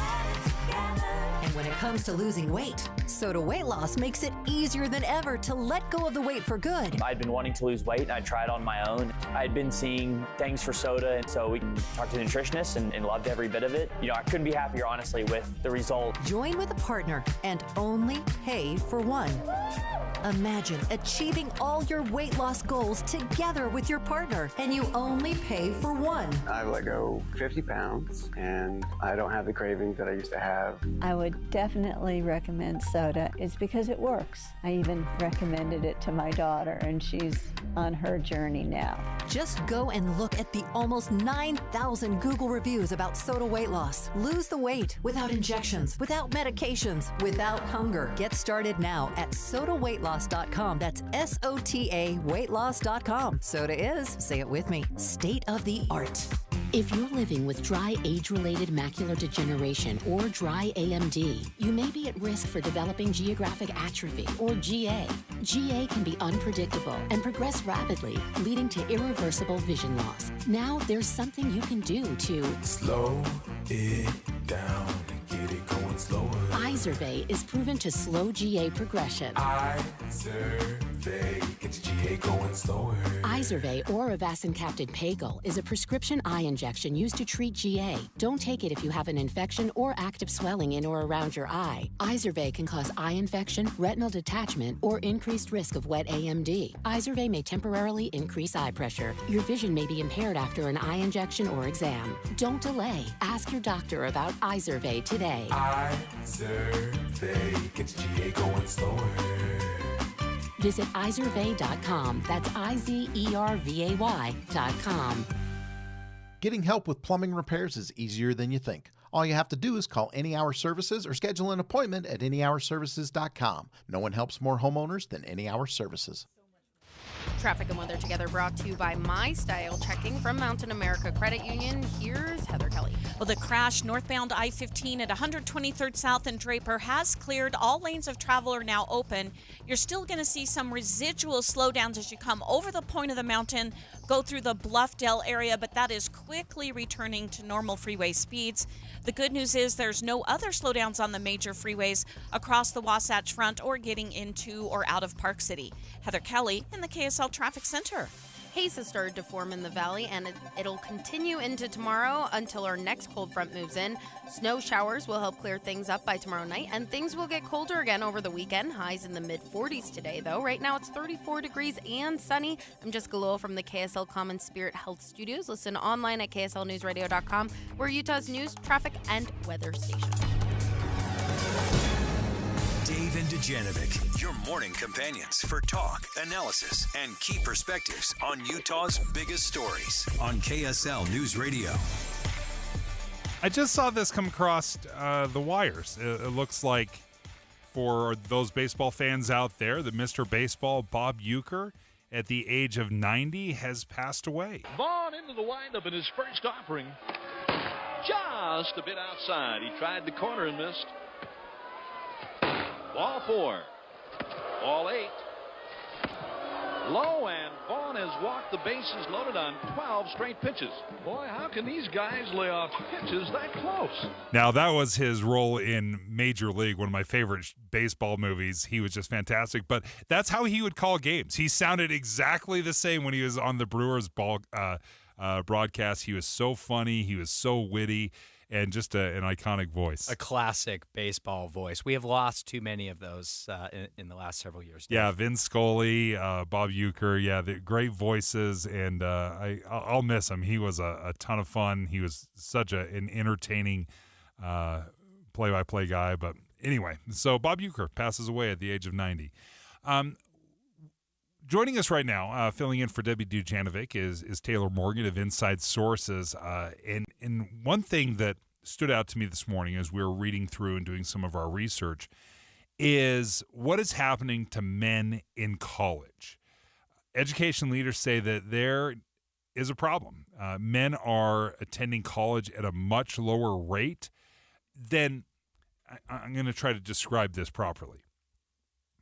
S34: And when it comes to losing weight, Soda Weight Loss makes it easier than ever to let go of the weight for good.
S13: I'd been wanting to lose weight, and I tried on my own. I had been seeing things for soda, and so we talked to the nutritionist and loved every bit of it. You know, I couldn't be happier, honestly, with the result.
S34: Join with a partner and only pay for one. Imagine achieving all your weight loss goals together with your partner, and you only pay for one.
S16: I've let go 50 pounds, and I don't have the cravings that I used to have.
S20: I would definitely recommend soda. It's because it works. I even recommended it to my daughter, and she's on her journey now.
S34: Just go and look at the almost 9,000 Google reviews about soda weight loss. Lose the weight without injections, without medications, without hunger. Get started now at sodaweightloss.com.
S2: SOTAweightloss.com. That's SOTA weightloss.com. Soda is, say it with me, state of the art.
S30: If you're living with dry age-related macular degeneration or dry AMD, you may be at risk for developing geographic atrophy or GA. GA can be unpredictable and progress rapidly, leading to irreversible vision loss. Now there's something you can do to
S31: slow it down and get it going slower.
S30: Izervay is proven to slow GA progression.
S31: Izervay gets GA going slower.
S30: Izervay or avacincaptad pagel is a prescription eye injection used to treat GA. Don't take it if you have an infection or active swelling in or around your eye. Izervay can cause eye infection, retinal detachment, or increased risk of wet AMD. Izervay may temporarily increase eye pressure. Your vision may be impaired after an eye injection or exam. Don't delay. Ask your doctor about Izervay today.
S31: Izervay gets GA going slower.
S30: Visit Izervay.com. That's IZERVAY.com.
S3: Getting help with plumbing repairs is easier than you think. All you have to do is call Any Hour Services or schedule an appointment at anyhourservices.com. No one helps more homeowners than Any Hour Services.
S4: Traffic and weather together brought to you by My Style Checking from Mountain America Credit Union. Here's Heather Kelly.
S8: Well, the crash northbound I-15 at 123rd South and Draper has cleared. All lanes of travel are now open. You're still going to see some residual slowdowns as you come over the point of the mountain, go through the Bluffdale area, but that is quickly returning to normal freeway speeds. The good news is there's no other slowdowns on the major freeways across the Wasatch Front or getting into or out of Park City. Heather Kelly in the KSL Traffic Center.
S4: Haze has started to form in the valley, and it'll continue into tomorrow until our next cold front moves in. Snow showers will help clear things up by tomorrow night, and things will get colder again over the weekend. Highs in the mid-40s today, though. Right now, it's 34 degrees and sunny. I'm Jessica Lowell from the KSL Common Spirit Health Studios. Listen online at KSLNewsRadio.com. We're Utah's news, traffic, and weather station.
S26: Dave and Dujanovic, your morning companions for talk, analysis, and key perspectives on Utah's biggest stories on KSL News Radio.
S9: I just saw this come across the wires. It looks like for those baseball fans out there that Mr. Baseball, Bob Uecker, at the age of 90, has passed away.
S10: Vaughn into the windup in his first offering. Just a bit outside. He tried the corner and missed. Ball 4. Ball 8. Low, and Vaughn has walked the bases loaded on 12 straight pitches. Boy, how can these guys lay off pitches that close?
S9: Now, that was his role in Major League, one of my favorite baseball movies. He was just fantastic, but that's how he would call games. He sounded exactly the same when he was on the Brewers broadcast. He was so funny. He was so witty. And just an iconic voice.
S11: A classic baseball voice. We have lost too many of those in the last several years.
S9: Yeah, Vin Scully, Bob Uecker, yeah, the great voices, and I'll miss him. He was a ton of fun. He was such an entertaining play-by-play guy. But anyway, so Bob Uecker passes away at the age of 90. Joining us right now, filling in for Debbie Dujanovic, is Taylor Morgan of Inside Sources. And one thing that stood out to me this morning as we were reading through and doing some of our research is what is happening to men in college. Education leaders say that there is a problem. Men are attending college at a much lower rate than – I'm going to try to describe this properly.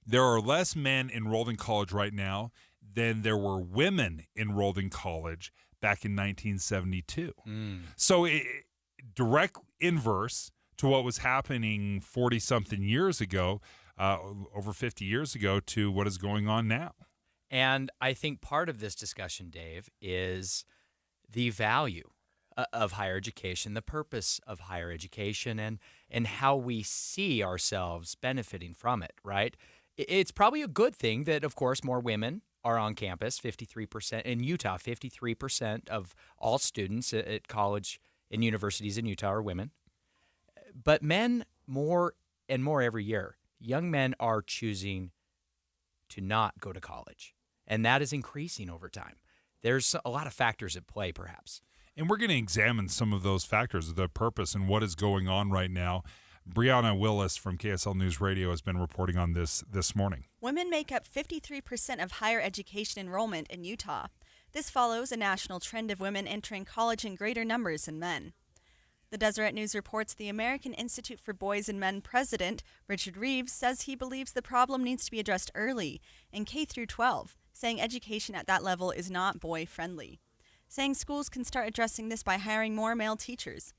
S9: There are less men enrolled in college right now than there were women enrolled in college back in 1972. So direct inverse to what was happening 40-something years ago, over 50 years ago, to what is going on now.
S11: And I think part of this discussion, Dave, is the value of higher education, the purpose of higher education, and how we see ourselves benefiting from it, right? It's probably a good thing that, of course, more women are on campus. 53% in Utah, 53% of all students at college and universities in Utah are women. But men, more and more every year, young men are choosing to not go to college. And that is increasing over time. There's a lot of factors at play, perhaps.
S9: And we're going to examine some of those factors, the purpose and what is going on right now. Brianna Willis from KSL News Radio has been reporting on this morning.
S12: Women make up 53% of higher education enrollment in Utah. This follows a national trend of women entering college in greater numbers than men. The Deseret News reports the American Institute for Boys and Men president, Richard Reeves, says he believes the problem needs to be addressed early, in K through 12, saying education at that level is not boy-friendly, saying schools can start addressing this by hiring more male teachers.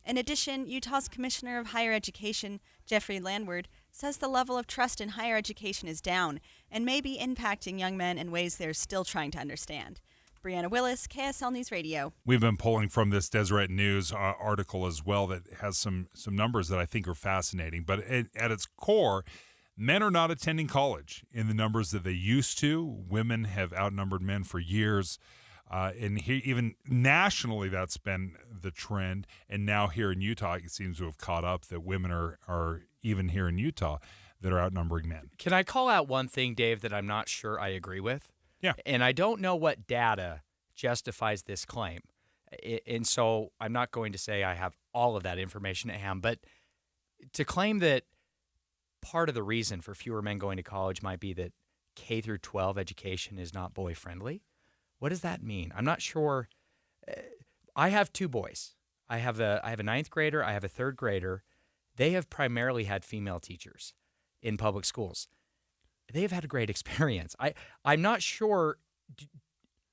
S12: In addition, Utah's Commissioner of Higher Education, Jeffrey Landward, says the level of trust in higher education is down and may be impacting young men in ways they're still trying to understand. Brianna Willis, KSL News Radio.
S9: We've been pulling from this Deseret News article as well that has some numbers that I think are fascinating. But at its core, men are not attending college in the numbers that they used to. Women have outnumbered men for years. And even nationally, that's been the trend. And now here in Utah, it seems to have caught up that women are even here in Utah that are outnumbering men.
S11: Can I call out one thing, Dave, that I'm not sure I agree with?
S9: Yeah.
S11: And I don't know what data justifies this claim. And so I'm not going to say I have all of that information at hand. But to claim that part of the reason for fewer men going to college might be that K through 12 education is not boy-friendly, what does that mean? I'm not sure. I have two boys. I have a ninth grader. I have a third grader. They have primarily had female teachers in public schools. They have had a great experience. I'm not sure.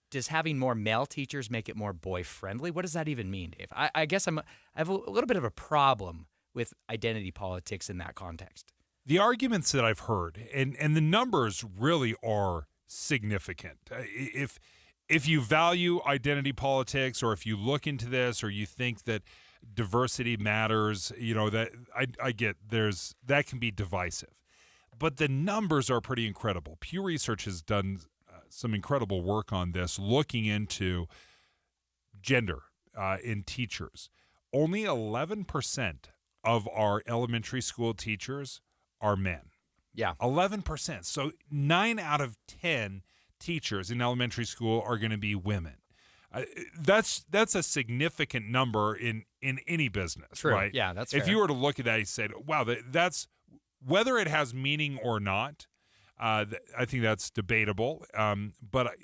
S11: Does having more male teachers make it more boy-friendly? What does that even mean, Dave? I guess I have a little bit of a problem with identity politics in that context.
S9: The arguments that I've heard, and the numbers really are significant. If you value identity politics, or if you look into this, or you think that diversity matters, that I get that can be divisive. But the numbers are pretty incredible. Pew Research has done some incredible work on this, looking into gender in teachers. Only 11% of our elementary school teachers are men.
S11: Yeah.
S9: 11%. So 9 out of 10 teachers in elementary school are going to be women. That's a significant number in any business,
S11: True.
S9: right?
S11: Yeah, that's
S9: If
S11: fair.
S9: you were to look at that, you said, wow, that's whether it has meaning or not, I think that's debatable, but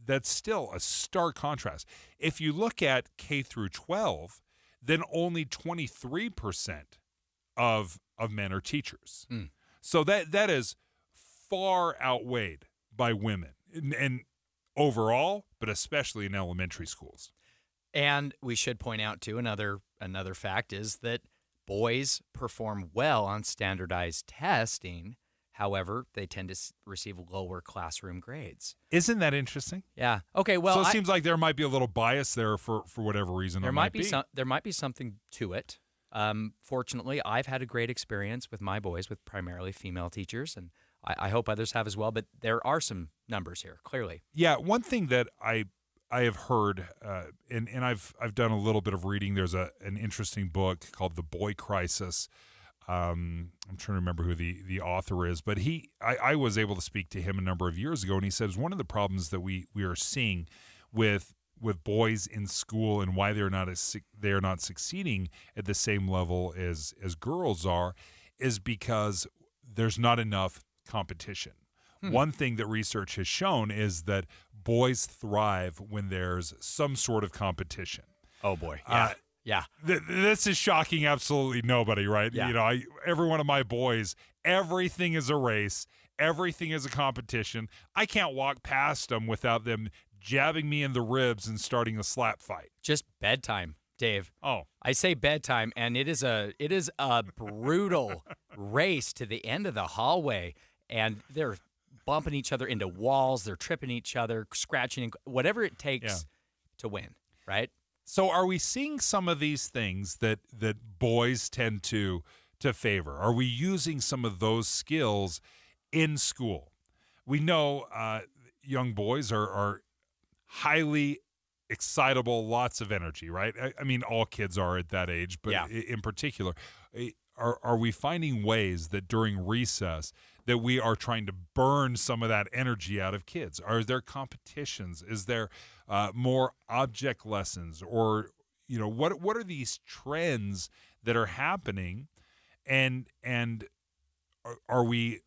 S9: that's still a stark contrast. If you look at K through 12, then only 23% of men are teachers.
S11: Mm.
S9: So that is far outweighed by women, and overall, but especially in elementary schools.
S11: And we should point out, too, another fact is that boys perform well on standardized testing. However, they tend to receive lower classroom grades.
S9: Isn't that interesting?
S11: Yeah. Okay, well,
S9: so it seems like there might be a little bias there for whatever reason.
S11: There might be something to it. Fortunately, I've had a great experience with my boys with primarily female teachers, and I hope others have as well. But there are some numbers here, clearly.
S9: Yeah, one thing that I have heard, and I've done a little bit of reading. There's an interesting book called The Boy Crisis. I'm trying to remember who the author is, but I was able to speak to him a number of years ago, and he says one of the problems that we are seeing with boys in school and why they are not succeeding at the same level as girls are is because there's not enough competition. One thing that research has shown is that boys thrive when there's some sort of competition.
S11: Oh boy, yeah.
S9: This is shocking absolutely nobody, right?
S11: Yeah.
S9: Every one of my boys, everything is a race, everything is a competition. I can't walk past them without them jabbing me in the ribs and starting a slap fight.
S11: Just bedtime, Dave.
S9: Oh.
S11: I say bedtime, and it is a brutal race to the end of the hallway, and they're bumping each other into walls, they're tripping each other, scratching, whatever it takes to win, right?
S9: So are we seeing some of these things that boys tend to favor? Are we using some of those skills in school? We know young boys are highly excitable, lots of energy, right? I mean, all kids are at that age, but in particular, are we finding ways that during recess that we are trying to burn some of that energy out of kids? Are there competitions? Is there more object lessons? Or, what are these trends that are happening? and are we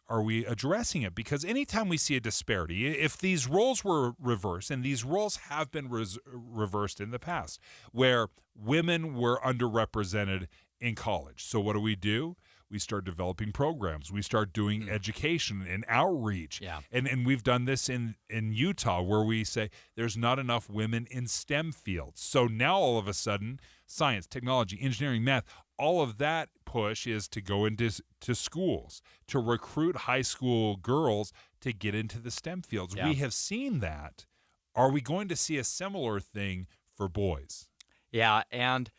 S9: addressing it? Because anytime we see a disparity, if these roles were reversed, and these roles have been reversed in the past, where women were underrepresented in college. So what do? We start developing programs. We start doing education and outreach.
S11: Yeah.
S9: And we've done this in Utah, where we say there's not enough women in STEM fields. So now all of a sudden, science, technology, engineering, math, all of that push is to go into schools, to recruit high school girls to get into the STEM fields.
S11: Yeah.
S9: We have seen that. Are we going to see a similar thing for boys?
S11: Yeah, and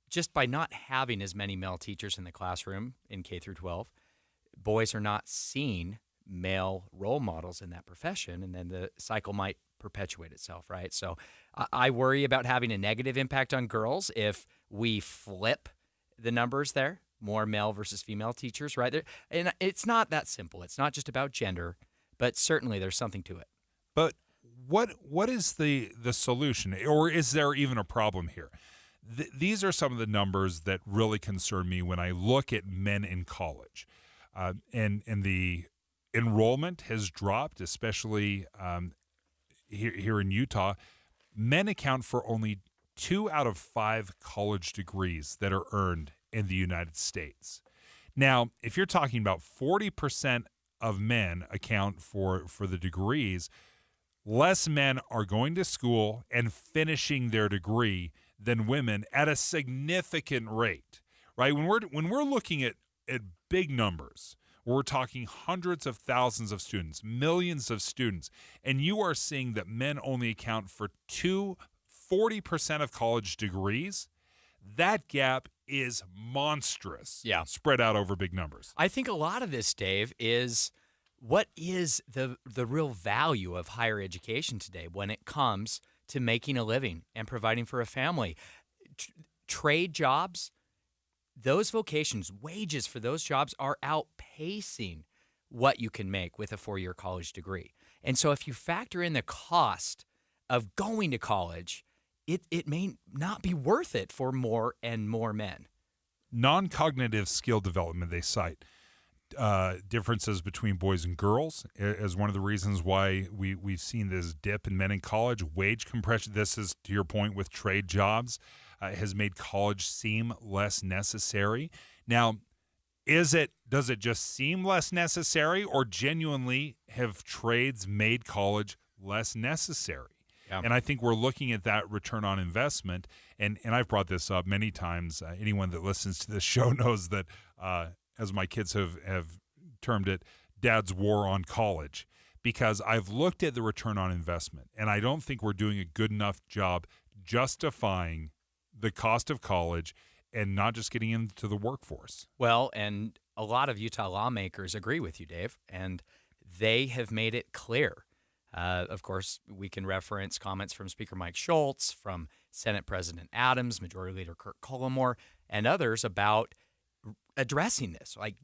S11: just by not having as many male teachers in the classroom in K through 12, boys are not seeing male role models in that profession, and then the cycle might perpetuate itself, right? So I worry about having a negative impact on girls if we flip the numbers there, more male versus female teachers, right? There, and it's not that simple. It's not just about gender, but certainly there's something to it.
S9: But what is the solution, or is there even a problem here? These are some of the numbers that really concern me when I look at men in college, and the enrollment has dropped, especially here in Utah. Men account for only 2 out of 5 college degrees that are earned in the United States. Now, if you're talking about 40% of men account for the degrees, less men are going to school and finishing their degree than women at a significant rate, right? When we're looking at big numbers, we're talking hundreds of thousands of students, millions of students, and you are seeing that men only account for 40% of college degrees. That gap is monstrous.
S11: Yeah.
S9: Spread out over big numbers.
S11: I think a lot of this, Dave, is what is the real value of higher education today when it comes to making a living and providing for a family. Trade jobs, those vocations, wages for those jobs are outpacing what you can make with a 4-year college degree. And so if you factor in the cost of going to college, it may not be worth it for more and more men.
S9: Non-cognitive skill development, they cite differences between boys and girls as one of the reasons why we've seen this dip in men in college. Wage compression, this is to your point with trade jobs, has made college seem less necessary. Now, does it just seem less necessary, or genuinely have trades made college less necessary?
S11: Yeah.
S9: And I think we're looking at that return on investment. And I've brought this up many times. Anyone that listens to this show knows that, as my kids have termed it, Dad's war on college, because I've looked at the return on investment, and I don't think we're doing a good enough job justifying the cost of college and not just getting into the workforce.
S11: Well, and a lot of Utah lawmakers agree with you, Dave, and they have made it clear. Of course, we can reference comments from Speaker Mike Schultz, from Senate President Adams, Majority Leader Kirk Cullimore, and others about addressing this. Like,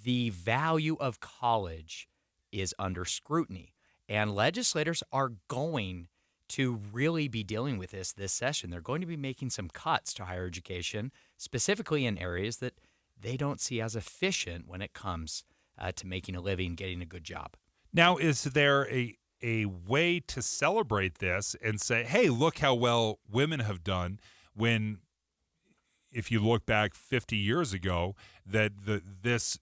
S11: the value of college is under scrutiny, and legislators are going to really be dealing with this session. They're going to be making some cuts to higher education, specifically in areas that they don't see as efficient when it comes to making a living, getting a good job.
S9: Now, is there a way to celebrate this and say, hey, look how well women have done, when, if you look back 50 years ago, that this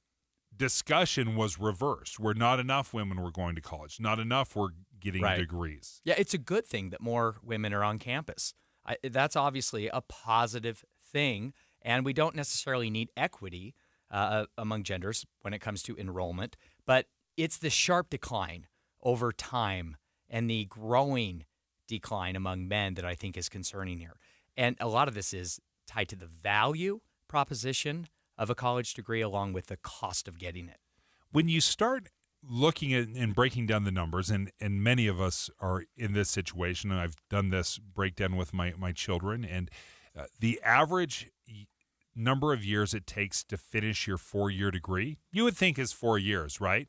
S9: discussion was reversed, where not enough women were going to college, not enough were getting degrees.
S11: Yeah, it's a good thing that more women are on campus. That's obviously a positive thing, and we don't necessarily need equity among genders when it comes to enrollment, but it's the sharp decline over time and the growing decline among men that I think is concerning here. And a lot of this is tied to the value proposition of a college degree along with the cost of getting it.
S9: When you start looking at and breaking down the numbers, and many of us are in this situation, and I've done this breakdown with my children, and the average number of years it takes to finish your 4-year degree, you would think is 4 years, right?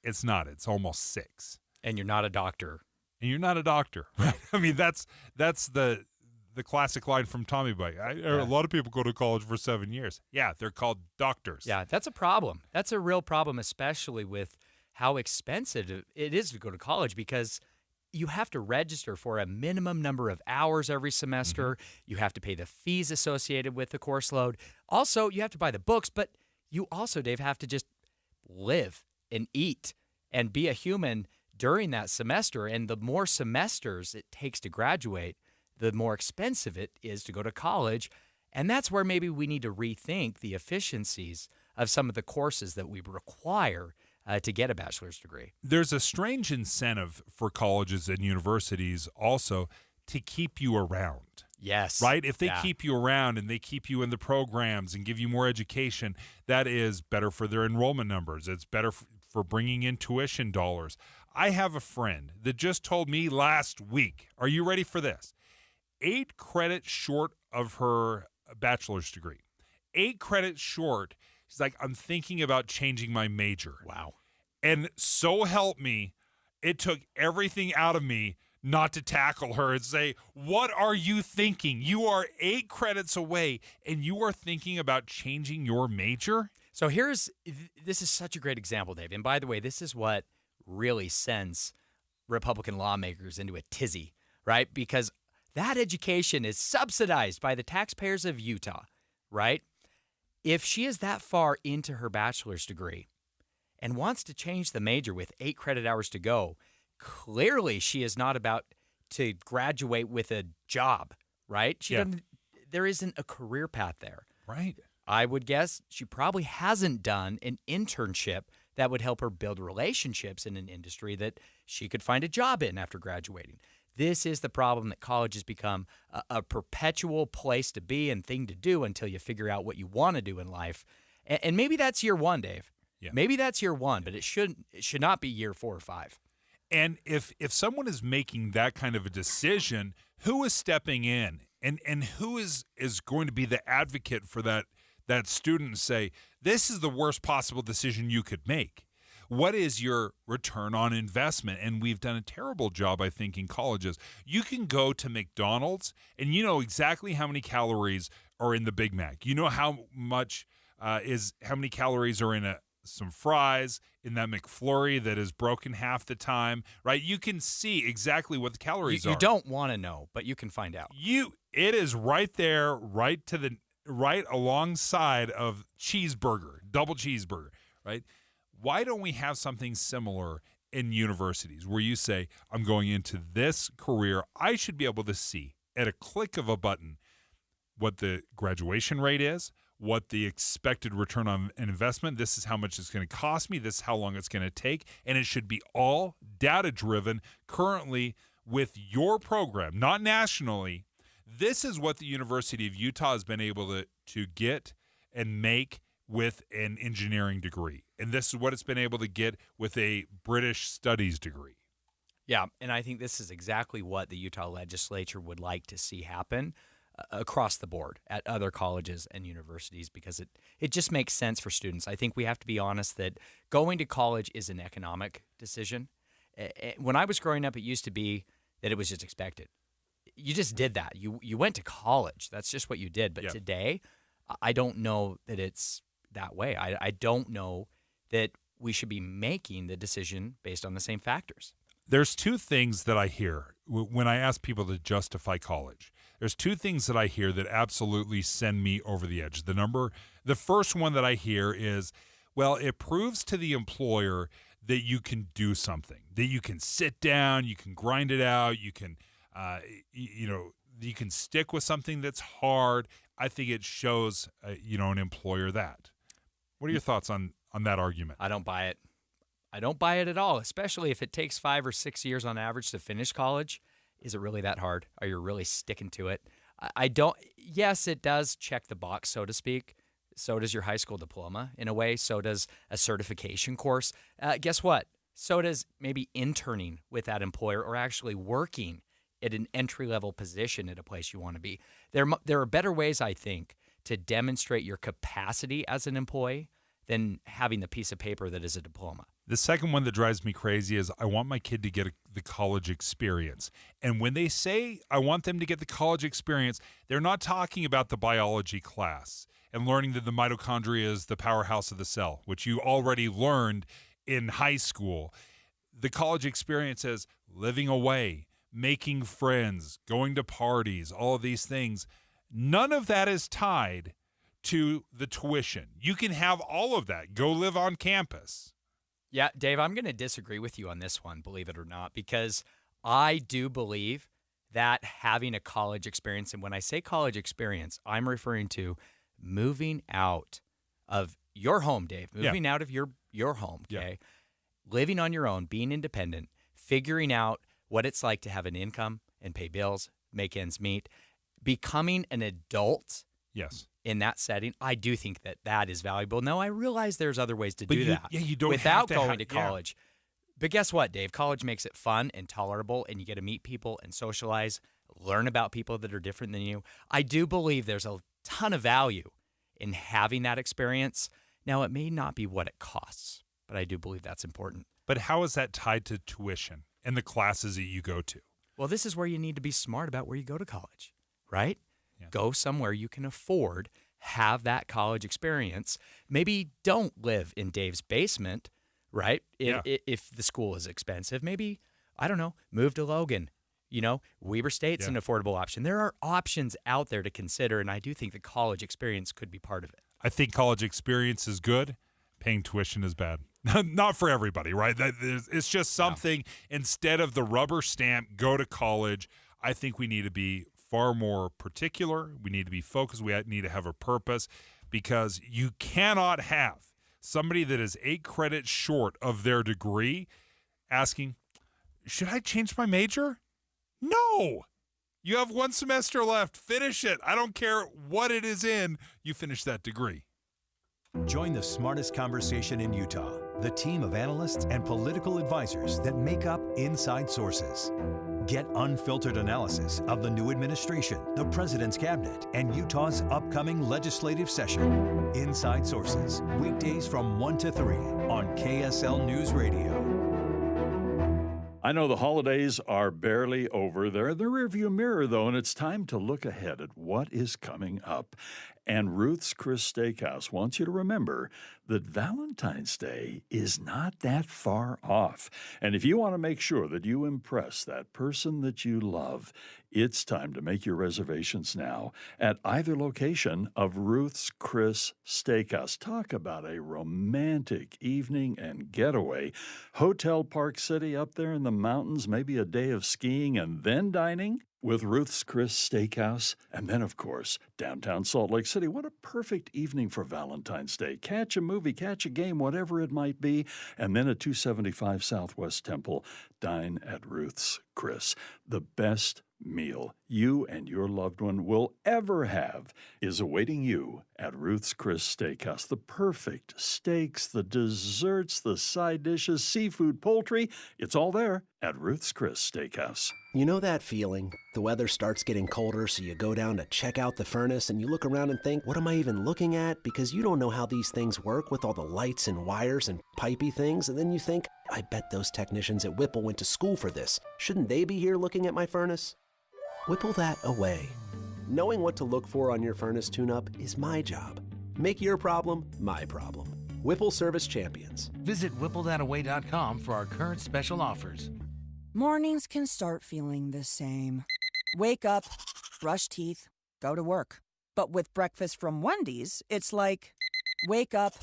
S9: It's not. It's almost 6.
S11: And you're not a doctor.
S9: And you're not a doctor, right? I mean, that's the the classic line from Tommy Boy. A lot of people go to college for 7 years. Yeah, they're called doctors.
S11: Yeah, that's a problem. That's a real problem, especially with how expensive it is to go to college, because you have to register for a minimum number of hours every semester. You have to pay the fees associated with the course load. Also, you have to buy the books, but you also, Dave, have to just live and eat and be a human during that semester. And the more semesters it takes to graduate, the more expensive it is to go to college. And that's where maybe we need to rethink the efficiencies of some of the courses that we require to get a bachelor's degree.
S9: There's a strange incentive for colleges and universities also to keep you around.
S11: Yes.
S9: Right? If they keep you around and they keep you in the programs and give you more education, that is better for their enrollment numbers. It's better for bringing in tuition dollars. I have a friend that just told me last week, are you ready for this? 8 credits short of her bachelor's degree. 8 credits short. She's like, I'm thinking about changing my major.
S11: Wow.
S9: And so help me, it took everything out of me not to tackle her and say, what are you thinking? You are 8 credits away and you are thinking about changing your major?
S11: So this is such a great example, Dave. And by the way, this is what really sends Republican lawmakers into a tizzy, right? Because that education is subsidized by the taxpayers of Utah, right? If she is that far into her bachelor's degree and wants to change the major with 8 credit hours to go, clearly she is not about to graduate with a job, right? There isn't a career path there.
S9: Right.
S11: I would guess she probably hasn't done an internship that would help her build relationships in an industry that she could find a job in after graduating. This is the problem, that college has become a perpetual place to be and thing to do until you figure out what you want to do in life. And maybe that's year 1, Dave.
S9: Yeah.
S11: Maybe that's year 1, but it should not be year 4 or 5.
S9: And if someone is making that kind of a decision, who is stepping in and who is going to be the advocate for that student and say, this is the worst possible decision you could make? What is your return on investment? And we've done a terrible job, I think, in colleges. You can go to McDonald's and you know exactly how many calories are in the Big Mac. You know how many calories are in some fries, in that McFlurry that is broken half the time, right? You can see exactly what the calories are.
S11: You don't want to know, but you can find out.
S9: It is right there, right alongside of cheeseburger, double cheeseburger, right? Why don't we have something similar in universities where you say, I'm going into this career, I should be able to see at a click of a button what the graduation rate is, what the expected return on an investment, this is how much it's going to cost me, this is how long it's going to take, and it should be all data-driven currently with your program, not nationally. This is what the University of Utah has been able to get and make with an engineering degree. And this is what it's been able to get with a British studies degree.
S11: Yeah, and I think this is exactly what the Utah legislature would like to see happen across the board at other colleges and universities, because it just makes sense for students. I think we have to be honest that going to college is an economic decision. When I was growing up, it used to be that it was just expected. You just did that. You went to college. That's just what you did. But today, I don't know that it's that way. I don't know that we should be making the decision based on the same factors.
S9: There's 2 things that I hear when I ask people to justify college. There's 2 things that I hear that absolutely send me over the edge. The first one that I hear is, well, it proves to the employer that you can do something, that you can sit down, you can grind it out, you can, you can stick with something that's hard. I think it shows, an employer that. What are your thoughts on that argument?
S11: I don't buy it. I don't buy it at all, especially if it takes 5 or 6 years on average to finish college. Is it really that hard? Are you really sticking to it? I don't. Yes, it does check the box, so to speak. So does your high school diploma in a way. So does a certification course. Guess what? So does maybe interning with that employer or actually working at an entry-level position at a place you want to be. There are better ways, I think, to demonstrate your capacity as an employee than having the piece of paper that is a diploma.
S9: The second one that drives me crazy is I want my kid to get the college experience. And when they say I want them to get the college experience, they're not talking about the biology class and learning that the mitochondria is the powerhouse of the cell, which you already learned in high school. The college experience is living away, making friends, going to parties, all of these things. None of that is tied to the tuition. You can have all of that. Go live on campus.
S11: Yeah, Dave, I'm going to disagree with you on this one, believe it or not, because I do believe that having a college experience, and when I say college experience, I'm referring to moving out of your home, Dave, moving out of your home, okay? Living on your own, being independent, figuring out what it's like to have an income and pay bills, make ends meet, becoming an adult.
S9: Yes.
S11: In that setting, I do think that is valuable. Now, I realize there's other ways to do that
S9: you don't
S11: without
S9: have to
S11: going to college. But guess what, Dave? College makes it fun and tolerable, and you get to meet people and socialize, learn about people that are different than you. I do believe there's a ton of value in having that experience. Now, it may not be what it costs, but I do believe that's important.
S9: But how is that tied to tuition and the classes that you go to?
S11: Well, this is where you need to be smart about where you go to college, right? Go somewhere you can afford, have that college experience. Maybe don't live in Dave's basement, right? If the school is expensive, maybe, I don't know, move to Logan. Weber State's an affordable option. There are options out there to consider, and I do think the college experience could be part of it.
S9: I think college experience is good. Paying tuition is bad. Not for everybody, right? It's just something, instead of the rubber stamp, go to college, I think we need to be far more particular. We need to be focused. We need to have a purpose, because you cannot have somebody that is 8 credits short of their degree asking, should I change my major? No. You have 1 semester left. Finish it. I don't care what it is in. You finish that degree.
S26: Join the smartest conversation in Utah, the team of analysts and political advisors that make up Inside Sources. Get unfiltered analysis of the new administration, the president's cabinet, and Utah's upcoming legislative session. Inside Sources, weekdays from 1 to 3 on KSL News Radio.
S14: I know the holidays are barely over. They're in the rearview mirror, though, and it's time to look ahead at what is coming up. And Ruth's Chris Steakhouse wants you to remember that Valentine's Day is not that far off. And if you want to make sure that you impress that person that you love, it's time to make your reservations now at either location of Ruth's Chris Steakhouse. Talk about a romantic evening and getaway. Hotel Park City up there in the mountains, maybe a day of skiing and then dining with Ruth's Chris Steakhouse. And then, of course, downtown Salt Lake City. What a perfect evening for Valentine's Day. Catch a movie, catch a game, whatever it might be. And then at 275 Southwest Temple, dine at Ruth's Chris. The best meal you and your loved one will ever have is awaiting you at Ruth's Chris Steakhouse. The perfect steaks, the desserts, the side dishes, seafood, poultry, it's all there at Ruth's Chris Steakhouse.
S15: You know that feeling? The weather starts getting colder, so you go down to check out the furnace and you look around and think, what am I even looking at? Because you don't know how these things work with all the lights and wires and pipey things, and then you think, I bet those technicians at Whipple went to school for this. Shouldn't they be here looking at my furnace? Whipple that away. Knowing what to look for on your furnace tune-up is my job. Make your problem my problem. Whipple Service Champions.
S17: Visit whipplethataway.com for our current special offers.
S18: Mornings can start feeling the same. Wake up, brush teeth, go to work. But with breakfast from Wendy's, it's like, wake up,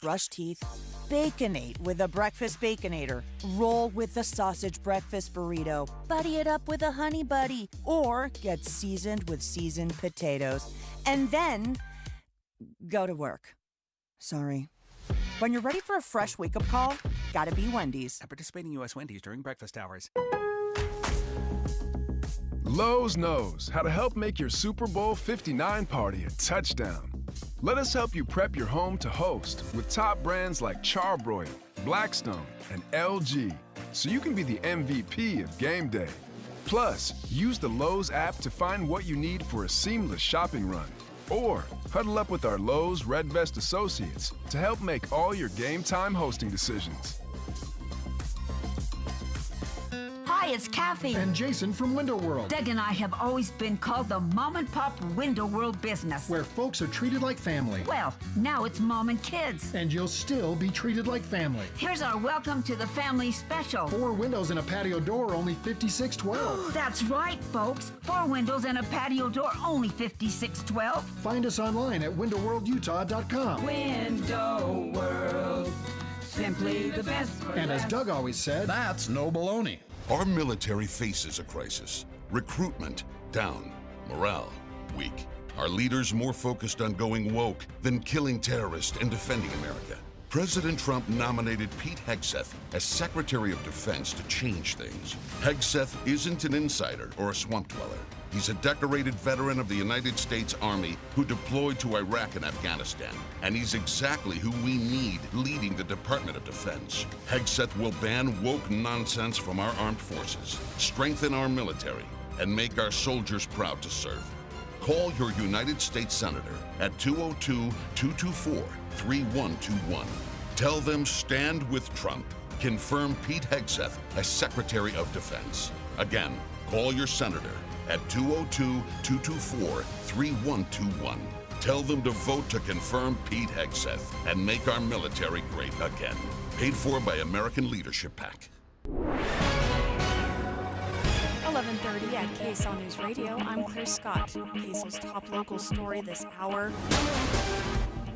S18: brush teeth, Baconate with a breakfast Baconator. Roll with the sausage breakfast burrito. Buddy it up with a honey buddy. Or get seasoned with seasoned potatoes. And then go to work. Sorry. When you're ready for a fresh wake-up call, gotta be Wendy's.
S17: At participating U.S. Wendy's during breakfast hours.
S19: Lowe's knows how to help make your Super Bowl 59 party a touchdown. Let us help you prep your home to host with top brands like Charbroil, Blackstone, and LG, so you can be the MVP of game day. Plus, use the Lowe's app to find what you need for a seamless shopping run. Or huddle up with our Lowe's Red Vest associates to help make all your game time hosting decisions.
S1: Hi, it's Kathy.
S5: And Jason from Window World.
S1: Doug and I have always been called the mom and pop Window World business.
S5: Where folks are treated like family.
S1: Well, now it's mom and kids.
S5: And you'll still be treated like family.
S1: Here's our welcome to the family special.
S5: 4 windows and a patio door, only $56.12.
S1: That's right, folks. 4 windows and a patio door, only $56.12.
S5: Find us online at windowworldutah.com.
S1: Window World. Simply the best.
S5: And as Doug always said,
S6: that's no baloney.
S7: Our military faces a crisis. Recruitment down. Morale weak. Our leaders more focused on going woke than killing terrorists and defending America. President Trump nominated Pete Hegseth as Secretary of Defense to change things. Hegseth isn't an insider or a swamp dweller. He's a decorated veteran of the United States Army who deployed to Iraq and Afghanistan. And he's exactly who we need leading the Department of Defense. Hegseth will ban woke nonsense from our armed forces, strengthen our military, and make our soldiers proud to serve. Call your United States Senator at 202-224-3121. Tell them stand with Trump. Confirm Pete Hegseth as Secretary of Defense. Again, call your senator at 202-224-3121. Tell them to vote to confirm Pete Hegseth and make our military great again. Paid for by American Leadership PAC.
S21: 11:30 at KSL News Radio. I'm Claire Scott. KSL's top local story this hour.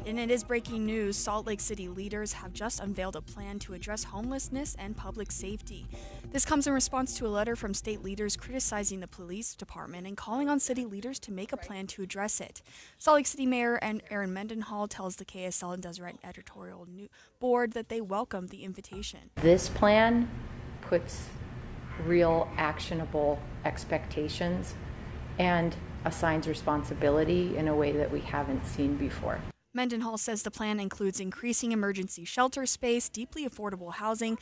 S21: And it is breaking news. Salt Lake City leaders have just unveiled a plan to address homelessness and public safety. This comes in response to a letter from state leaders criticizing the police department and calling on city leaders to make a plan to address it. Salt Lake City Mayor Aaron Mendenhall tells the KSL and Deseret editorial board that they welcome the invitation.
S22: This plan puts real actionable expectations and assigns responsibility in a way that we haven't seen before.
S21: Mendenhall says the plan includes increasing emergency shelter space, deeply affordable housing,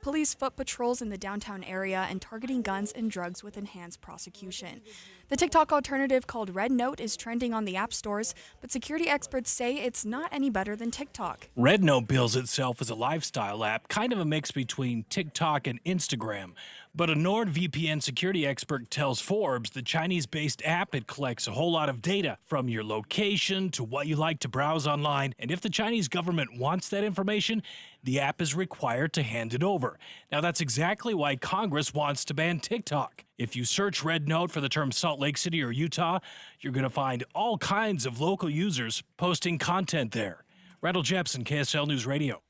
S21: police foot patrols in the downtown area, and targeting guns and drugs with enhanced prosecution. The TikTok alternative called Red Note is trending on the app stores, but security experts say it's not any better than TikTok.
S23: Red Note bills itself as a lifestyle app, kind of a mix between TikTok and Instagram. But a NordVPN security expert tells Forbes the Chinese-based app, it collects a whole lot of data from your location to what you like to browse online. And if the Chinese government wants that information, the app is required to hand it over. Now, that's exactly why Congress wants to ban TikTok. If you search Red Note for the term Salt Lake City or Utah, you're going to find all kinds of local users posting content there. Randall Jepson, KSL News Radio.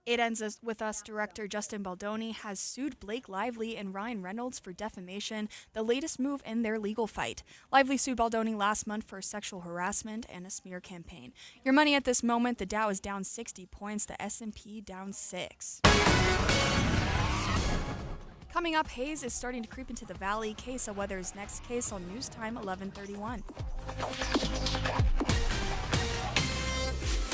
S21: It ends with us. Director Justin Baldoni has sued Blake Lively and Ryan Reynolds for defamation, the latest move in their legal fight. Lively sued Baldoni last month for sexual harassment and a smear campaign. Your money at this moment, the Dow is down 60 points, the S&P down 6. Coming up, haze is starting to creep into the valley. KSL weather is next. KSL News Time, 11:31.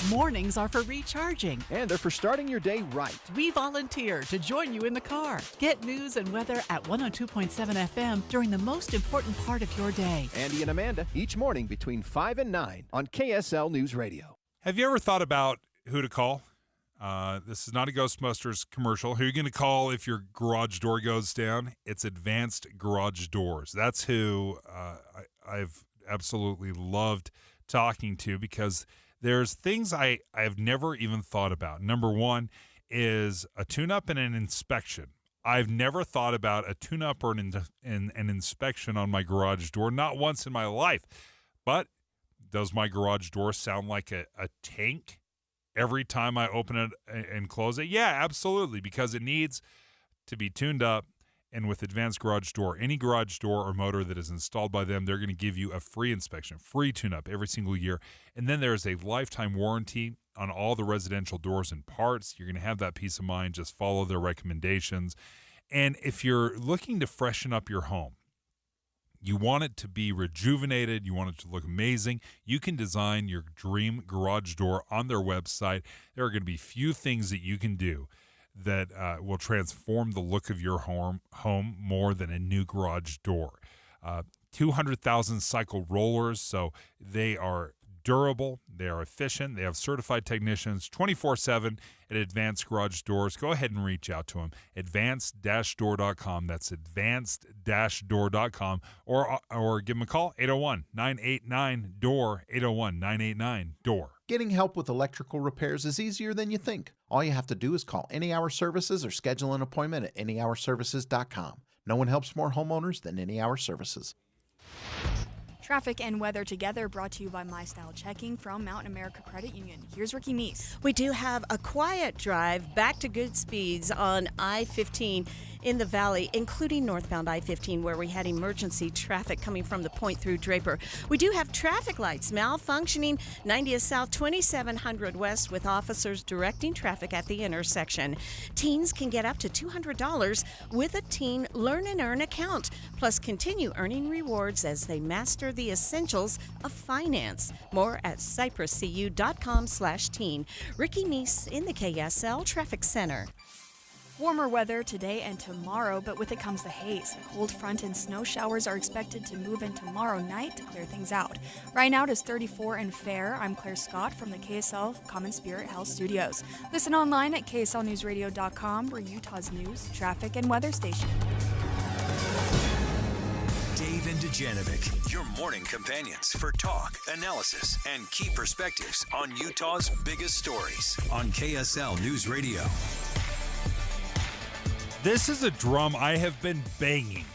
S24: Mornings are for recharging.
S25: And they're for starting your day right.
S24: We volunteer to join you in the car. Get news and weather at 102.7 FM during the most important part of your day.
S25: Andy and Amanda, each morning between 5 and 9 on KSL News Radio.
S9: Have you ever thought about who to call? This is not a Ghostbusters commercial. Who are you going to call if your garage door goes down? It's Advanced Garage Doors. That's who I've absolutely loved talking to, because there's things I've never even thought about. Number one is a tune-up and an inspection. I've never thought about a tune-up or an inspection on my garage door, not once in my life. But does my garage door sound like a tank every time I open it and close it? Yeah, absolutely, because it needs to be tuned up. And with Advanced Garage Door, any garage door or motor that is installed by them, they're going to give you a free inspection, free tune-up every single year. And then there's a lifetime warranty on all the residential doors and parts. You're going to have that peace of mind. Just follow their recommendations. And if you're looking to freshen up your home, you want it to be rejuvenated, you want it to look amazing, you can design your dream garage door on their website. There are going to be few things that you can do that will transform the look of your home more than a new garage door. 200,000 cycle rollers, so they are durable, they are efficient, they have certified technicians 24/7 at Advanced Garage Doors. Go ahead and reach out to them. Advanced-door.com. That's advanced-door.com. Or give them a call, 801-989-DOOR, 801-989-DOOR.
S2: Getting help with electrical repairs is easier than you think. All you have to do is call Any Hour Services or schedule an appointment at anyhourservices.com. No one helps more homeowners than Any Hour Services.
S21: Traffic and weather together brought to you by My Style Checking from Mountain America Credit Union. Here's Ricky Neese.
S3: We do have a quiet drive back to good speeds on I-15 in the valley, including northbound I-15, where we had emergency traffic coming from the point through Draper. We do have traffic lights malfunctioning 90th South, 2700 West, with officers directing traffic at the intersection. Teens can get up to $200 with a Teen Learn and Earn account, plus continue earning rewards as they master the essentials of finance. More at cypresscu.com/teen. Ricky Neese in the KSL Traffic Center.
S21: Warmer weather today and tomorrow, but with it comes the haze. A cold front and snow showers are expected to move in tomorrow night to clear things out. Right now it is 34 and fair. I'm Claire Scott from the KSL Common Spirit Health Studios. Listen online at kslnewsradio.com. We're Utah's news, traffic, and weather station.
S26: Dave and Dujanovic, your morning companions for talk, analysis, and key perspectives on Utah's biggest stories on KSL News Radio.
S9: This is a drum I have been banging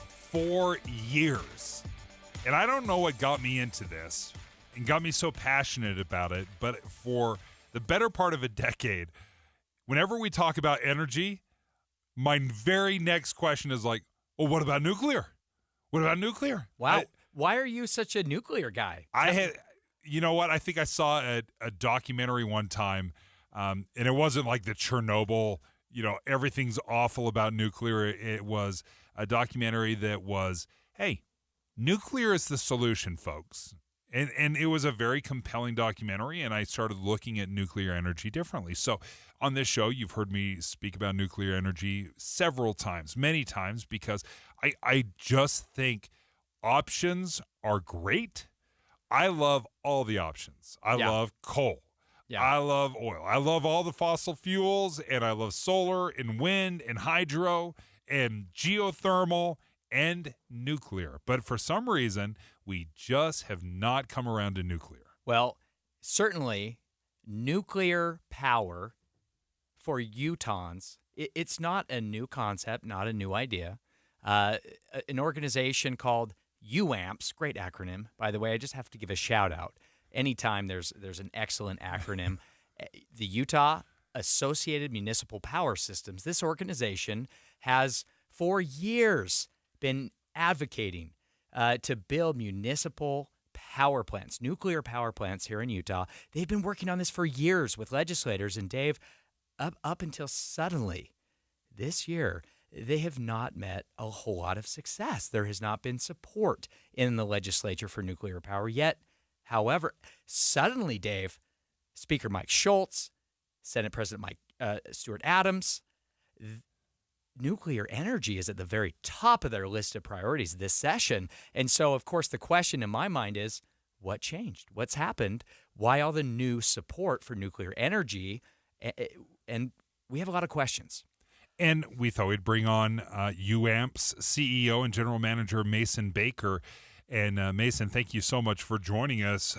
S9: for years. And I don't know what got me into this and got me so passionate about it, but for the better part of a decade, whenever we talk about energy, my very next question is like, well, what about nuclear? What about nuclear?
S11: Wow. Why are you such a nuclear guy?
S9: You know what? I think I saw a documentary one time, and it wasn't like the Chernobyl, everything's awful about nuclear. It was a documentary that was, hey, nuclear is the solution, folks. And it was a very compelling documentary, and I started looking at nuclear energy differently. So on this show, you've heard me speak about nuclear energy several times, many times, because I just think options are great. I love all the options. I love coal. Yeah. I love oil. I love all the fossil fuels, and I love solar and wind and hydro and geothermal and nuclear. But for some reason, we just have not come around to nuclear.
S11: Well, certainly nuclear power for Utahns, it's not a new concept, not a new idea. An organization called UAMPS, great acronym, by the way. I just have to give a shout out. Anytime there's an excellent acronym. The Utah Associated Municipal Power Systems, this organization has for years been advocating to build municipal power plants, nuclear power plants here in Utah. They've been working on this for years with legislators. And Dave, up until suddenly this year, they have not met a whole lot of success. There has not been support in the legislature for nuclear power yet. However, suddenly, Dave, Speaker Mike Schultz, Senate President Stuart Adams, nuclear energy is at the very top of their list of priorities this session. And so, of course, the question in my mind is, what changed? What's happened? Why all the new support for nuclear energy? And we have a lot of questions.
S9: And we thought we'd bring on UAMP's CEO and General Manager Mason Baker. And Mason, thank you so much for joining us.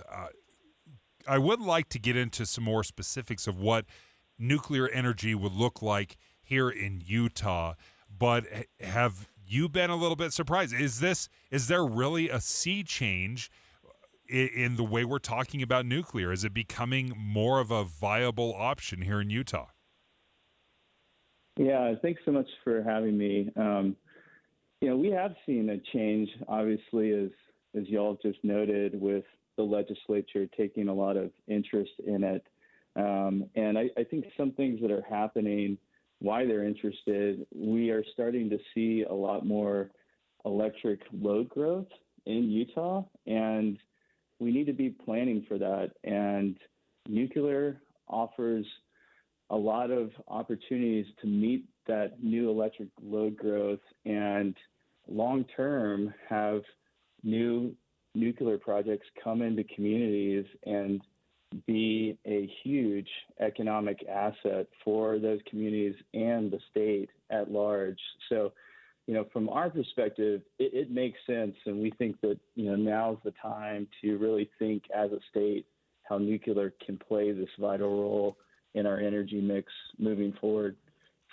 S9: I would like to get into some more specifics of what nuclear energy would look like here in Utah. But have you been a little bit surprised? Is there really a sea change in the way we're talking about nuclear? Is it becoming more of a viable option here in Utah?
S6: Yeah, thanks so much for having me. We have seen a change, obviously, as y'all just noted, with the legislature taking a lot of interest in it. And I think some things that are happening, why they're interested, we are starting to see a lot more electric load growth in Utah, and we need to be planning for that. And nuclear offers a lot of opportunities to meet that new electric load growth and long-term have new nuclear projects come into communities and be a huge economic asset for those communities and the state at large. So, from our perspective, it makes sense. And we think that, now's the time to really think as a state how nuclear can play this vital role in our energy mix moving forward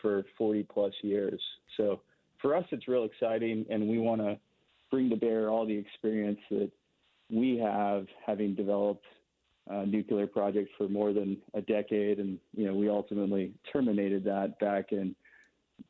S6: for 40 plus years. So for us, it's real exciting, and we want to bring to bear all the experience that we have, having developed nuclear projects for more than a decade. And, we ultimately terminated that back in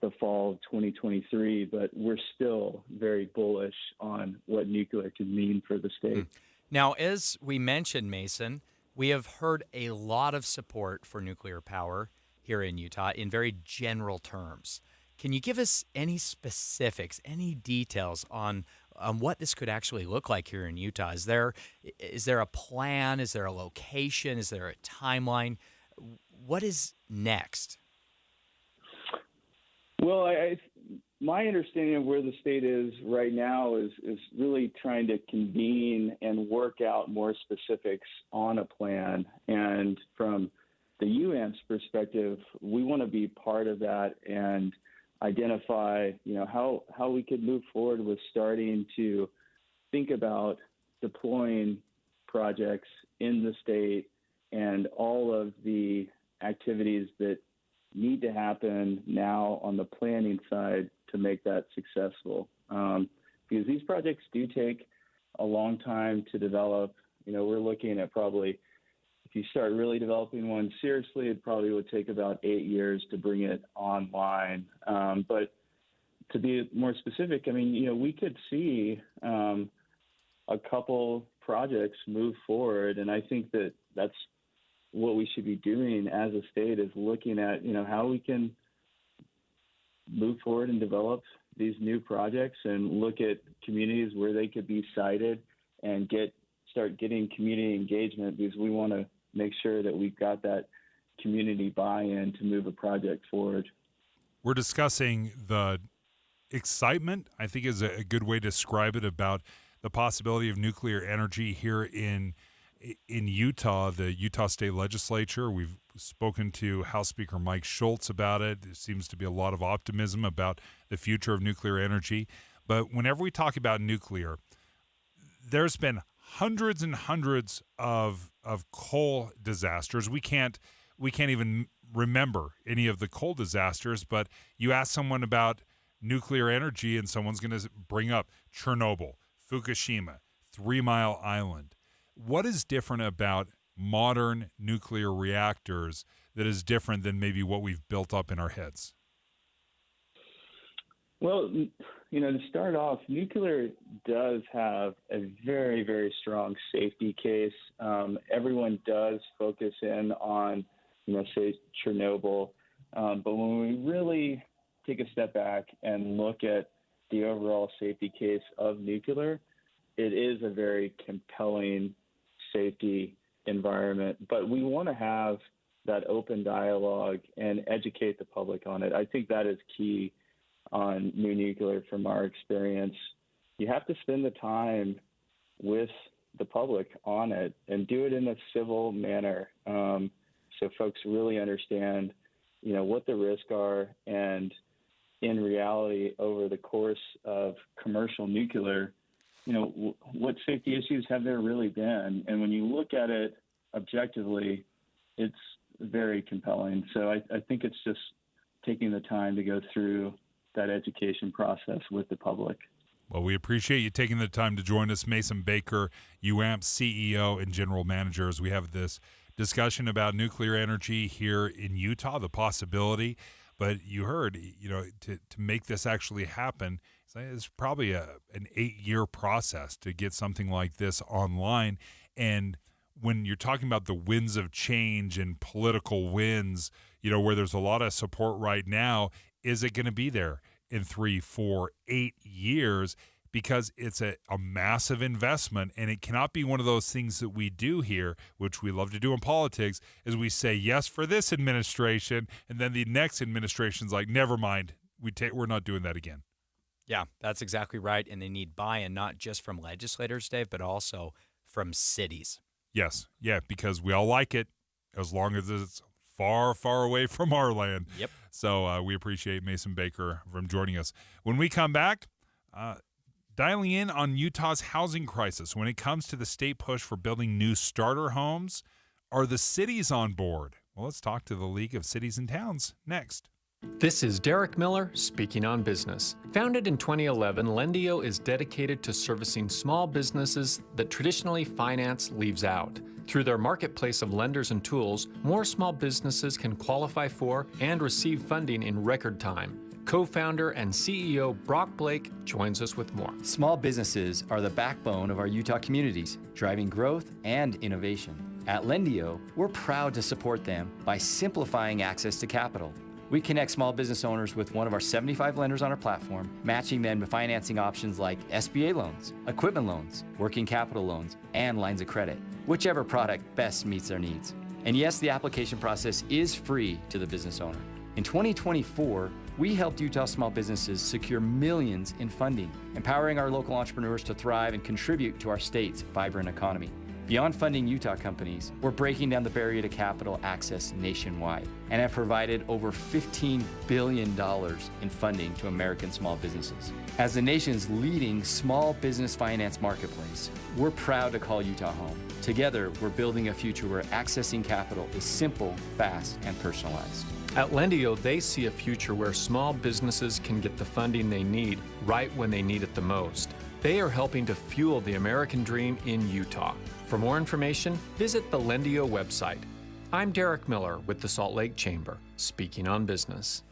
S6: the fall of 2023, but we're still very bullish on what nuclear can mean for the state.
S11: Now, as we mentioned, Mason, we have heard a lot of support for nuclear power here in Utah in very general terms. Can you give us any specifics, any details on what this could actually look like here in Utah? Is there a plan? Is there a location? Is there a timeline? What is next?
S6: Well, my understanding of where the state is right now is really trying to convene and work out more specifics on a plan. And from the UAMP's perspective, we want to be part of that and identify, how we could move forward with starting to think about deploying projects in the state and all of the activities that need to happen now on the planning side to make that successful. Because these projects do take a long time to develop. We're looking at probably, if you start really developing one seriously, it probably would take about 8 years to bring it online. But to be more specific, we could see a couple projects move forward, and I think that that's what we should be doing as a state, is looking at, how we can move forward and develop these new projects and look at communities where they could be sited and start getting community engagement, because we want to make sure that we've got that community buy-in to move a project forward.
S9: We're discussing the excitement, I think is a good way to describe it, about the possibility of nuclear energy here in Utah, the Utah State Legislature. We've spoken to House Speaker Mike Schultz about it. There seems to be a lot of optimism about the future of nuclear energy. But whenever we talk about nuclear, there's been hundreds and hundreds of coal disasters. We can't even remember any of the coal disasters, but you ask someone about nuclear energy and someone's going to bring up Chernobyl, Fukushima, 3 Mile Island. What is different about modern nuclear reactors that is different than maybe what we've built up in our heads?
S6: Well, to start off, nuclear does have a very, very strong safety case. Everyone does focus in on, say, Chernobyl. But when we really take a step back and look at the overall safety case of nuclear, it is a very compelling safety environment. But we want to have that open dialogue and educate the public on it. I think that is key on new nuclear from our experience. You have to spend the time with the public on it and do it in a civil manner, so folks really understand, what the risks are. And in reality, over the course of commercial nuclear, what safety issues have there really been? And when you look at it objectively, it's very compelling. So I think it's just taking the time to go through that education process with the public.
S9: Well, we appreciate you taking the time to join us, Mason Baker, UAMP CEO and General Manager, as we have this discussion about nuclear energy here in Utah, the possibility. But you heard, to make this actually happen, it's probably an 8-year process to get something like this online. And when you're talking about the winds of change and political winds, where there's a lot of support right now, is it going to be there in 3, 4, 8 years? Because it's a massive investment, and it cannot be one of those things that we do here, which we love to do in politics, is we say yes for this administration, and then the next administration's like, never mind, we're not doing that again.
S11: Yeah, that's exactly right. And they need buy-in, not just from legislators, Dave, but also from cities.
S9: Yes. Yeah, because we all like it as long as it's far, far away from our land.
S11: Yep.
S9: So we appreciate Mason Baker from joining us. When we come back, dialing in on Utah's housing crisis when it comes to the state push for building new starter homes. Are the cities on board? Well, let's talk to the League of Cities and Towns next.
S4: This is Derek Miller speaking on business. Founded in 2011, Lendio is dedicated to servicing small businesses that traditionally finance leaves out. Through their marketplace of lenders and tools, more small businesses can qualify for and receive funding in record time. Co-founder and CEO Brock Blake joins us with more.
S8: Small businesses are the backbone of our Utah communities, driving growth and innovation. At Lendio, we're proud to support them by simplifying access to capital. We connect small business owners with one of our 75 lenders on our platform, matching them to financing options like SBA loans, equipment loans, working capital loans, and lines of credit, whichever product best meets their needs. And yes, the application process is free to the business owner. In 2024, we helped Utah small businesses secure millions in funding, empowering our local entrepreneurs to thrive and contribute to our state's vibrant economy. Beyond funding Utah companies, we're breaking down the barrier to capital access nationwide and have provided over $15 billion in funding to American small businesses. As the nation's leading small business finance marketplace, we're proud to call Utah home. Together, we're building a future where accessing capital is simple, fast, and personalized.
S4: At Lendio, they see a future where small businesses can get the funding they need right when they need it the most. They are helping to fuel the American dream in Utah. For more information, visit the Lendio website. I'm Derek Miller with the Salt Lake Chamber, speaking on business.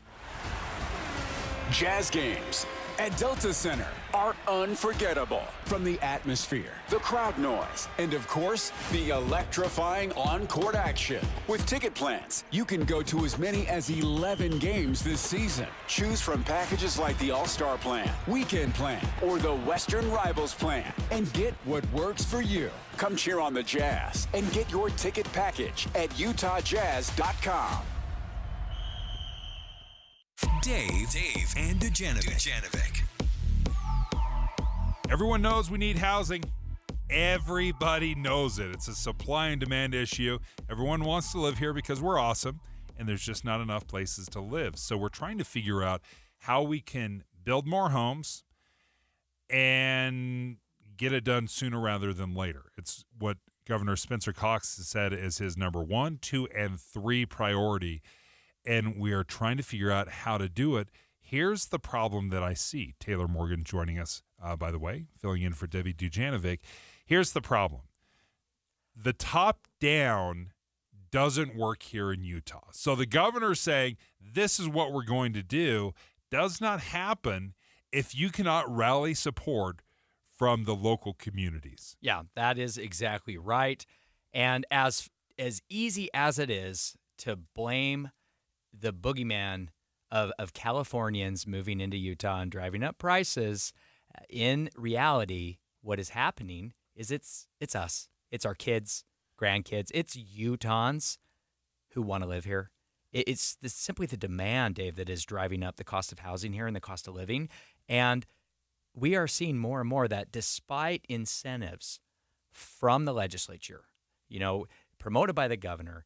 S10: Jazz games at Delta Center are unforgettable. From the atmosphere, the crowd noise, and of course, the electrifying on-court action. With ticket plans, you can go to as many as 11 games this season. Choose from packages like the All-Star Plan, Weekend Plan, or the Western Rivals Plan, and get what works for you. Come cheer on the Jazz and get your ticket package at utahjazz.com.
S13: Dave, and Dujanovic.
S9: Everyone knows we need housing. Everybody knows it. It's a supply and demand issue. Everyone wants to live here because we're awesome, and there's just not enough places to live. So we're trying to figure out how we can build more homes and get it done sooner rather than later. It's what Governor Spencer Cox has said is his number 1, 2, and 3 priority, and we are trying to figure out how to do it. Here's the problem that I see. Taylor Morgan joining us, by the way, filling in for Debbie Dujanovic. Here's the problem. The top-down doesn't work here in Utah. So the governor saying, this is what we're going to do, does not happen if you cannot rally support from the local communities.
S11: Yeah, that is exactly right. And as easy as it is to blame the boogeyman of Californians moving into Utah and driving up prices, in reality, what is happening is it's us. It's our kids, grandkids. It's Utahns who want to live here. It's simply the demand, Dave, that is driving up the cost of housing here and the cost of living. And we are seeing more and more that despite incentives from the legislature, promoted by the governor,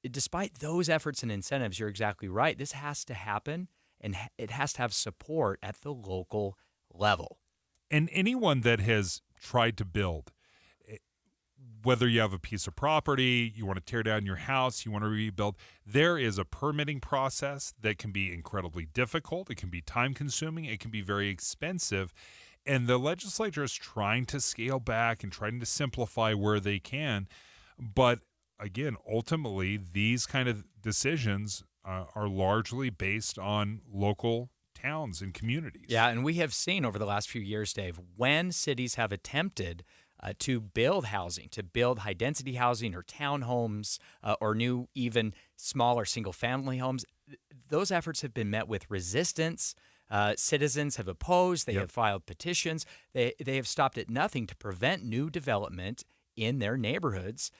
S11: despite those efforts and incentives, you're exactly right. This has to happen, and it has to have support at the local level.
S9: And anyone that has tried to build, whether you have a piece of property, you want to tear down your house, you want to rebuild, there is a permitting process that can be incredibly difficult. It can be time-consuming. It can be very expensive. And the legislature is trying to scale back and trying to simplify where they can. But again, ultimately, these kind of decisions are largely based on local towns and communities.
S11: Yeah, and we have seen over the last few years, Dave, when cities have attempted to build housing, to build high-density housing or townhomes or new, even smaller single-family homes, those efforts have been met with resistance. Citizens have opposed. They have filed petitions. They have stopped at nothing to prevent new development in their neighborhoods.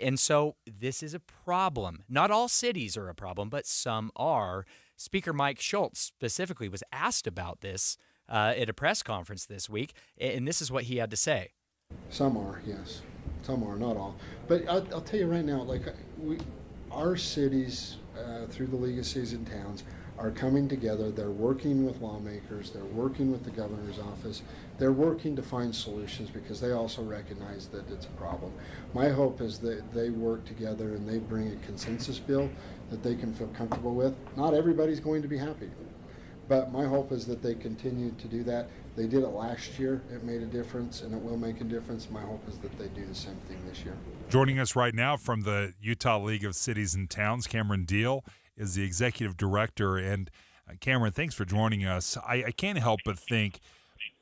S11: And so this is a problem. Not all cities are a problem, but some are. Speaker Mike Schultz specifically was asked about this at a press conference this week, and this is what he had to say.
S12: Some are, yes. Some are, not all. But I'll tell you right now, our cities, through the League of Cities and Towns, are coming together. They're working with lawmakers. They're working with the governor's office. They're working to find solutions because they also recognize that it's a problem. My hope is that they work together and they bring a consensus bill that they can feel comfortable with. Not everybody's going to be happy, but my hope is that they continue to do that. They did it last year. It made a difference, and it will make a difference. My hope is that they do the same thing this year.
S9: Joining us right now from the Utah League of Cities and Towns, Cameron Deal is the executive director. And Cameron, thanks for joining us. I can't help but think,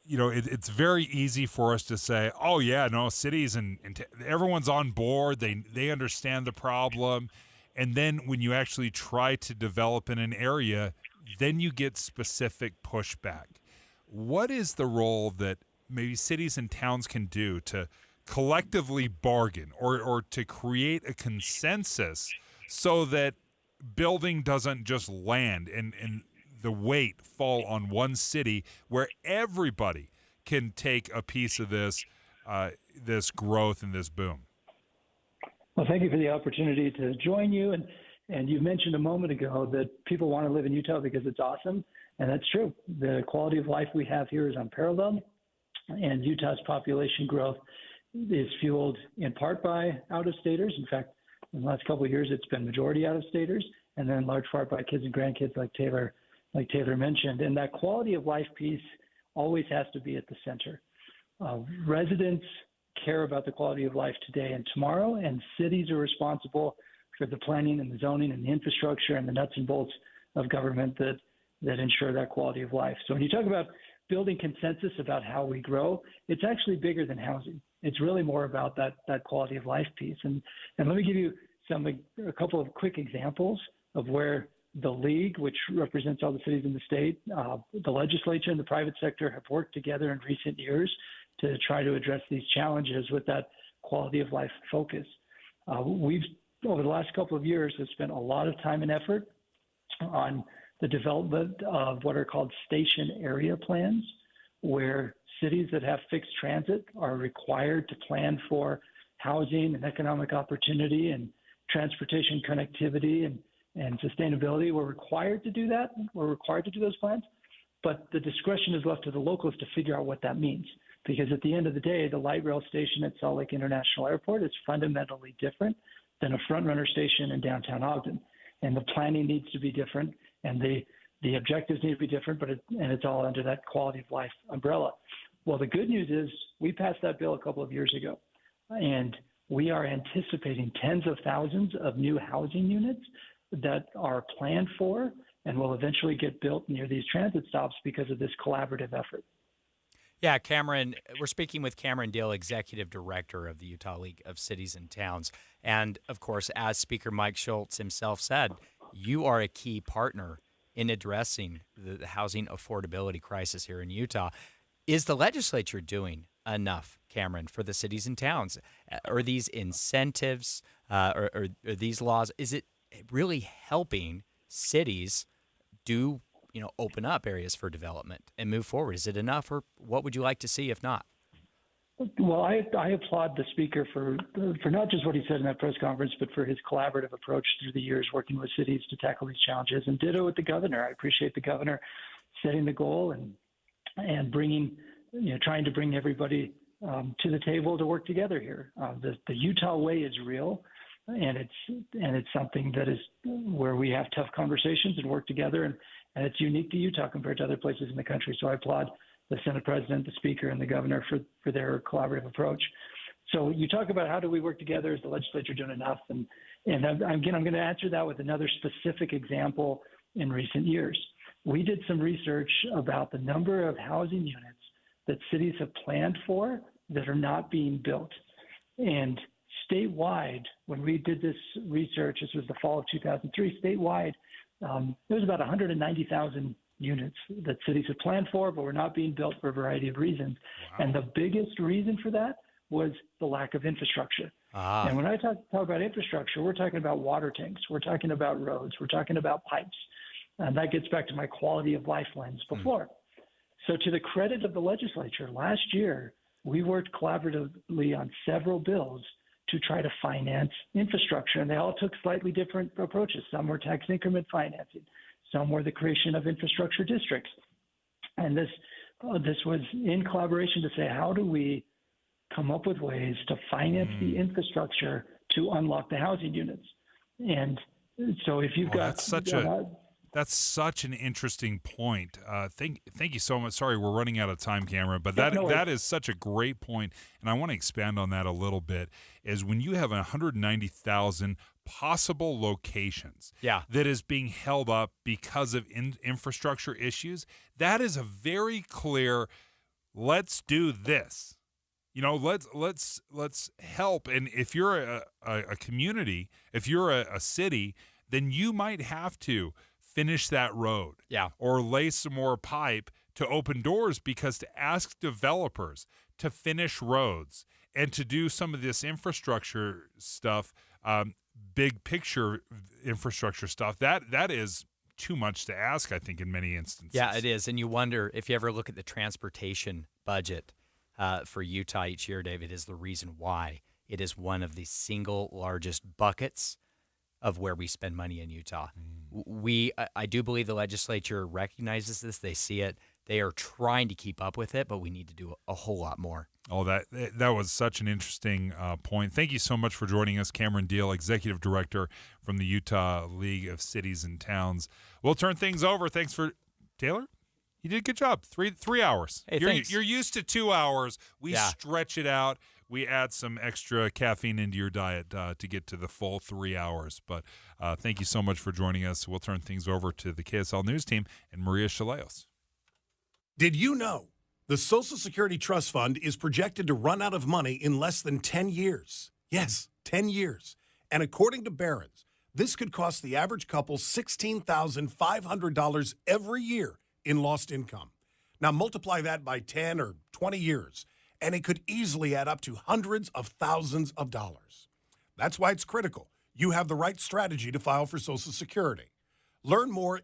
S9: it's very easy for us to say, oh, yeah, no, cities and everyone's on board. They understand the problem. And then when you actually try to develop in an area, then you get specific pushback. What is the role that maybe cities and towns can do to collectively bargain or to create a consensus so that building doesn't just land and the weight fall on one city where everybody can take a piece of this growth and this boom?
S14: Well, thank you for the opportunity to join you. And you mentioned a moment ago that people want to live in Utah because it's awesome. And that's true. The quality of life we have here is unparalleled. And Utah's population growth is fueled in part by out-of-staters. In fact, in the last couple of years, it's been majority out-of-staters, and then in large part by kids and grandkids like Taylor mentioned. And that quality of life piece always has to be at the center. Residents care about the quality of life today and tomorrow, and cities are responsible for the planning and the zoning and the infrastructure and the nuts and bolts of government that ensure that quality of life. So when you talk about building consensus about how we grow, it's actually bigger than housing. It's really more about that quality of life piece. And let me give you a couple of quick examples of where the league, which represents all the cities in the state, the legislature and the private sector have worked together in recent years to try to address these challenges with that quality of life focus. We've, over the last couple of years, have spent a lot of time and effort on the development of what are called station area plans, where cities that have fixed transit are required to plan for housing and economic opportunity and transportation connectivity and sustainability. We're required to do that. We're required to do those plans. But the discretion is left to the locals to figure out what that means. Because at the end of the day, the light rail station at Salt Lake International Airport is fundamentally different than a front runner station in downtown Ogden. And the planning needs to be different, and the objectives need to be different, and it's all under that quality of life umbrella. Well, the good news is we passed that bill a couple of years ago, and we are anticipating tens of thousands of new housing units that are planned for and will eventually get built near these transit stops because of this collaborative effort.
S11: Yeah, Cameron, we're speaking with Cameron Deal, Executive Director of the Utah League of Cities and Towns. And, of course, as Speaker Mike Schultz himself said, you are a key partner in addressing the housing affordability crisis here in Utah. Is the legislature doing enough, Cameron, for the cities and towns? Are these incentives or these laws, is it really helping cities open up areas for development and move forward? Is it enough, or what would you like to see if not?
S14: Well, I applaud the speaker for not just what he said in that press conference, but for his collaborative approach through the years working with cities to tackle these challenges, and ditto with the governor. I appreciate the governor setting the goal and bringing, trying to bring everybody to the table to work together here. The Utah way is real, and it's something that is where we have tough conversations and work together, and it's unique to Utah compared to other places in the country. So I applaud the Senate President, the Speaker, and the Governor for their collaborative approach. So you talk about how do we work together? Is the legislature doing enough? And I'm going to answer that with another specific example in recent years. We did some research about the number of housing units that cities have planned for that are not being built. And statewide, when we did this research, this was the fall of 2003, statewide, there was about 190,000 units that cities had planned for, but were not being built for a variety of reasons. Wow. And the biggest reason for that was the lack of infrastructure. And when I talk about infrastructure, we're talking about water tanks, we're talking about roads, we're talking about pipes. And that gets back to my quality of life lens before. So to the credit of the legislature, last year, we worked collaboratively on several bills to try to finance infrastructure, and they all took slightly different approaches. Some were tax increment financing, some were the creation of infrastructure districts. And this was in collaboration to say, how do we come up with ways to finance the infrastructure to unlock the housing units? And so if you've got
S9: that's such an interesting point. Thank you so much. Sorry, we're running out of time, Cameron, but that is such a great point, and I want to expand on that a little bit. Is when you have 190,000 possible locations that is being held up because of infrastructure issues, that is a very clear, let's do this. Let's help. And if you're a community, if you're a city, then you might have to finish that road or lay some more pipe to open doors, because to ask developers to finish roads and to do some of this infrastructure stuff, big picture infrastructure stuff, that is too much to ask, I think, in many instances.
S11: Yeah, it is. And you wonder, if you ever look at the transportation budget for Utah each year, David, is the reason why it is one of the single largest buckets of where we spend money in Utah. I do believe the legislature recognizes this. They see it. They are trying to keep up with it, but we need to do a whole lot more.
S9: Oh, that was such an interesting point. Thank you so much for joining us, Cameron Deal, Executive Director from the Utah League of Cities and Towns. We'll turn things over. Thanks for Taylor. You did a good job. 3 hours.
S11: Hey, thanks.
S9: You're used to 2 hours. We stretch it out. We add some extra caffeine into your diet to get to the full 3 hours. But thank you so much for joining us. We'll turn things over to the KSL News team and Maria Chaleos.
S15: Did you know the Social Security Trust Fund is projected to run out of money in less than 10 years? Yes, 10 years. And according to Barron's, this could cost the average couple $16,500 every year in lost income. Now multiply that by 10 or 20 years, and it could easily add up to hundreds of thousands of dollars. That's why it's critical you have the right strategy to file for Social Security. Learn more